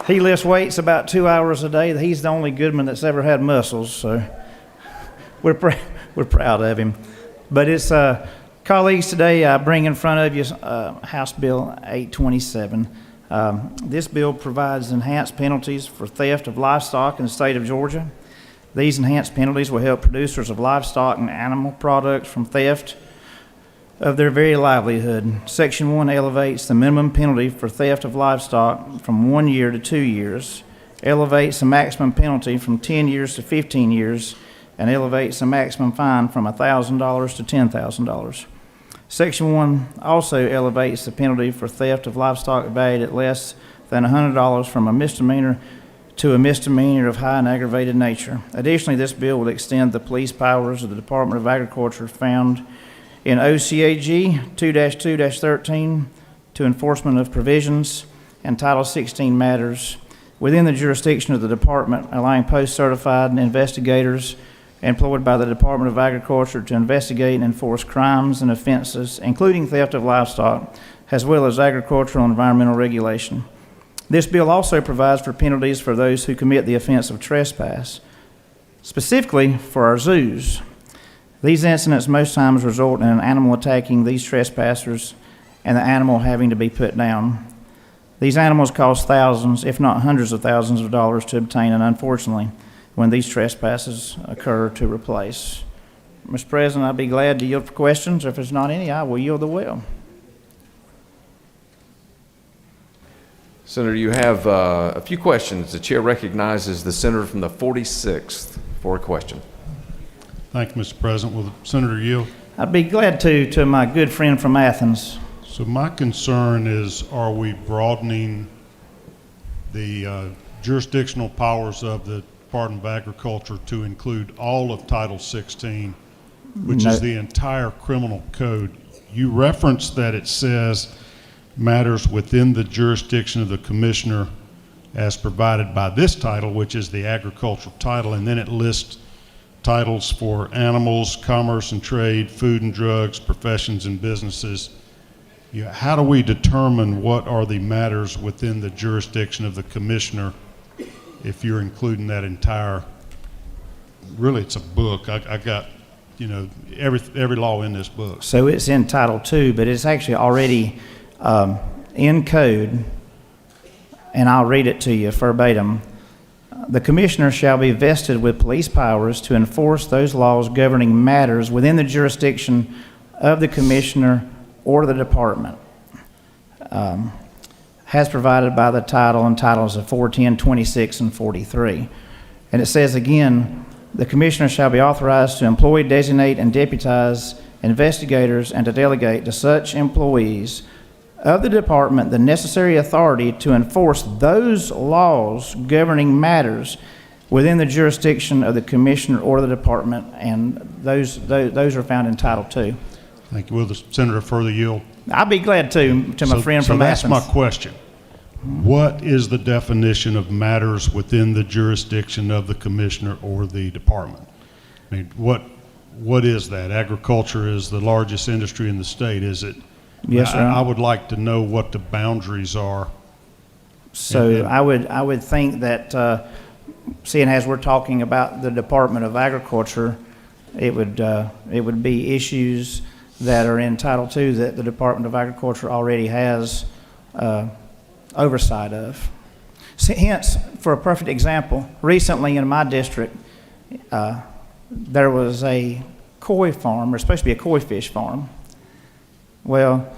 He lifts weights about 2 hours a day. He's the only Goodman that's ever had muscles, so we're proud of him. But it's colleagues, today I bring in front of you House Bill 827. This bill provides enhanced penalties for theft of livestock in the state of Georgia. These enhanced penalties will help producers of livestock and animal products from theft of their very livelihood. Section 1 elevates the minimum penalty for theft of livestock from 1 year to 2 years, elevates the maximum penalty from 10 years to 15 years, and elevates the maximum fine from $1,000 to $10,000. Section 1 also elevates the penalty for theft of livestock valued at less than $100 from a misdemeanor to a misdemeanor of high and aggravated nature. Additionally, this bill will extend the police powers of the Department of Agriculture found in OCAG 2-2-13 to enforcement of provisions and Title 16 matters within the jurisdiction of the department, allowing post-certified investigators employed by the Department of Agriculture to investigate and enforce crimes and offenses, including theft of livestock, as well as agricultural and environmental regulation. This bill also provides for penalties for those who commit the offense of trespass, specifically for our zoos. These incidents most times result in an animal attacking these trespassers and the animal having to be put down. These animals cost thousands, if not hundreds of thousands of dollars to obtain, and unfortunately, when these trespasses occur, to replace. Mr. President, I'd be glad to yield for questions. If there's not any, I will yield the will. Senator, you have a few questions. The chair recognizes the senator from the 46th for a question. Thank you, Mr. President. Will the senator yield? I'd be glad to my good friend from Athens. So my concern is, are we broadening the jurisdictional powers of the Department of Agriculture to include all of Title 16, which is the entire criminal code? You referenced that it says matters within the jurisdiction of the commissioner as provided by this title, which is the agricultural title, and then it lists titles for animals, commerce and trade, food and drugs, professions and businesses. How do we determine what are the matters within the jurisdiction of the commissioner if you're including that entire, really it's a book. I got, every law in this book. So it's in Title II, but it's actually already in code, and I'll read it to you verbatim. The commissioner shall be vested with police powers to enforce those laws governing matters within the jurisdiction of the commissioner or the department, as provided by the title and titles of 410, 26, and 43. And it says again, the commissioner shall be authorized to employ, designate, and deputize investigators and to delegate to such employees of the department the necessary authority to enforce those laws governing matters within the jurisdiction of the commissioner or the department, and those are found in Title II. Thank you. Will the senator further yield? I'd be glad to my friend from Athens. So that's my question. What is the definition of matters within the jurisdiction of the commissioner or the department? I mean, what is that? Agriculture is the largest industry in the state, is it? Yes, sir. I would like to know what the boundaries are. So I would think that, seeing as we're talking about the Department of Agriculture, it would be issues that are in Title II that the Department of Agriculture already has oversight of. So hence, for a perfect example, recently in my district, there was a koi farm, or supposed to be a koi fish farm. Well,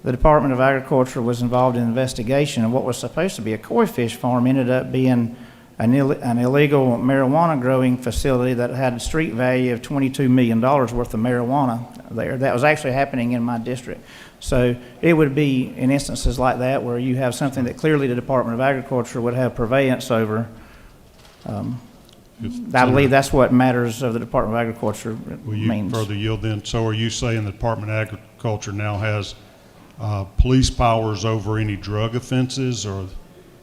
the Department of Agriculture was involved in an investigation, and what was supposed to be a koi fish farm ended up being an illegal marijuana growing facility that had a street value of $22 million worth of marijuana there. That was actually happening in my district. So it would be in instances like that where you have something that clearly the Department of Agriculture would have purveyance over. I believe that's what matters of the Department of Agriculture means. Will you further yield then? So are you saying the Department of Agriculture now has police powers over any drug offenses or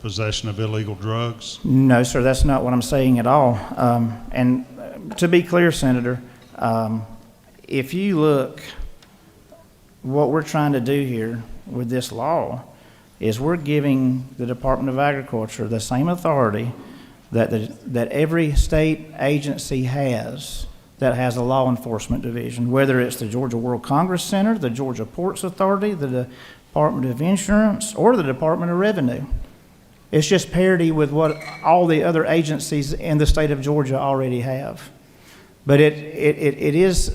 possession of illegal drugs? No, sir, that's not what I'm saying at all. And to be clear, Senator, if you look, what we're trying to do here with this law is we're giving the Department of Agriculture the same authority that every state agency has that has a law enforcement division, whether it's the Georgia World Congress Center, the Georgia Ports Authority, the Department of Insurance, or the Department of Revenue. It's just parity with what all the other agencies in the state of Georgia already have. But it is,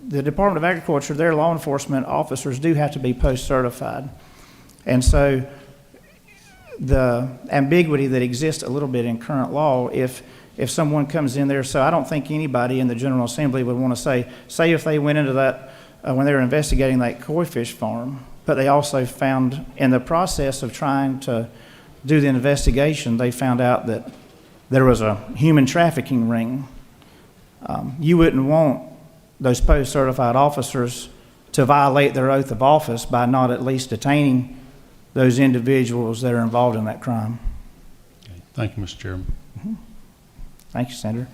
the Department of Agriculture, their law enforcement officers do have to be post-certified. And so the ambiguity that exists a little bit in current law, if someone comes in there, so I don't think anybody in the General Assembly would want to say if they went into that, when they were investigating that koi fish farm, but they also found in the process of trying to do the investigation, they found out that there was a human trafficking ring. You wouldn't want those post-certified officers to violate their oath of office by not at least detaining those individuals that are involved in that crime. Okay. Thank you, Mr. Chairman. Mm-hmm. Thank you, Senator.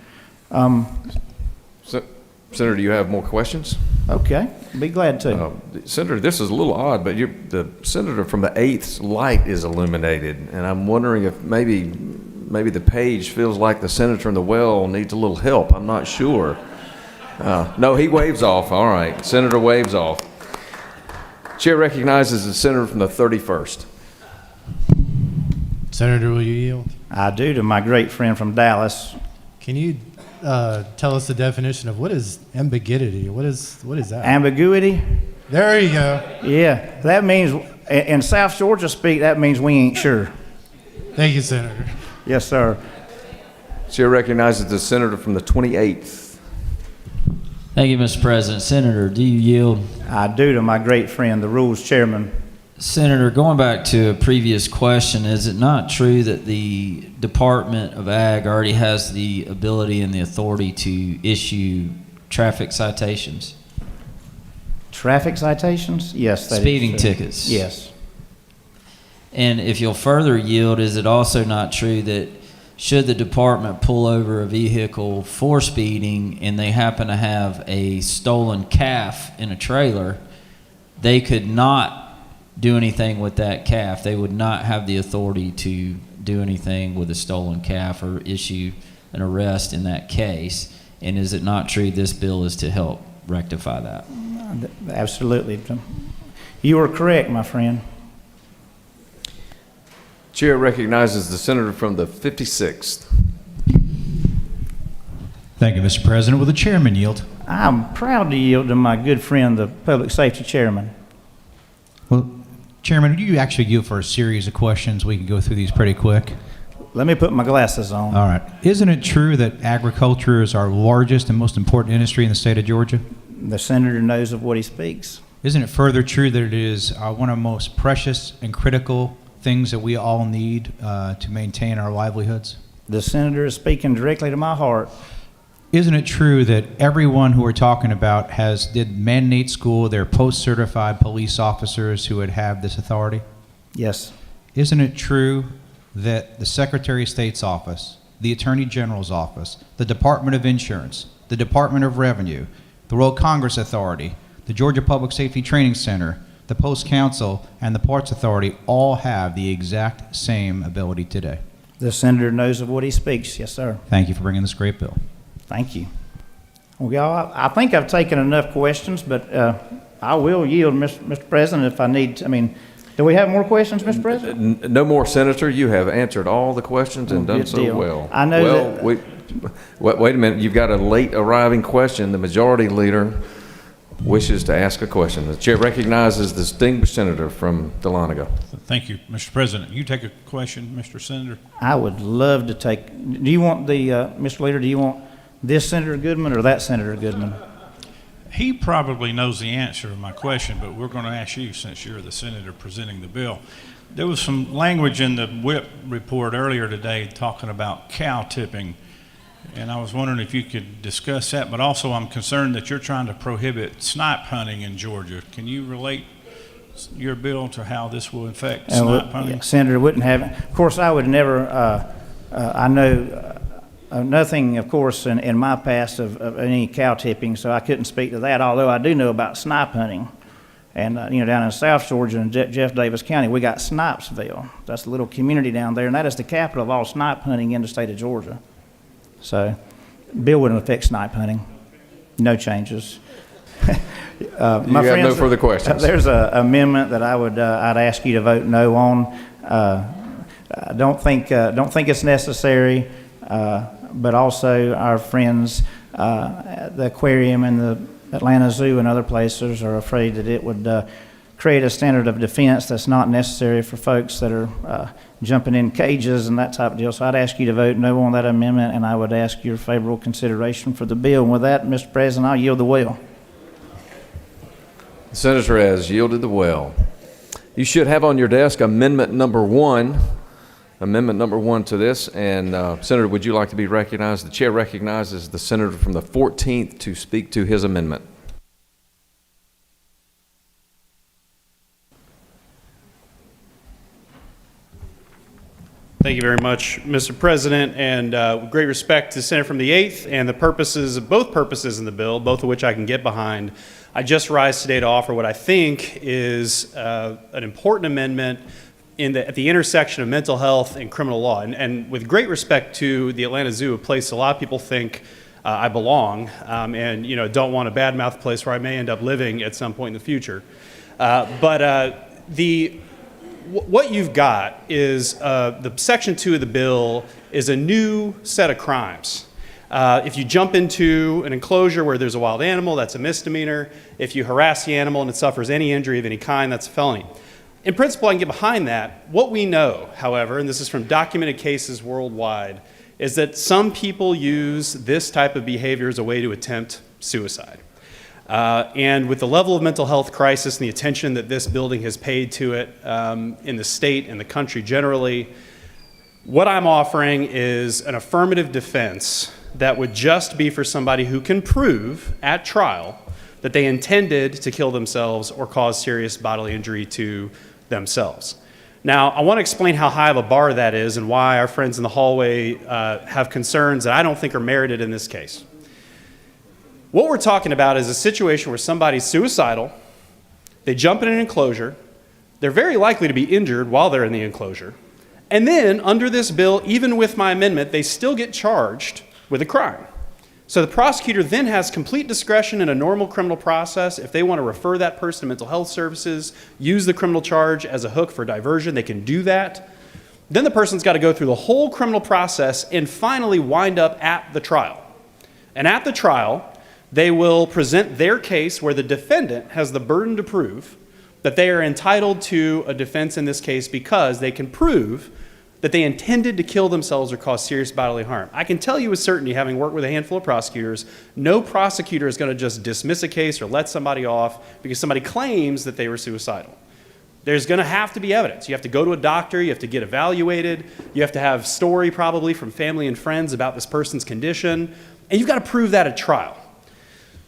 Senator, do you have more questions? Okay, be glad to. Senator, this is a little odd, but the senator from the 8th's light is illuminated, and I'm wondering if maybe the page feels like the senator from the well needs a little help. I'm not sure. No, he waves off. All right, senator waves off. Chair recognizes the senator from the 31st. Senator, will you yield? I do, to my great friend from Dallas. Can you tell us the definition of what is ambiguity? What is that? Ambiguity? There you go. Yeah, that means, in South Georgia speak, that means we ain't sure. Thank you, Senator. Yes, sir. Chair recognizes the senator from the 28th. Thank you, Mr. President. Senator, do you yield? I do, to my great friend, the Rules Chairman. Senator, going back to a previous question, is it not true that the Department of Ag already has the ability and the authority to issue traffic citations? Traffic citations? Yes. That Speeding is true. tickets? Yes. And if you'll further yield, is it also not true that should the department pull over a vehicle for speeding and they happen to have a stolen calf in a trailer, they could not do anything with that calf? They would not have the authority to do anything with a stolen calf or issue an arrest in that case. And is it not true this bill is to help rectify that? Absolutely. You are correct, my friend. Chair recognizes the senator from the 56th. Thank you, Mr. President. Will the chairman yield? I'm proud to yield to my good friend, the Public Safety Chairman. Well, Chairman, would you actually yield for a series of questions? We can go through these pretty quick. Let me put my glasses on. All right. Isn't it true that agriculture is our largest and most important industry in the state of Georgia? The senator knows of what he speaks. Isn't it further true that it is one of the most precious and critical things that we all need to maintain our livelihoods? The senator is speaking directly to my heart. Isn't it true that everyone who we're talking about did mandate school, they're post-certified police officers who would have this authority? Yes. Isn't it true that the Secretary of State's office, the Attorney General's office, the Department of Insurance, the Department of Revenue, the World Congress Authority, the Georgia Public Safety Training Center, the Post Council, and the Ports Authority all have the exact same ability today? The senator knows of what he speaks. Yes, sir. Thank you for bringing this great bill. Thank you. Well, y'all, I think I've taken enough questions, but I will yield, Mr. President, if I need to. I mean, do we have more questions, Mr. President? No more, Senator. You have answered all the questions and done so deal. well. I know that. Wait a minute. You've got a late arriving question. The majority leader wishes to ask a question. The chair recognizes the distinguished senator from Dahlonega. Thank you, Mr. President. You take a question, Mr. Senator. I would love to take. Do you want the, Mr. Leader, do you want this Senator Goodman or that Senator Goodman? He probably knows the answer to my question, but we're going to ask you since you're the senator presenting the bill. There was some language in the WHIP report earlier today talking about cow tipping, and I was wondering if you could discuss that, but also I'm concerned that you're trying to prohibit snipe hunting in Georgia. Can you relate your bill to how this will affect snipe hunting? Senator wouldn't have it. Of course, I would never, I know nothing, of course, in my past of any cow tipping, so I couldn't speak to that, although I do know about snipe hunting. And, down in South Georgia in Jeff Davis County, we got Snipesville. That's a little community down there, and that is the capital of all snipe hunting in the state of Georgia. So, bill wouldn't affect snipe hunting. No changes. You have no further questions. There's an amendment that I'd ask you to vote no on. I don't think it's necessary. But also our friends, the aquarium and the Atlanta Zoo and other places are afraid that it would create a standard of defense that's not necessary for folks that are jumping in cages and that type of deal. So I'd ask you to vote no on that amendment, and I would ask your favorable consideration for the bill. And with that, Mr. President, I'll yield the will. The senator has yielded the well. You should have on your desk amendment number 1. Amendment number 1 to this, and Senator, would you like to be recognized? The chair recognizes the senator from the 14th to speak to his amendment. Thank you very much, Mr. President, and with great respect to the Senator from the 8th and the purposes, both purposes in the bill, both of which I can get behind. I just rise today to offer what I think is an important amendment at the intersection of mental health and criminal law. And with great respect to the Atlanta Zoo, a place a lot of people think I belong, and don't want to badmouth a place where I may end up living at some point in the future. What you've got is the Section 2 of the bill is a new set of crimes. If you jump into an enclosure where there's a wild animal, that's a misdemeanor. If you harass the animal and it suffers any injury of any kind, that's a felony. In principle, I can get behind that. What we know, however, and this is from documented cases worldwide, is that some people use this type of behavior as a way to attempt suicide. And with the level of mental health crisis and the attention that this building has paid to it in the state and the country generally, what I'm offering is an affirmative defense that would just be for somebody who can prove at trial that they intended to kill themselves or cause serious bodily injury to themselves. Now, I want to explain how high of a bar that is and why our friends in the hallway have concerns that I don't think are merited in this case. What we're talking about is a situation where somebody's suicidal, they jump in an enclosure, they're very likely to be injured while they're in the enclosure, and then under this bill, even with my amendment, they still get charged with a crime. So the prosecutor then has complete discretion in a normal criminal process. If they want to refer that person to mental health services, use the criminal charge as a hook for diversion, they can do that. Then the person's got to go through the whole criminal process and finally wind up at the trial. And at the trial, they will present their case where the defendant has the burden to prove that they are entitled to a defense in this case because they can prove that they intended to kill themselves or cause serious bodily harm. I can tell you with certainty, having worked with a handful of prosecutors, no prosecutor is going to just dismiss a case or let somebody off because somebody claims that they were suicidal. There's going to have to be evidence. You have to go to a doctor, you have to get evaluated, you have to have story probably from family and friends about this person's condition, and you've got to prove that at trial.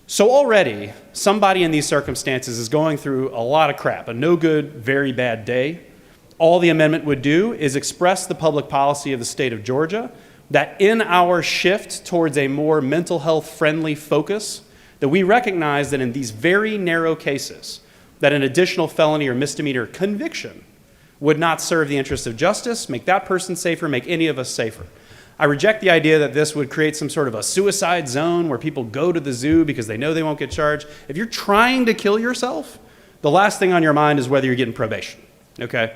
So already, somebody in these circumstances is going through a lot of crap, a no good, very bad day. All the amendment would do is express the public policy of the state of Georgia that in our shift towards a more mental health friendly focus, that we recognize that in these very narrow cases, that an additional felony or misdemeanor conviction would not serve the interest of justice, make that person safer, make any of us safer. I reject the idea that this would create some sort of a suicide zone where people go to the zoo because they know they won't get charged. If you're trying to kill yourself, the last thing on your mind is whether you're getting probation, okay?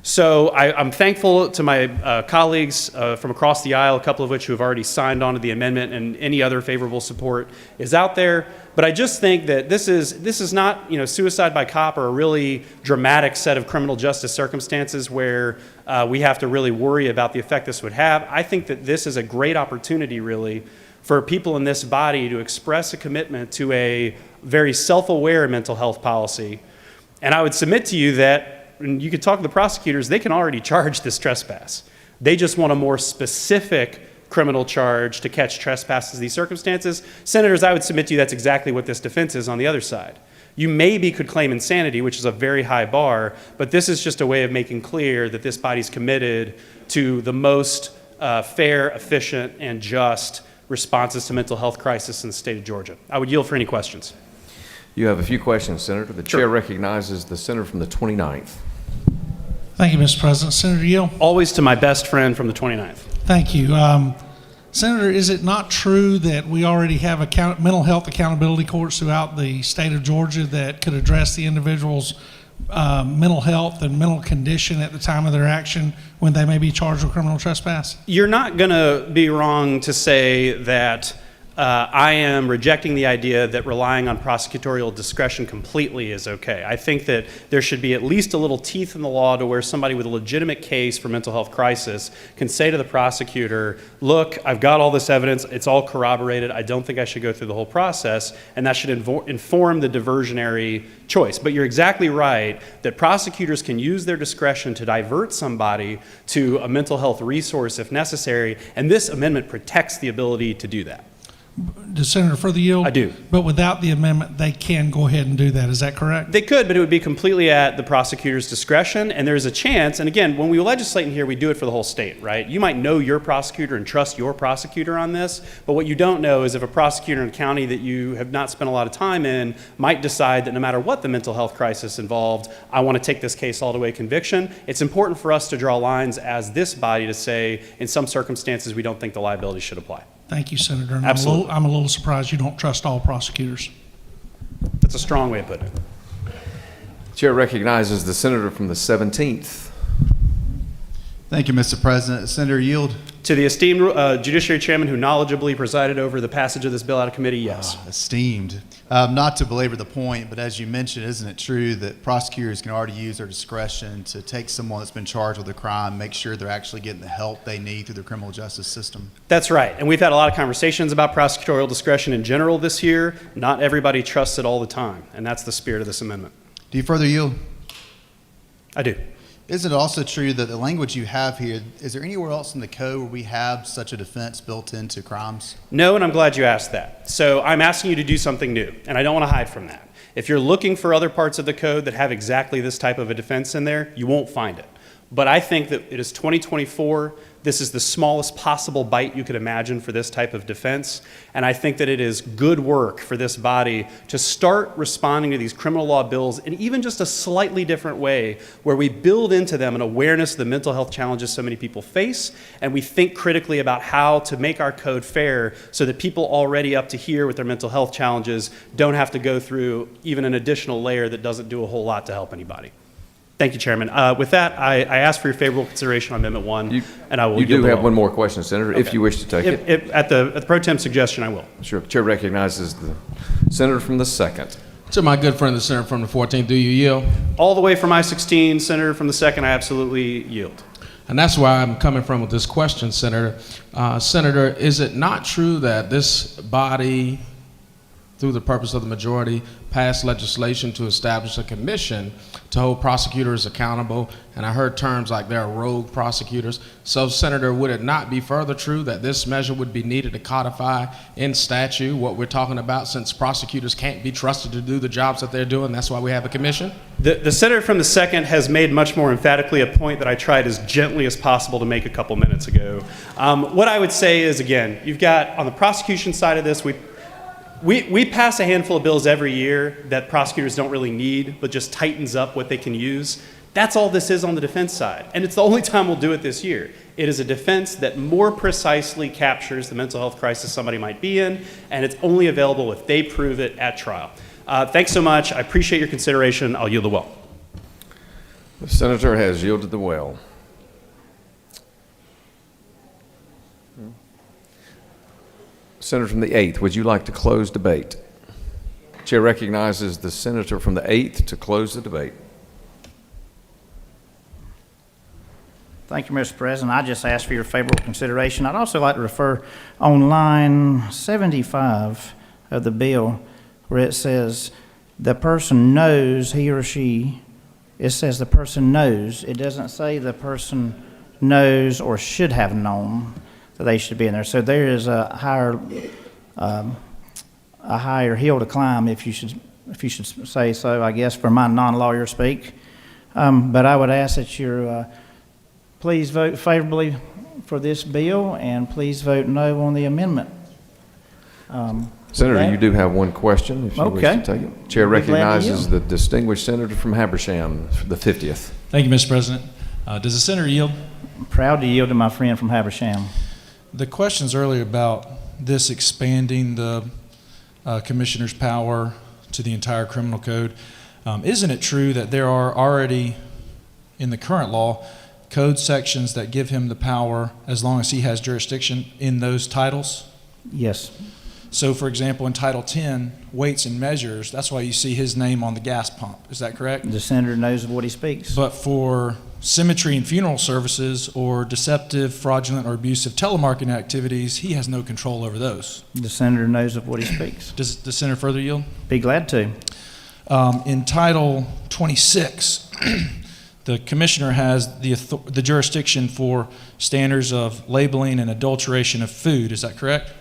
So I'm thankful to my colleagues from across the aisle, a couple of which who have already signed on to the amendment, and any other favorable support is out there. But I just think that this is not, suicide by cop or a really dramatic set of criminal justice circumstances where we have to really worry about the effect this would have. I think that this is a great opportunity, really, for people in this body to express a commitment to a very self-aware mental health policy. And I would submit to you that, and you could talk to the prosecutors, they can already charge this trespass. They just want a more specific criminal charge to catch trespasses in these circumstances. Senators, I would submit to you that's exactly what this defense is on the other side. You maybe could claim insanity, which is a very high bar, but this is just a way of making clear that this body's committed to the most fair, efficient, and just responses to mental health crisis in the state of Georgia. I would yield for any questions. You have a few questions, Senator. The chair recognizes the senator from the 29th. Thank you, Mr. President. Senator Yill. Always to my best friend from the 29th. Thank you. Senator, is it not true that we already have mental health accountability courts throughout the state of Georgia that could address the individual's mental health and mental condition at the time of their action when they may be charged with criminal trespass? You're not going to be wrong to say that I am rejecting the idea that relying on prosecutorial discretion completely is okay. I think that there should be at least a little teeth in the law to where somebody with a legitimate case for mental health crisis can say to the prosecutor, look, I've got all this evidence, it's all corroborated, I don't think I should go through the whole process, and that should inform the diversionary choice. But you're exactly right that prosecutors can use their discretion to divert somebody to a mental health resource if necessary, and this amendment protects the ability to do that. Does Senator further yield? I do. But without the amendment, they can go ahead and do that. Is that correct? They could, but it would be completely at the prosecutor's discretion, and there's a chance, and again, when we legislate in here, we do it for the whole state, right? You might know your prosecutor and trust your prosecutor on this, but what you don't know is if a prosecutor in a county that you have not spent a lot of time in might decide that no matter what the mental health crisis involved, I want to take this case all the way to conviction. It's important for us to draw lines as this body to say, in some circumstances, we don't think the liability should apply. Thank you, Senator. And Absolutely. I'm a little surprised you don't trust all prosecutors. That's a strong way of putting it. Chair recognizes the senator from the 17th. Thank you, Mr. President. Senator Yield. To the esteemed Judiciary Chairman who knowledgeably presided over the passage of this bill out of committee, yes. Esteemed. Not to belabor the point, but as you mentioned, isn't it true that prosecutors can already use their discretion to take someone that's been charged with a crime, make sure they're actually getting the help they need through the criminal justice system? That's right. And we've had a lot of conversations about prosecutorial discretion in general this year. Not everybody trusts it all the time, and that's the spirit of this amendment. Do you further yield? I do. Isn't it also true that the language you have here, is there anywhere else in the code where we have such a defense built into crimes? No, and I'm glad you asked that. So I'm asking you to do something new, and I don't want to hide from that. If you're looking for other parts of the code that have exactly this type of a defense in there, you won't find it. But I think that it is 2024. This is the smallest possible bite you could imagine for this type of defense. And I think that it is good work for this body to start responding to these criminal law bills in even just a slightly different way, where we build into them an awareness of the mental health challenges so many people face, and we think critically about how to make our code fair so that people already up to here with their mental health challenges don't have to go through even an additional layer that doesn't do a whole lot to help anybody. Thank you, Chairman. With that, I ask for your favorable consideration on Amendment 1, and I will. You do have one more question, Senator, if you wish to take it. At the pro tem suggestion, I will. Sure. Chair recognizes the senator from the 2nd. To my good friend, the senator from the 14th, do you yield? All the way from I-16, Senator from the 2nd, I absolutely yield. And that's where I'm coming from with this question, Senator. Senator, is it not true that this body, through the purpose of the majority, passed legislation to establish a commission to hold prosecutors accountable? And I heard terms like they're rogue prosecutors. So, Senator, would it not be further true that this measure would be needed to codify in statute what we're talking about, since prosecutors can't be trusted to do the jobs that they're doing? That's why we have a commission? The senator from the 2nd has made much more emphatically a point that I tried as gently as possible to make a couple minutes ago. What I would say is, again, you've got on the prosecution side of this, we pass a handful of bills every year that prosecutors don't really need, but just tightens up what they can use. That's all this is on the defense side. And it's the only time we'll do it this year. It is a defense that more precisely captures the mental health crisis somebody might be in, and it's only available if they prove it at trial. Thanks so much. I appreciate your consideration. I'll yield the well. The senator has yielded the well. Senator from the 8th, would you like to close debate? Chair recognizes the senator from the 8th to close the debate. Thank you, Mr. President. I just ask for your favorable consideration. I'd also like to refer on line 75 of the bill, where it says the person knows he or she. It says the person knows. It doesn't say the person knows or should have known that they should be in there. So there is a higher hill to climb, if you should say so, I guess, for my non-lawyer speak. But I would ask that you please vote favorably for this bill, and please vote no on the amendment. Senator, you do have one question, if you wish to take it. Chair recognizes the distinguished senator from Habersham, the 50th. Thank you, Mr. President. Does the senator yield? I'm proud to yield to my friend from Habersham. The questions earlier about this expanding the commissioner's power to the entire criminal code, isn't it true that there are already, in the current law, code sections that give him the power as long as he has jurisdiction in those titles? Yes. So, for example, in Title 10, weights and measures, that's why you see his name on the gas pump. Is that correct? The senator knows of what he speaks. But for symmetry and funeral services or deceptive, fraudulent, or abusive telemarketing activities, he has no control over those. The senator knows of what he speaks. Does the senator further yield? Be glad to. In Title 26, the commissioner has the jurisdiction for standards of labeling and adulteration of food. Is that correct?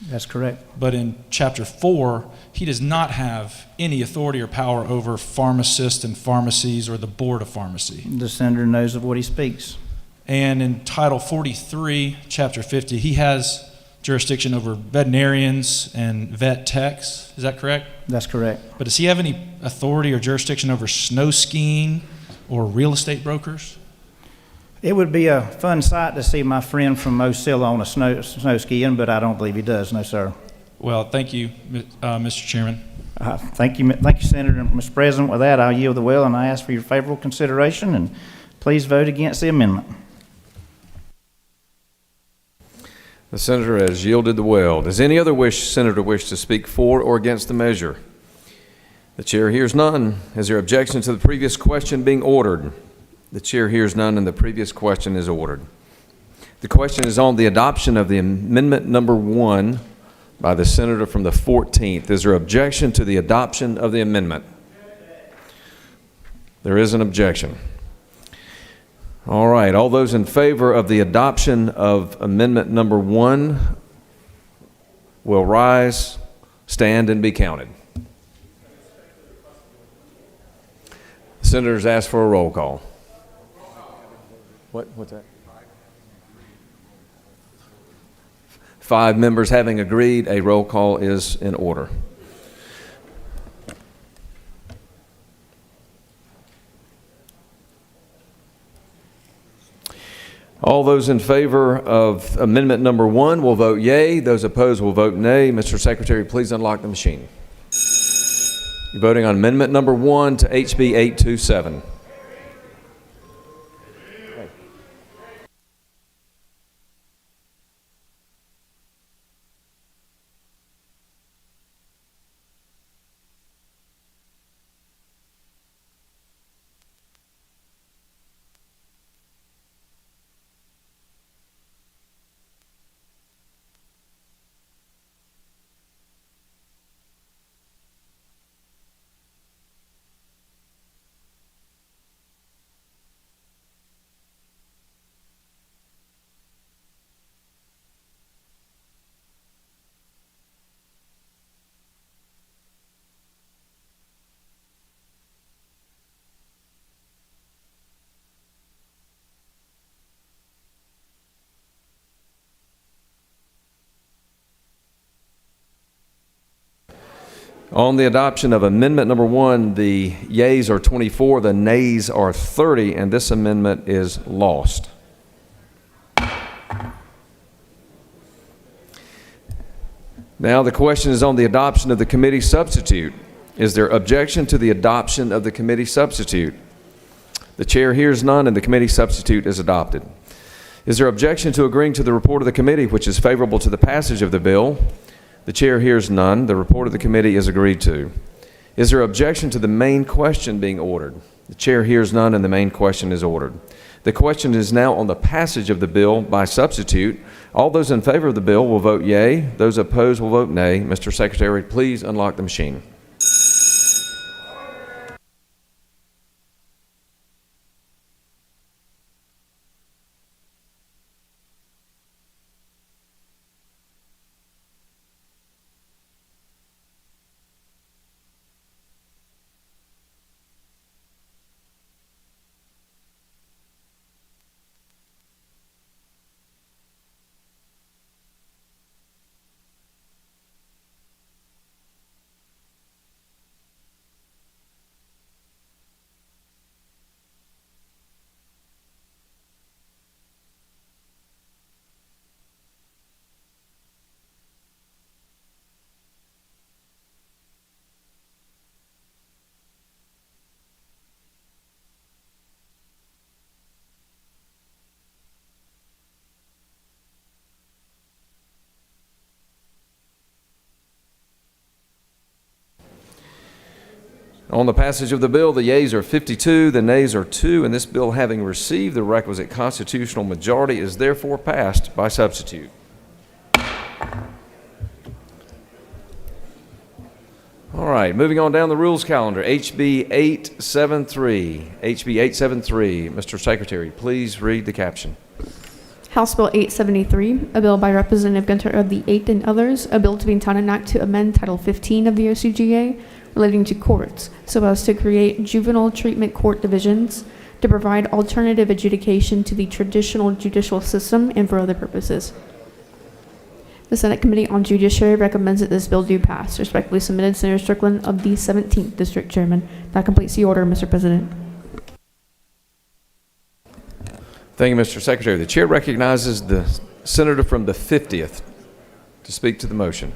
That's correct. But in Chapter 4, he does not have any authority or power over pharmacists and pharmacies or the Board of Pharmacy. The senator knows of what he speaks. And in Title 43, Chapter 50, he has jurisdiction over veterinarians and vet techs. Is that correct? That's correct. But does he have any authority or jurisdiction over snow skiing or real estate brokers? It would be a fun sight to see my friend from Osceola on a snow skiing, but I don't believe he does. No, sir. Well, thank you, Mr. Chairman. Thank you, Senator. And Mr. President, with that, I'll yield the will and I ask for your favorable consideration, and please vote against the amendment. The senator has yielded the will. Does any other senator wish to speak for or against the measure? The chair hears none. Is there objection to the previous question being ordered? The chair hears none, and the previous question is ordered. The question is on the adoption of the amendment number 1 by the senator from the 14th. Is there objection to the adoption of the amendment? There is an objection. All right, all those in favor of the adoption of amendment number 1 will rise, stand, and be counted. The senators ask for a roll call. What's that? 5 members having agreed, a roll call is in order. All those in favor of amendment number 1 will vote yea. Those opposed will vote nay. Mr. Secretary, please unlock the machine. You're voting on amendment number 1 to HB 827. On the adoption of amendment number 1, the yeas are 24, the nays are 30, and this amendment is lost. Now the question is on the adoption of the committee substitute. Is there objection to the adoption of the committee substitute? The chair hears none, and the committee substitute is adopted. Is there objection to agreeing to the report of the committee, which is favorable to the passage of the bill? The chair hears none. The report of the committee is agreed to. Is there objection to the main question being ordered? The chair hears none, and the main question is ordered. The question is now on the passage of the bill by substitute. All those in favor of the bill will vote yea. Those opposed will vote nay. Mr. Secretary, please unlock the machine. On the passage of the bill, the yeas are 52, the nays are 2, and this bill, having received the requisite constitutional majority, is therefore passed by substitute. All right, moving on down the rules calendar, HB 873. HB 873. Mr. Secretary, please read the caption. House Bill 873, a bill by Representative Gunter of the 8th and others, a bill to be entitled an act to amend Title 15 of the OCGA relating to courts, so as to create juvenile treatment court divisions, to provide alternative adjudication to the traditional judicial system, and for other purposes. The Senate Committee on Judiciary recommends that this bill do pass. Respectfully submitted, Senator Strickland of the 17th District Chairman. That completes the order, Mr. President. Thank you, Mr. Secretary. The chair recognizes the senator from the 50th to speak to the motion.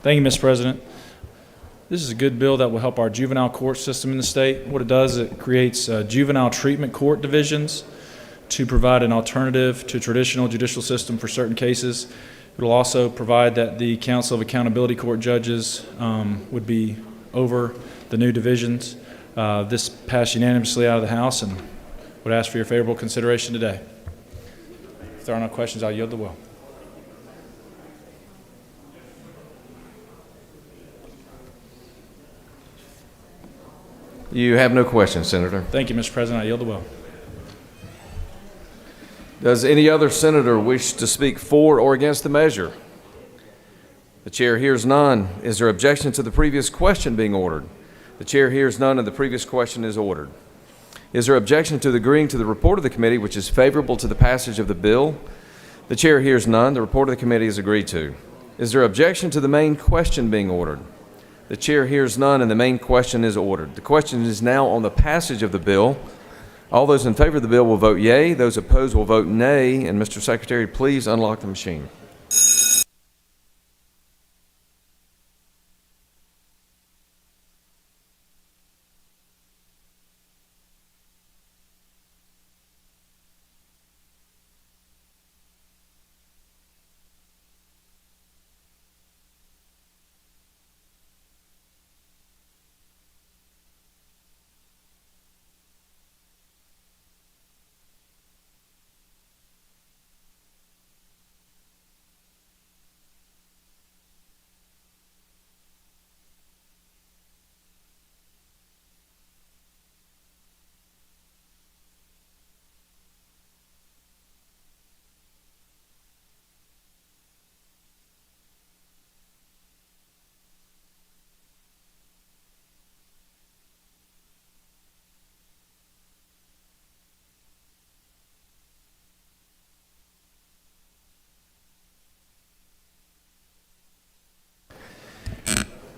Thank you, Mr. President. This is a good bill that will help our juvenile court system in the state. What it does, it creates juvenile treatment court divisions to provide an alternative to traditional judicial system for certain cases. It will also provide that the Council of Accountability Court judges would be over the new divisions. This passed unanimously out of the House and would ask for your favorable consideration today. If there are no questions, I'll yield the will. You have no questions, Senator. Thank you, Mr. President. I yield the will. Does any other senator wish to speak for or against the measure? The chair hears none. Is there objection to the previous question being ordered? The chair hears none, and the previous question is ordered. Is there objection to agreeing to the report of the committee, which is favorable to the passage of the bill? The chair hears none. The report of the committee is agreed to. Is there objection to the main question being ordered? The chair hears none, and the main question is ordered. The question is now on the passage of the bill. All those in favor of the bill will vote yea. Those opposed will vote nay. And Mr. Secretary, please unlock the machine.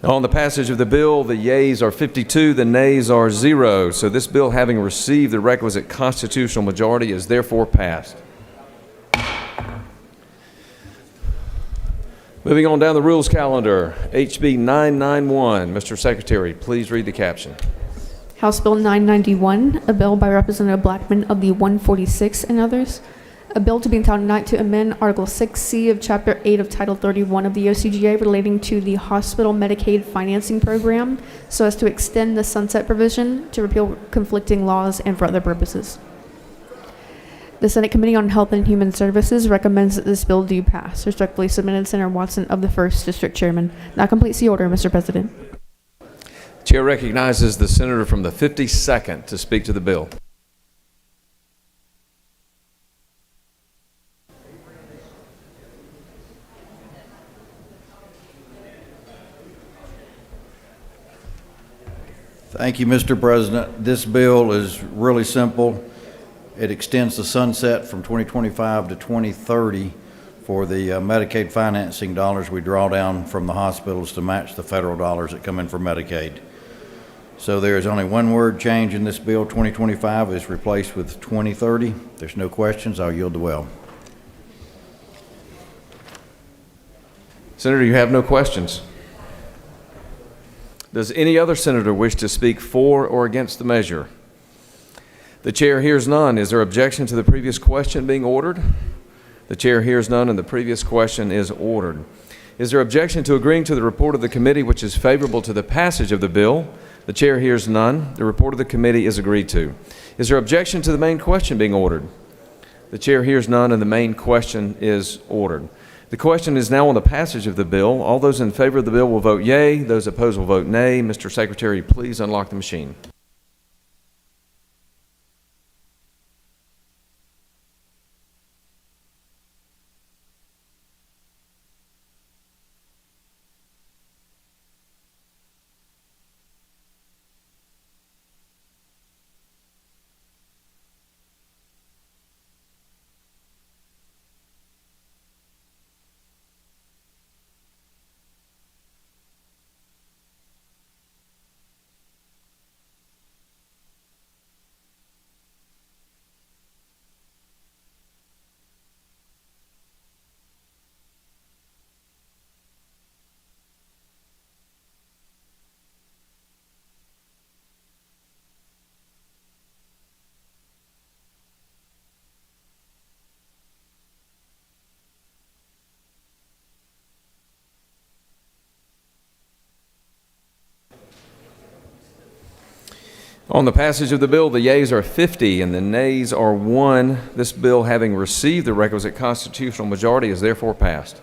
On the passage of the bill, the yeas are 52, the nays are 0. So this bill, having received the requisite constitutional majority, is therefore passed. Moving on down the rules calendar, HB 991. Mr. Secretary, please read the caption. House Bill 991, a bill by Representative Blackman of the 146th and others. A bill to be entitled tonight to amend Article 6C of Chapter 8 of Title 31 of the OCGA relating to the Hospital Medicaid Financing Program so as to extend the sunset provision to repeal conflicting laws and for other purposes. The Senate Committee on Health and Human Services recommends that this bill do pass. Respectfully submitted, Senator Watson of the 1st District Chairman. That completes the order, Mr. President. Chair recognizes the senator from the 52nd to speak to the bill. Thank you, Mr. President. This bill is really simple. It extends the sunset from 2025 to 2030 for the Medicaid financing dollars we draw down from the hospitals to match the federal dollars that come in for Medicaid. So there is only one word change in this bill. 2025 is replaced with 2030. There's no questions. I'll yield the will. Senator, you have no questions. Does any other senator wish to speak for or against the measure? The chair hears none. Is there objection to the previous question being ordered? The chair hears none, and the previous question is ordered. Is there objection to agreeing to the report of the committee, which is favorable to the passage of the bill? The chair hears none. The report of the committee is agreed to. Is there objection to the main question being ordered? The chair hears none, and the main question is ordered. The question is now on the passage of the bill. All those in favor of the bill will vote yea. Those opposed will vote nay. Mr. Secretary, please unlock the machine. On the passage of the bill, the yeas are 50 and the nays are 1. This bill, having received the requisite constitutional majority, is therefore passed.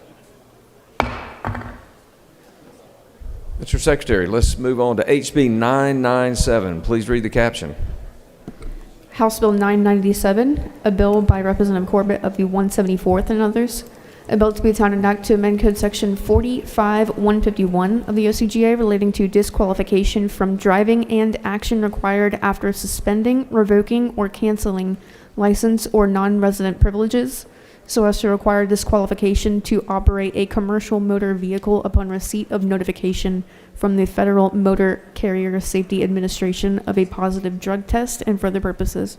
Mr. Secretary, let's move on to HB 997. Please read the caption. House Bill 997, a bill by Representative Corbett of the 174th and others. A bill to be signed and act to amend Code Section 45-151 of the OCGA relating to disqualification from driving and action required after suspending, revoking, or canceling license or non-resident privileges, so as to require disqualification to operate a commercial motor vehicle upon receipt of notification from the Federal Motor Carrier Safety Administration of a positive drug test and for other purposes.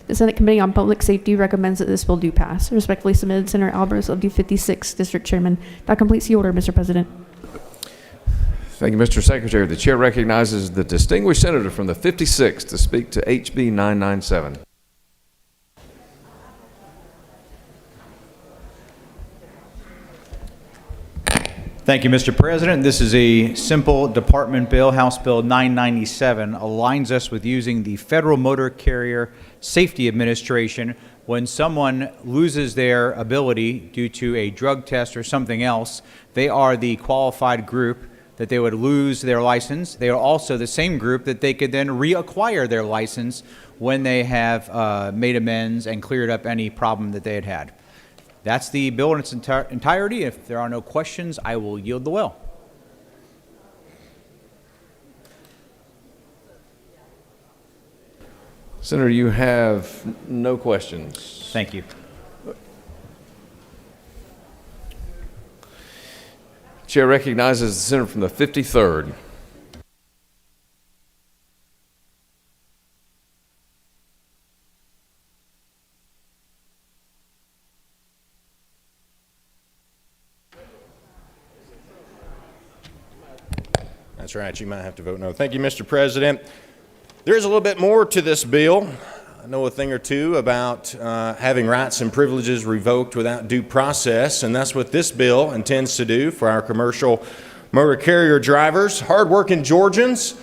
The Senate Committee on Public Safety recommends that this bill do pass. Respectfully submitted, Senator Albers of the 56th District Chairman. That completes the order, Mr. President. Thank you, Mr. Secretary. The chair recognizes the distinguished senator from the 56th to speak to HB 997. Thank you, Mr. President. This is a simple department bill. House Bill 997 aligns us with using the Federal Motor Carrier Safety Administration when someone loses their ability due to a drug test or something else. They are the qualified group that they would lose their license. They are also the same group that they could then reacquire their license when they have made amends and cleared up any problem that they had had. That's the bill in its entirety. If there are no questions, I will yield the will. Senator, you have no questions. Thank you. Chair recognizes the senator from the 53rd. That's right, you might have to vote no. Thank you, Mr. President. There is a little bit more to this bill. I know a thing or two about having rights and privileges revoked without due process, and that's what this bill intends to do for our commercial motor carrier drivers, hardworking Georgians.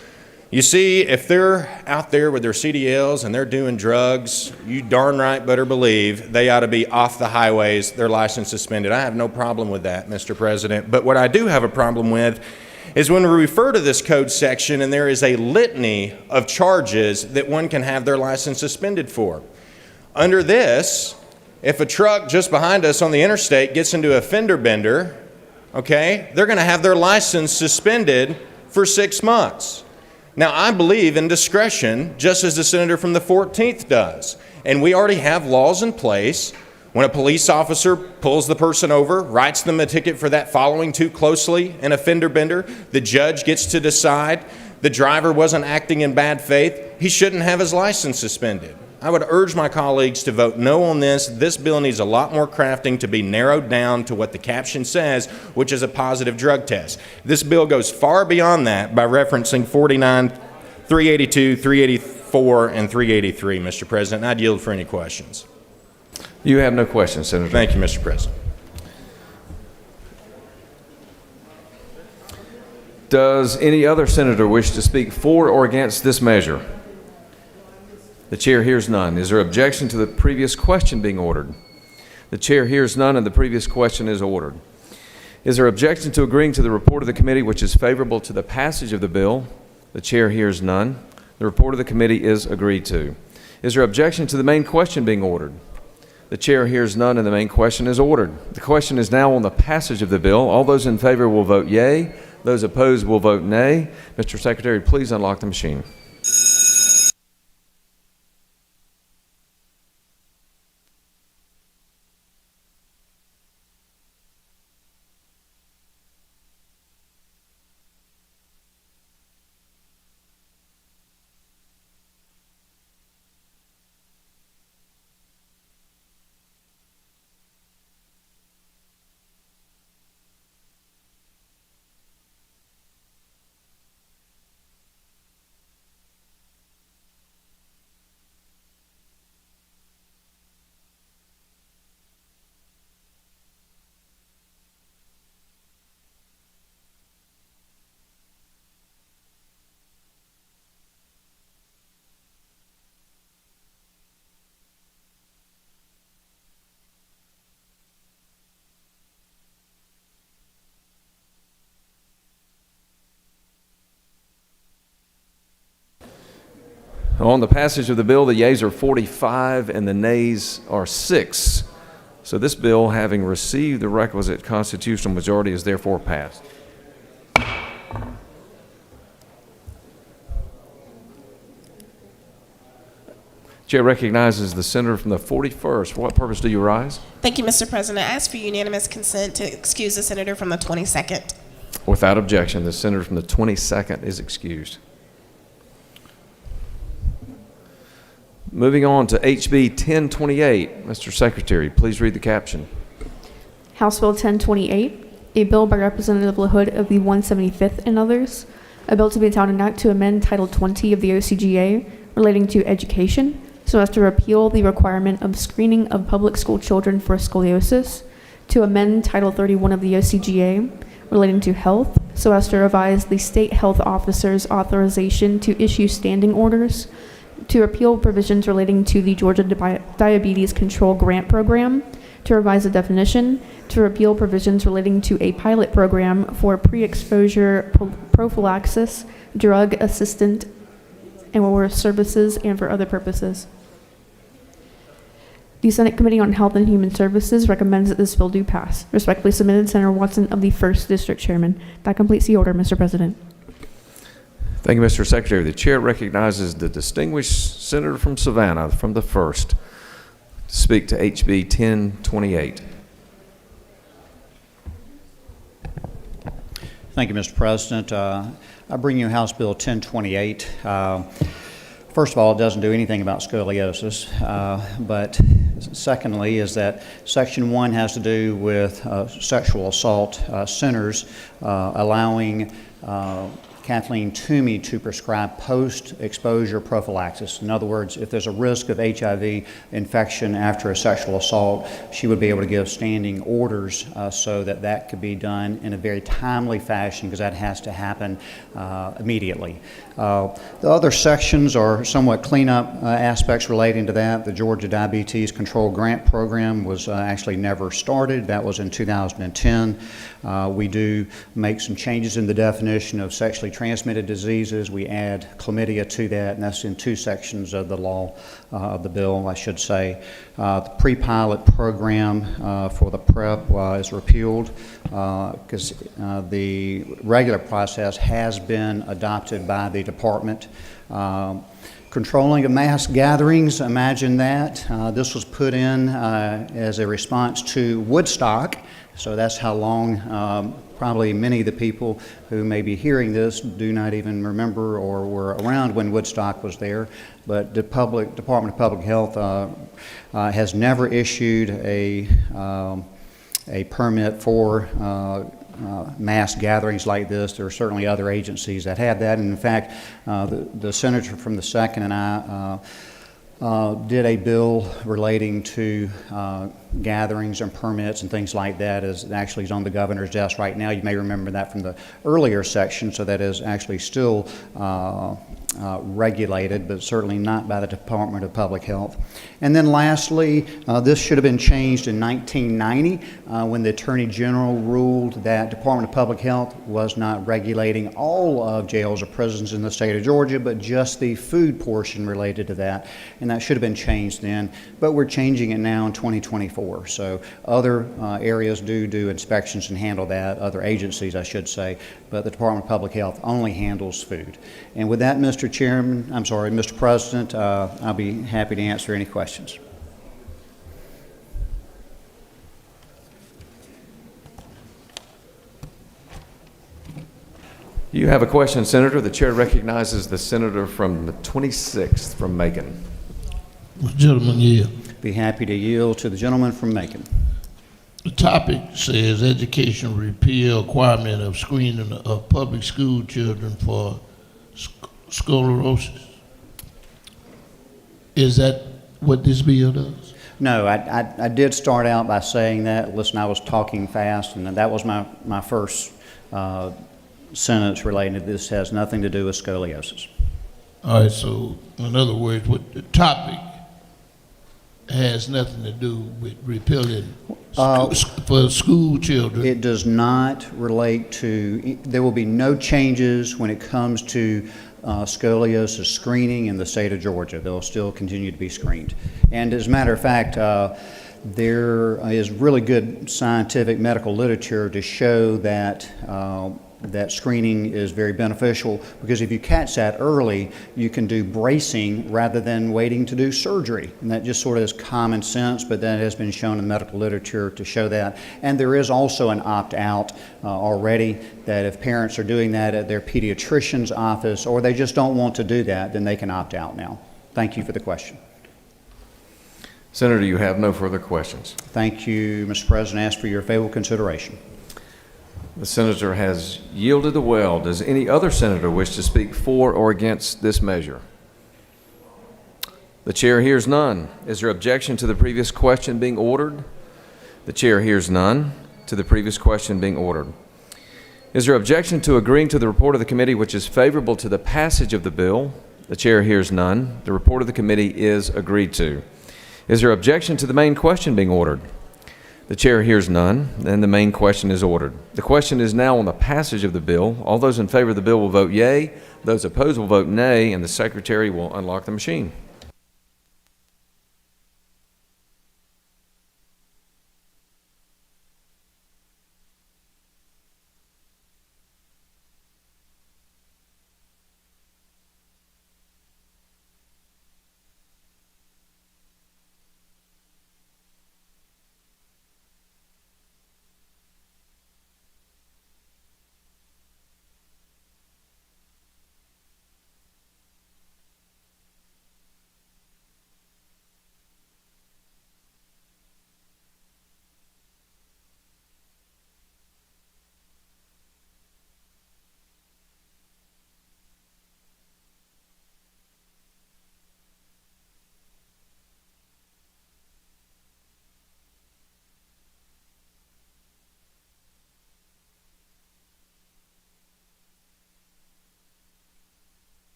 You see, if they're out there with their CDLs and they're doing drugs, you darn right better believe they ought to be off the highways, their license suspended. I have no problem with that, Mr. President. But what I do have a problem with is when we refer to this code section and there is a litany of charges that one can have their license suspended for. Under this, if a truck just behind us on the interstate gets into a fender bender, okay, they're going to have their license suspended for 6 months. Now, I believe in discretion, just as the senator from the 14th does. And we already have laws in place. When a police officer pulls the person over, writes them a ticket for that following too closely in a fender bender, the judge gets to decide the driver wasn't acting in bad faith, he shouldn't have his license suspended. I would urge my colleagues to vote no on this. This bill needs a lot more crafting to be narrowed down to what the caption says, which is a positive drug test. This bill goes far beyond that by referencing 49, 382, 384, and 383, Mr. President. I'd yield for any questions. You have no questions, Senator. Thank you, Mr. President. Does any other senator wish to speak for or against this measure? The chair hears none. Is there objection to the previous question being ordered? The chair hears none, and the previous question is ordered. Is there objection to agreeing to the report of the committee which is favorable to the passage of the bill? The chair hears none. The report of the committee is agreed to. Is there objection to the main question being ordered? The chair hears none, and the main question is ordered. The question is now on the passage of the bill. All those in favor will vote yea. Those opposed will vote nay. Mr. Secretary, please unlock the machine. On the passage of the bill, the yeas are 45 and the nays are 6. So this bill, having received the requisite constitutional majority, is therefore passed. Chair recognizes the senator from the 41st. For what purpose do you rise? Thank you, Mr. President. I ask for unanimous consent to excuse the senator from the 22nd. Without objection, the senator from the 22nd is excused. Moving on to HB 1028. Mr. Secretary, please read the caption. House Bill 1028, a bill by Representative LaHood of the 175th and others, a bill to be entitled an act to amend Title 20 of the OCGA relating to education so as to repeal the requirement of screening of public school children for scoliosis, to amend Title 31 of the OCGA relating to health so as to revise the state health officer's authorization to issue standing orders, to repeal provisions relating to the Georgia Diabetes Control Grant Program, to revise the definition, to repeal provisions relating to a pilot program for pre-exposure prophylaxis, drug assistant, and services, and for other purposes. The Senate Committee on Health and Human Services recommends that this bill do pass. Respectfully submitted, Senator Watson of the 1st District Chairman. That completes the order, Mr. President. Thank you, Mr. Secretary. The chair recognizes the distinguished senator from Savannah from the 1st to speak to HB 1028. Thank you, Mr. President. I bring you House Bill 1028. First of all, it doesn't do anything about scoliosis, but secondly is that Section 1 has to do with sexual assault centers allowing Kathleen Toomey to prescribe post-exposure prophylaxis. In other words, if there's a risk of HIV infection after a sexual assault, she would be able to give standing orders so that that could be done in a very timely fashion, because that has to happen immediately. The other sections are somewhat cleanup aspects relating to that. The Georgia Diabetes Control Grant Program was actually never started. That was in 2010. We do make some changes in the definition of sexually transmitted diseases. We add chlamydia to that, and that's in 2 sections of the law, of the bill, I should say. The pre-pilot program for the PrEP is repealed because the regular process has been adopted by the department. Controlling of mass gatherings, imagine that. This was put in as a response to Woodstock, so that's how long probably many of the people who may be hearing this do not even remember or were around when Woodstock was there. But the Department of Public Health has never issued a permit for mass gatherings like this. There are certainly other agencies that have that. And in fact, the senator from the 2nd and I did a bill relating to gatherings and permits and things like that. Is actually is on the governor's desk right now. You may remember that from the earlier section, so that is actually still regulated, but certainly not by the Department of Public Health. And then lastly, this should have been changed in 1990 when the Attorney General ruled that Department of Public Health was not regulating all of jails or prisons in the state of Georgia, but just the food portion related to that. And that should have been changed then, but we're changing it now in 2024. So other areas do inspections and handle that, other agencies I should say, but the Department of Public Health only handles food. And with that, Mr. President, I'll be happy to answer any questions. You have a question, Senator. The chair recognizes the senator from the 26th from Macon. Gentleman yield. Be happy to yield to the gentleman from Macon. The topic says education repeal requirement of screening of public school children for sclerosis. Is that what this bill does? No, I did start out by saying that. Listen, I was talking fast, and that was my first sentence related to this. Has nothing to do with scoliosis. All right, so in other words, what the topic has nothing to do with repealing for school children. It does not relate to, there will be no changes when it comes to scoliosis screening in the state of Georgia. They'll still continue to be screened. And as a matter of fact, there is really good scientific medical literature to show that that screening is very beneficial, because if you catch that early, you can do bracing rather than waiting to do surgery. And that just sort of is common sense, but that has been shown in medical literature to show that. And there is also an opt-out already, that if parents are doing that at their pediatrician's office, or they just don't want to do that, then they can opt out now. Thank you for the question. Senator, you have no further questions. Thank you, Mr. President. I ask for your favorable consideration. The senator has yielded the well. Does any other senator wish to speak for or against this measure? The chair hears none. Is there objection to the previous question being ordered? The chair hears none to the previous question being ordered. Is there objection to agreeing to the report of the committee which is favorable to the passage of the bill? The chair hears none. The report of the committee is agreed to. Is there objection to the main question being ordered? The chair hears none, and the main question is ordered. The question is now on the passage of the bill. All those in favor of the bill will vote yea. Those opposed will vote nay, and the secretary will unlock the machine.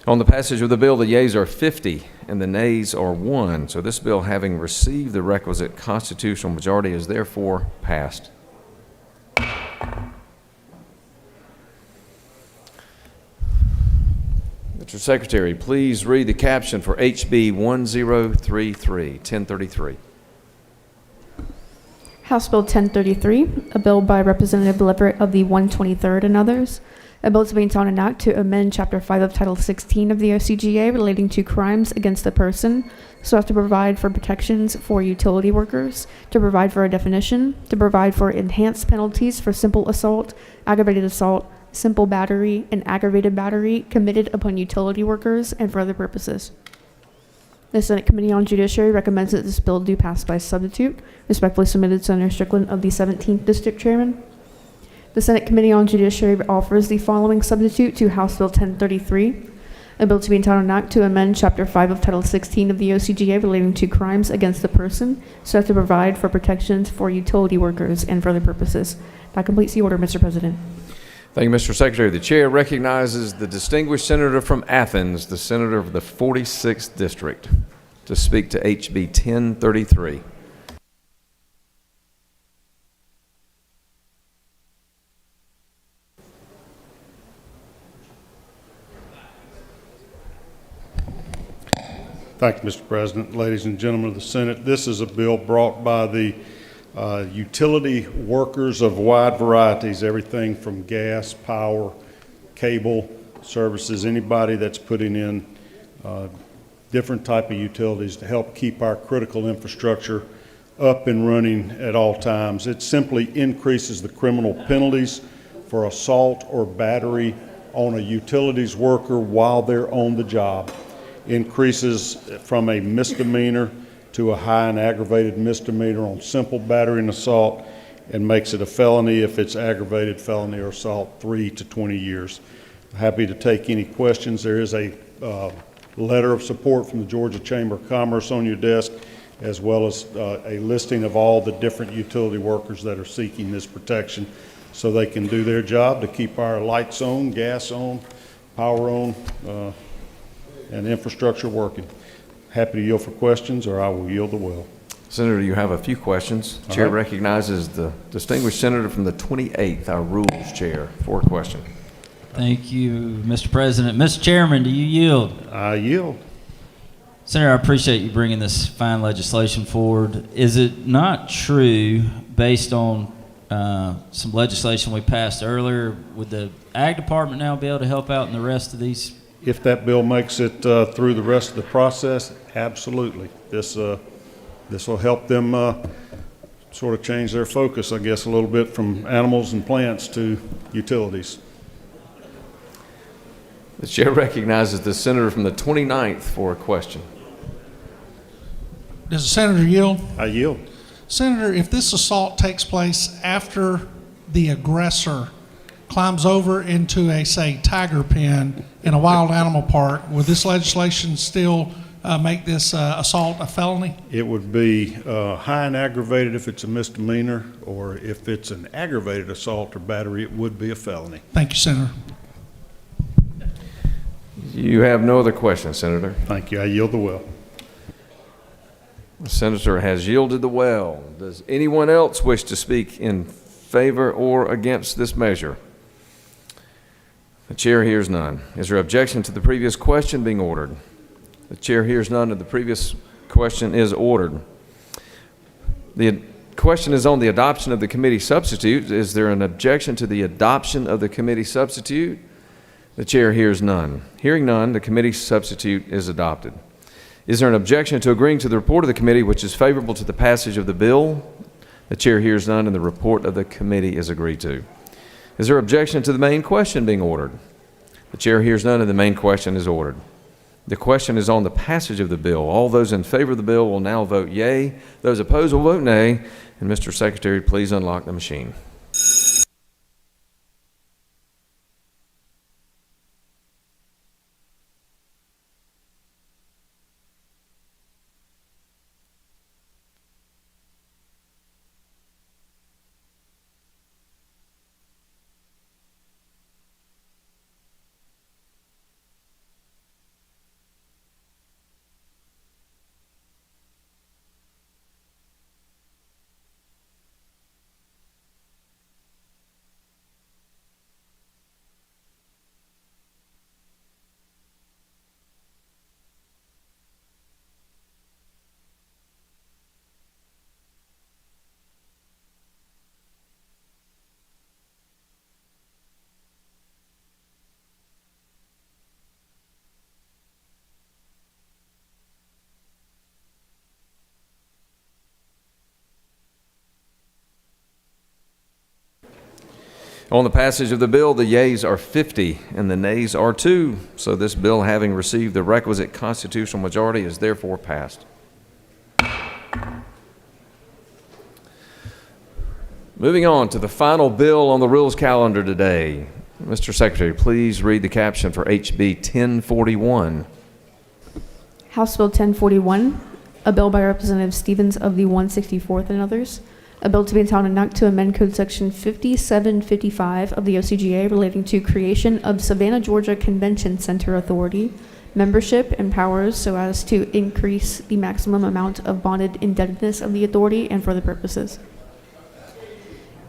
On the passage of the bill, the yeas are 50 and the nays are 1. So this bill, having received the requisite constitutional majority, is therefore passed. Mr. Secretary, please read the caption for HB 1033. House Bill 1033, a bill by Representative Leverett of the 123rd and others. A bill to be entailed an act to amend Chapter 5 of Title 16 of the OCGA relating to crimes against the person, so as to provide for protections for utility workers, to provide for a definition, to provide for enhanced penalties for simple assault, aggravated assault, simple battery, and aggravated battery committed upon utility workers, and for other purposes. The Senate Committee on Judiciary recommends that this bill do pass by substitute. Respectfully submitted, Senator Strickland of the 17th District Chairman. The Senate Committee on Judiciary offers the following substitute to House Bill 1033, a bill to be entitled an act to amend Chapter 5 of Title 16 of the OCGA relating to crimes against the person, so as to provide for protections for utility workers and for other purposes. That completes the order, Mr. President. Thank you, Mr. Secretary. The chair recognizes the distinguished senator from Athens, the senator of the 46th District, to speak to HB 1033. Thank you, Mr. President. Ladies and gentlemen of the Senate, this is a bill brought by the utility workers of wide varieties, everything from gas, power, cable services, anybody that's putting in different type of utilities to help keep our critical infrastructure up and running at all times. It simply increases the criminal penalties for assault or battery on a utilities worker while they're on the job. Increases from a misdemeanor to a high and aggravated misdemeanor on simple battery and assault, and makes it a felony if it's aggravated felony or assault, 3 to 20 years. Happy to take any questions. There is a letter of support from the Georgia Chamber of Commerce on your desk, as well as a listing of all the different utility workers that are seeking this protection so they can do their job to keep our lights on, gas on, power on, and infrastructure working. Happy to yield for questions, or I will yield the will. Senator, you have a few questions. The chair recognizes the distinguished senator from the 28th, our Rules Chair, for a question. Thank you, Mr. President. Mr. Chairman, do you yield? I yield. Senator, I appreciate you bringing this fine legislation forward. Is it not true, based on some legislation we passed earlier, would the Ag Department now be able to help out in the rest of these? If that bill makes it through the rest of the process, absolutely. This will help them sort of change their focus, I guess, a little bit from animals and plants to utilities. The chair recognizes the senator from the 29th for a question. Does the senator yield? I yield. Senator, if this assault takes place after the aggressor climbs over into a, say, tiger pen in a wild animal park, would this legislation still make this assault a felony? It would be high and aggravated if it's a misdemeanor, or if it's an aggravated assault or battery, it would be a felony. Thank you, Senator. You have no other questions, Senator. Thank you. I yield the will. The senator has yielded the well. Does anyone else wish to speak in favor or against this measure? The chair hears none. Is there objection to the previous question being ordered? The chair hears none, and the previous question is ordered. The question is on the adoption of the committee substitute. Is there an objection to the adoption of the committee substitute? The chair hears none. Hearing none, the committee substitute is adopted. Is there an objection to agreeing to the report of the committee which is favorable to the passage of the bill? The chair hears none, and the report of the committee is agreed to. Is there objection to the main question being ordered? The chair hears none, and the main question is ordered. The question is on the passage of the bill. All those in favor of the bill will now vote yea. Those opposed will vote nay. And Mr. Secretary, please unlock the machine. On the passage of the bill, the yeas are 50 and the nays are 2. So this bill, having received the requisite constitutional majority, is therefore passed. Moving on to the final bill on the rules calendar today. Mr. Secretary, please read the caption for HB 1041. House Bill 1041, a bill by Representative Stevens of the 164th and others, A bill to be entitled an act to amend Code Section 5755 of the OCGA relating to creation of Savannah, Georgia Convention Center Authority, membership and powers so as to increase the maximum amount of bonded indebtedness of the authority and for other purposes.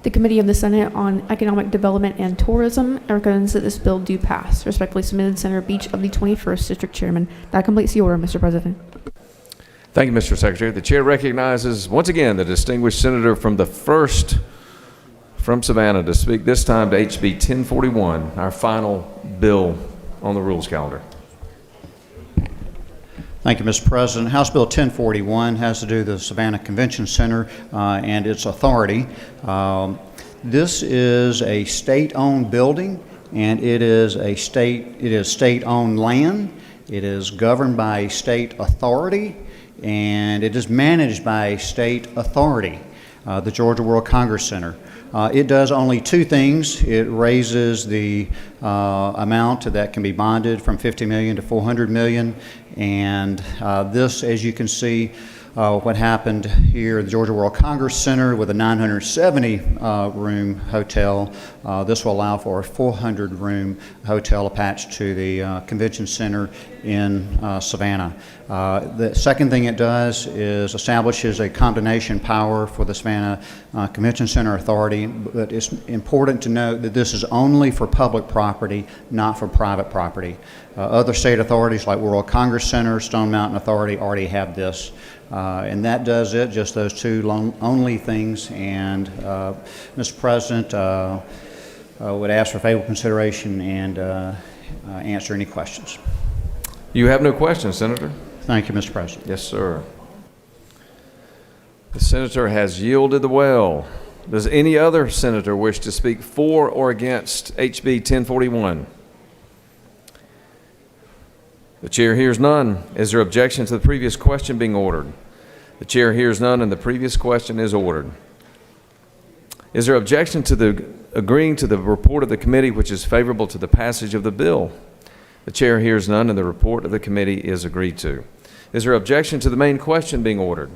The Committee of the Senate on Economic Development and Tourism recommends that this bill do pass. Respectfully submitted, Senator Beach of the 21st District Chairman. That completes the order, Mr. President. Thank you, Mr. Secretary. The chair recognizes once again the distinguished senator from the 1st from Savannah to speak this time to HB 1041, our final bill on the rules calendar. Thank you, Mr. President. House Bill 1041 has to do with the Savannah Convention Center and its authority. This is a state-owned building, and it is state-owned land. It is governed by a state authority, and it is managed by a state authority, the Georgia World Congress Center. It does only two things. It raises the amount that can be bonded from $50 million to $400 million. And this, as you can see, what happened here at the Georgia World Congress Center with a 970-room hotel. This will allow for a 400-room hotel attached to the convention center in Savannah. The second thing it does is establishes a condemnation power for the Savannah Convention Center Authority, but it's important to note that this is only for public property, not for private property. Other state authorities like World Congress Center, Stone Mountain Authority already have this. And that does it, just those two only things. And Mr. President, would ask for favorable consideration and answer any questions. You have no questions, Senator. Thank you, Mr. President. Yes, sir. The senator has yielded the well. Does any other senator wish to speak for or against HB 1041? The chair hears none. Is there objection to the previous question being ordered? The chair hears none, and the previous question is ordered. Is there objection to agreeing to the report of the committee which is favorable to the passage of the bill? The chair hears none, and the report of the committee is agreed to. Is there objection to the main question being ordered?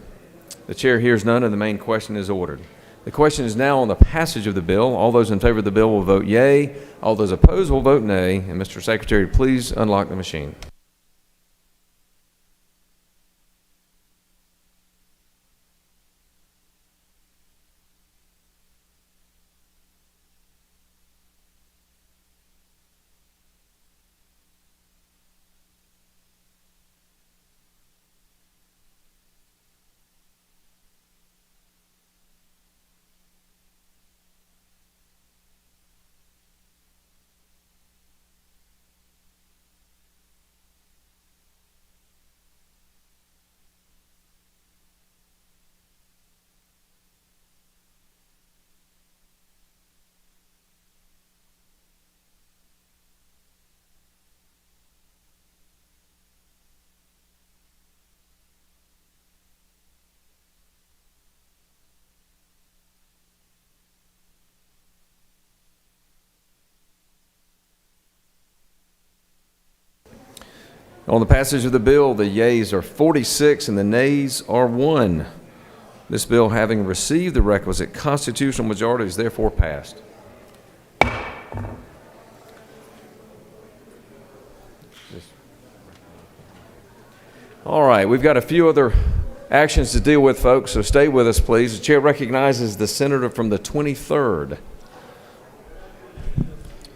The chair hears none, and the main question is ordered. The question is now on the passage of the bill. All those in favor of the bill will vote yea. All those opposed will vote nay. And Mr. Secretary, please unlock the machine. On the passage of the bill, the yeas are 46 and the nays are 1. This bill, having received the requisite constitutional majority, is therefore passed. All right, we've got a few other actions to deal with, folks, so stay with us, please. The chair recognizes the senator from the 23rd.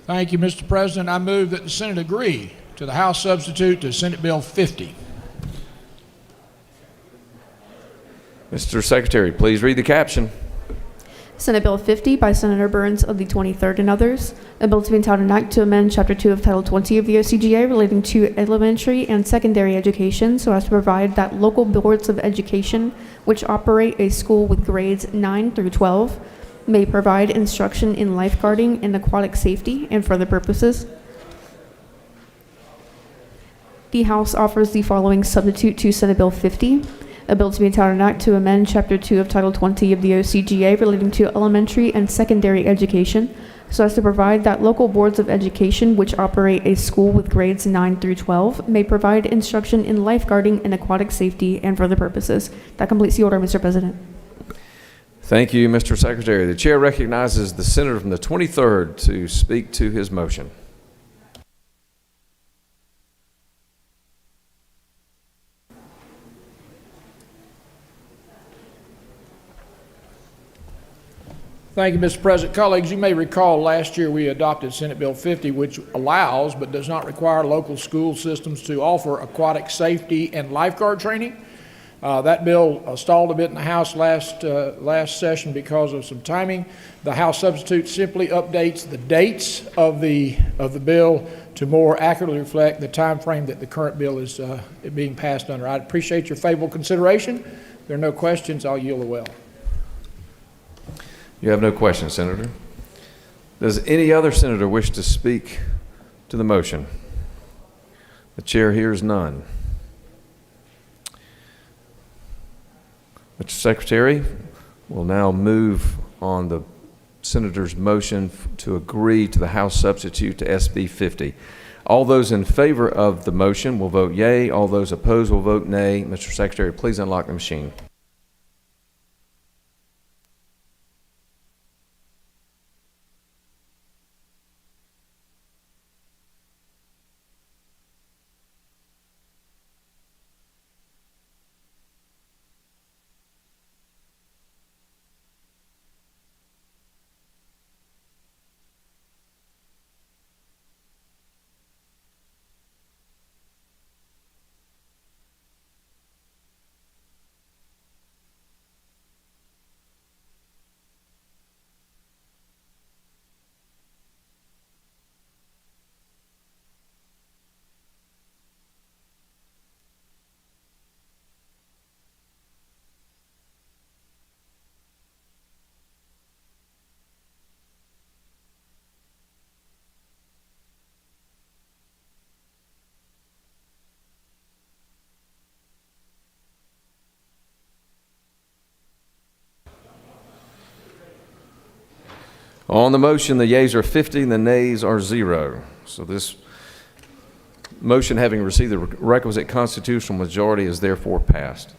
Thank you, Mr. President. I move that the Senate agree to the House substitute to Senate Bill 50. Mr. Secretary, please read the caption. Senate Bill 50 by Senator Burns of the 23rd and others. A bill to be entitled an act to amend Chapter 2 of Title 20 of the OCGA relating to elementary and secondary education so as to provide that local boards of education which operate a school with grades 9 through 12 may provide instruction in lifeguarding and aquatic safety and for other purposes. The House offers the following substitute to Senate Bill 50. A bill to be entitled an act to amend Chapter 2 of Title 20 of the OCGA relating to elementary and secondary education so as to provide that local boards of education which operate a school with grades 9 through 12 may provide instruction in lifeguarding and aquatic safety and for other purposes. That completes the order, Mr. President. Thank you, Mr. Secretary. The chair recognizes the senator from the 23rd to speak to his motion. Thank you, Mr. President. Colleagues, you may recall last year we adopted Senate Bill 50, which allows but does not require local school systems to offer aquatic safety and lifeguard training. That bill stalled a bit in the House last session because of some timing. The House substitute simply updates the dates of the bill to more accurately reflect the time frame that the current bill is being passed under. I appreciate your favorable consideration. If there are no questions, I'll yield the well. You have no questions, Senator. Does any other senator wish to speak to the motion? The chair hears none. Mr. Secretary, we'll now move on the senator's motion to agree to the House substitute to SB 50. All those in favor of the motion will vote yea. All those opposed will vote nay. Mr. Secretary, please unlock the machine. On the motion, the yeas are 50 and the nays are 0. So this motion, having received the requisite constitutional majority, is therefore passed.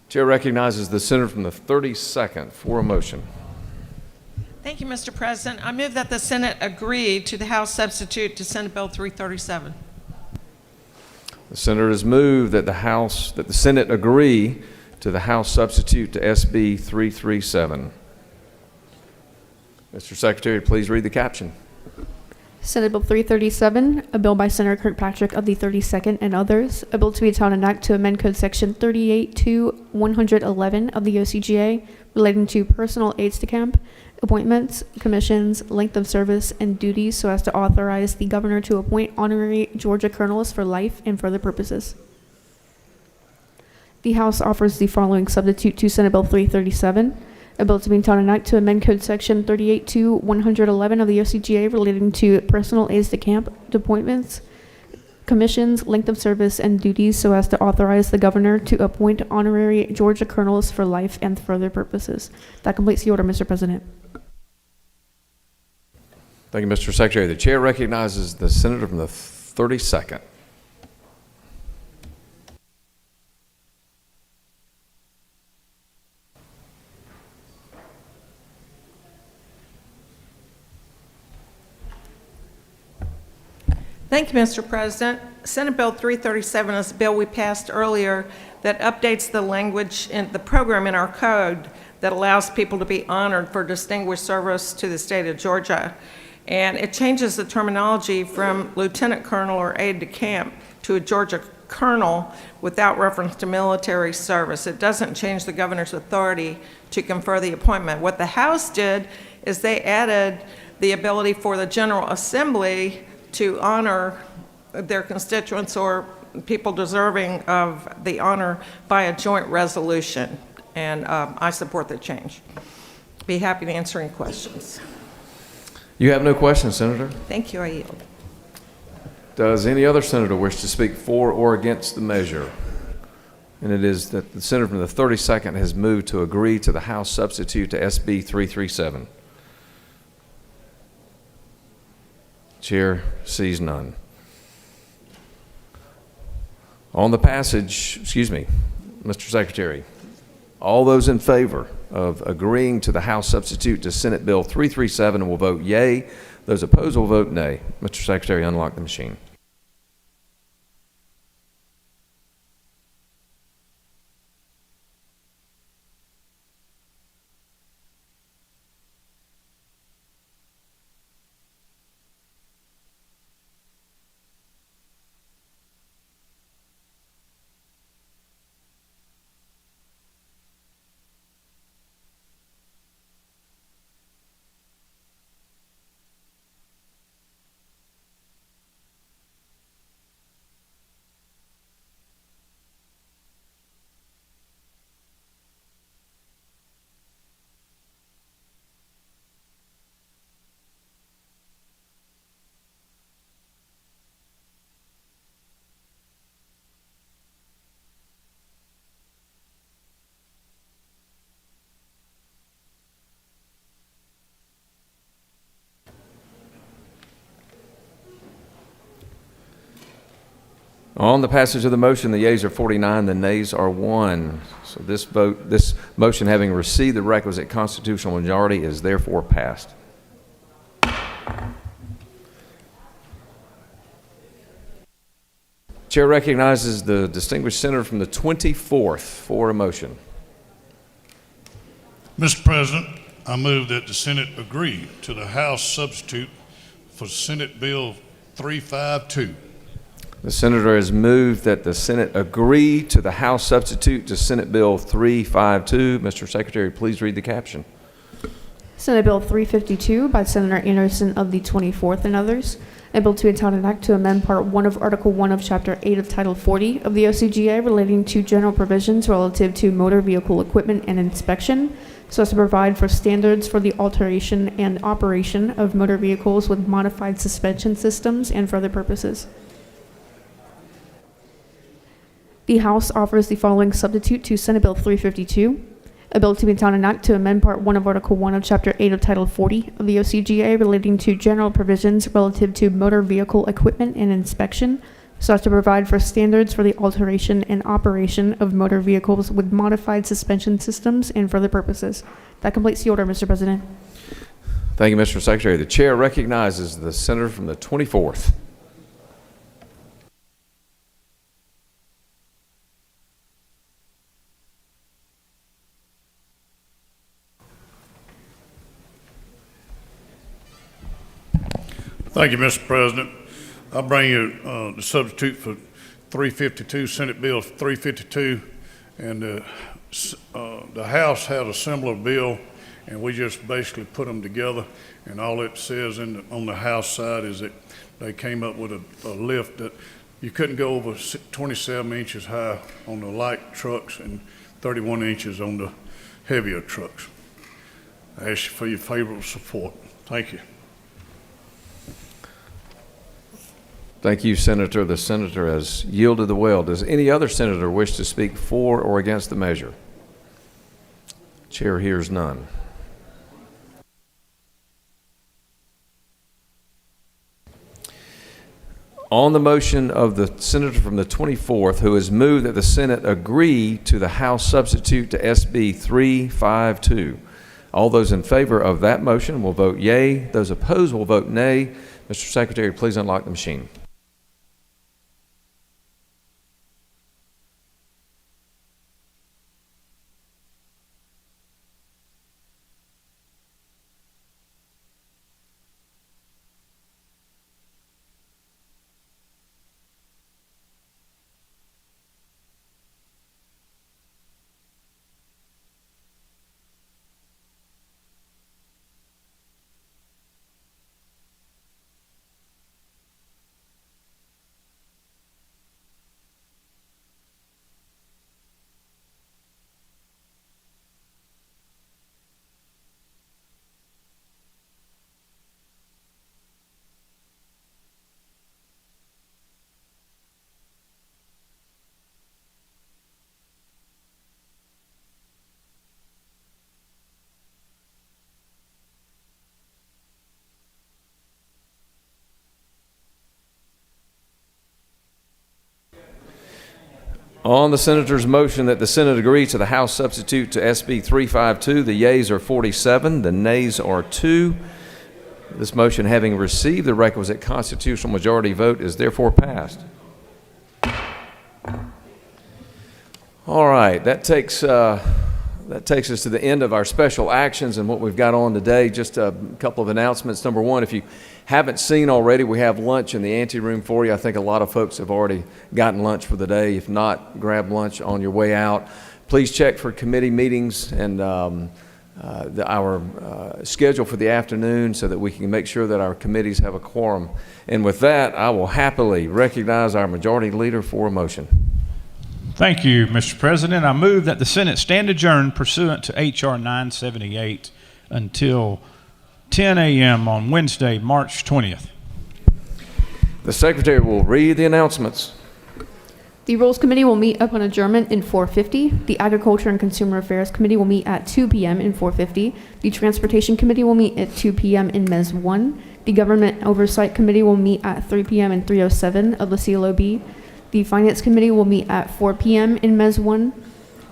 Chair recognizes the senator from the 32nd for a motion. Thank you, Mr. President. I move that the Senate agree to the House substitute to Senate Bill 337. The senator has moved that the Senate agree to the House substitute to SB 337. Mr. Secretary, please read the caption. Senate Bill 337, a bill by Senator Kirkpatrick of the 32nd and others, a bill to be an act to amend Code Section 38-111 of the OCGA relating to personal aides de camp, appointments, commissions, length of service, and duties so as to authorize the governor to appoint honorary Georgia colonels for life and further purposes. The House offers the following substitute to Senate Bill 337, a bill to be an act to amend Code Section 38-111 of the OCGA relating to personal aides de camp, appointments, commissions, length of service, and duties so as to authorize the governor to appoint honorary Georgia colonels for life and further purposes. That completes the order, Mr. President. Thank you, Mr. Secretary. The chair recognizes the senator from the 32nd. Thank you, Mr. President. Senate Bill 337 is a bill we passed earlier that updates the language in the program in our code that allows people to be honored for distinguished service to the state of Georgia. And it changes the terminology from lieutenant colonel or aide de camp to a Georgia colonel without reference to military service. It doesn't change the governor's authority to confer the appointment. What the House did is they added the ability for the General Assembly to honor their constituents or people deserving of the honor by a joint resolution. And I support the change. Be happy to answer any questions. You have no questions, Senator. Thank you. I yield. Does any other senator wish to speak for or against the measure? and it is that the senator from the 32nd has moved to agree to the House substitute to SB 337. Chair sees none. On the passage, Mr. Secretary, all those in favor of agreeing to the House substitute to Senate Bill 337 will vote yea. Those opposed will vote nay. Mr. Secretary, unlock the machine. On the passage of the motion, the yeas are 49, the nays are 1. So this motion, having received the requisite constitutional majority, is therefore passed. Chair recognizes the distinguished senator from the 24th for a motion. Mr. President, I move that the Senate agree to the House substitute for Senate Bill 352. The senator has moved that the Senate agree to the House substitute to Senate Bill 352. Mr. Secretary, please read the caption. Senate Bill 352 by Senator Anderson of the 24th and others. A bill to entitle an act to amend Part 1 of Article 1 of Chapter 8 of Title 40 of the OCGA relating to general provisions relative to motor vehicle equipment and inspection, so as to provide for standards for the alteration and operation of motor vehicles with modified suspension systems and for other purposes. The House offers the following substitute to Senate Bill 352. A bill to be entitled an act to amend Part 1 of Article 1 of Chapter 8 of Title 40 of the OCGA relating to general provisions relative to motor vehicle equipment and inspection, so as to provide for standards for the alteration and operation of motor vehicles with modified suspension systems and for other purposes. That completes the order, Mr. President. Thank you, Mr. Secretary. The chair recognizes the senator from the 24th. Thank you, Mr. President. I bring you the substitute for 352, Senate Bill 352, and the House had a similar bill, and we just basically put them together. And all it says on the House side is that they came up with a lift that you couldn't go over 27 inches high on the light trucks and 31 inches on the heavier trucks. I ask you for your favorable support. Thank you. Thank you, Senator. The senator has yielded the well. Does any other senator wish to speak for or against the measure? Chair hears none. On the motion of the senator from the 24th, who has moved that the Senate agree to the House substitute to SB 352, all those in favor of that motion will vote yea. Those opposed will vote nay. Mr. Secretary, please unlock the machine. On the senator's motion that the Senate agree to the House substitute to SB 352, the yeas are 47, the nays are 2. This motion, having received the requisite constitutional majority vote, is therefore passed. All right, that takes us to the end of our special actions and what we've got on today. Just a couple of announcements. Number one, if you haven't seen already, we have lunch in the anteroom for you. I think a lot of folks have already gotten lunch for the day. If not, grab lunch on your way out. Please check for committee meetings and our schedule for the afternoon so that we can make sure that our committees have a quorum. And with that, I will happily recognize our majority leader for a motion. Thank you, Mr. President. I move that the Senate stand adjourned pursuant to H.R. 978 until 10 a.m. on Wednesday, March 20th. The Secretary will read the announcements. The Rules Committee will meet upon adjournment in 4:50. The Agriculture and Consumer Affairs Committee will meet at 2 p.m. in 4:50. The Transportation Committee will meet at 2 p.m. in Mez 1. The Government Oversight Committee will meet at 3 p.m. in 307 of the CLOB. The Finance Committee will meet at 4 p.m. in Mez 1.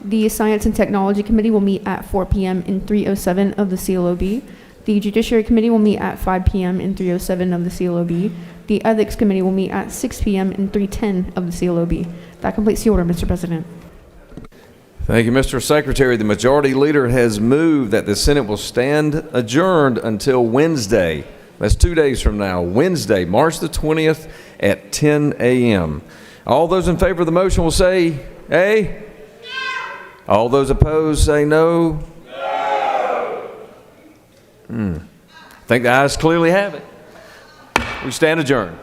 The Science and Technology Committee will meet at 4 p.m. in 307 of the CLOB. The Judiciary Committee will meet at 5 p.m. in 307 of the CLOB. The Ethics Committee will meet at 6 p.m. in 310 of the CLOB. That completes the order, Mr. President. Thank you, Mr. Secretary. The Majority Leader has moved that the Senate will stand adjourned until Wednesday. That's 2 days from now, Wednesday, March the 20th at 10 a.m. All those in favor of the motion will say aye. No. All those opposed say no. No. I think the ayes clearly have it. We stand adjourned.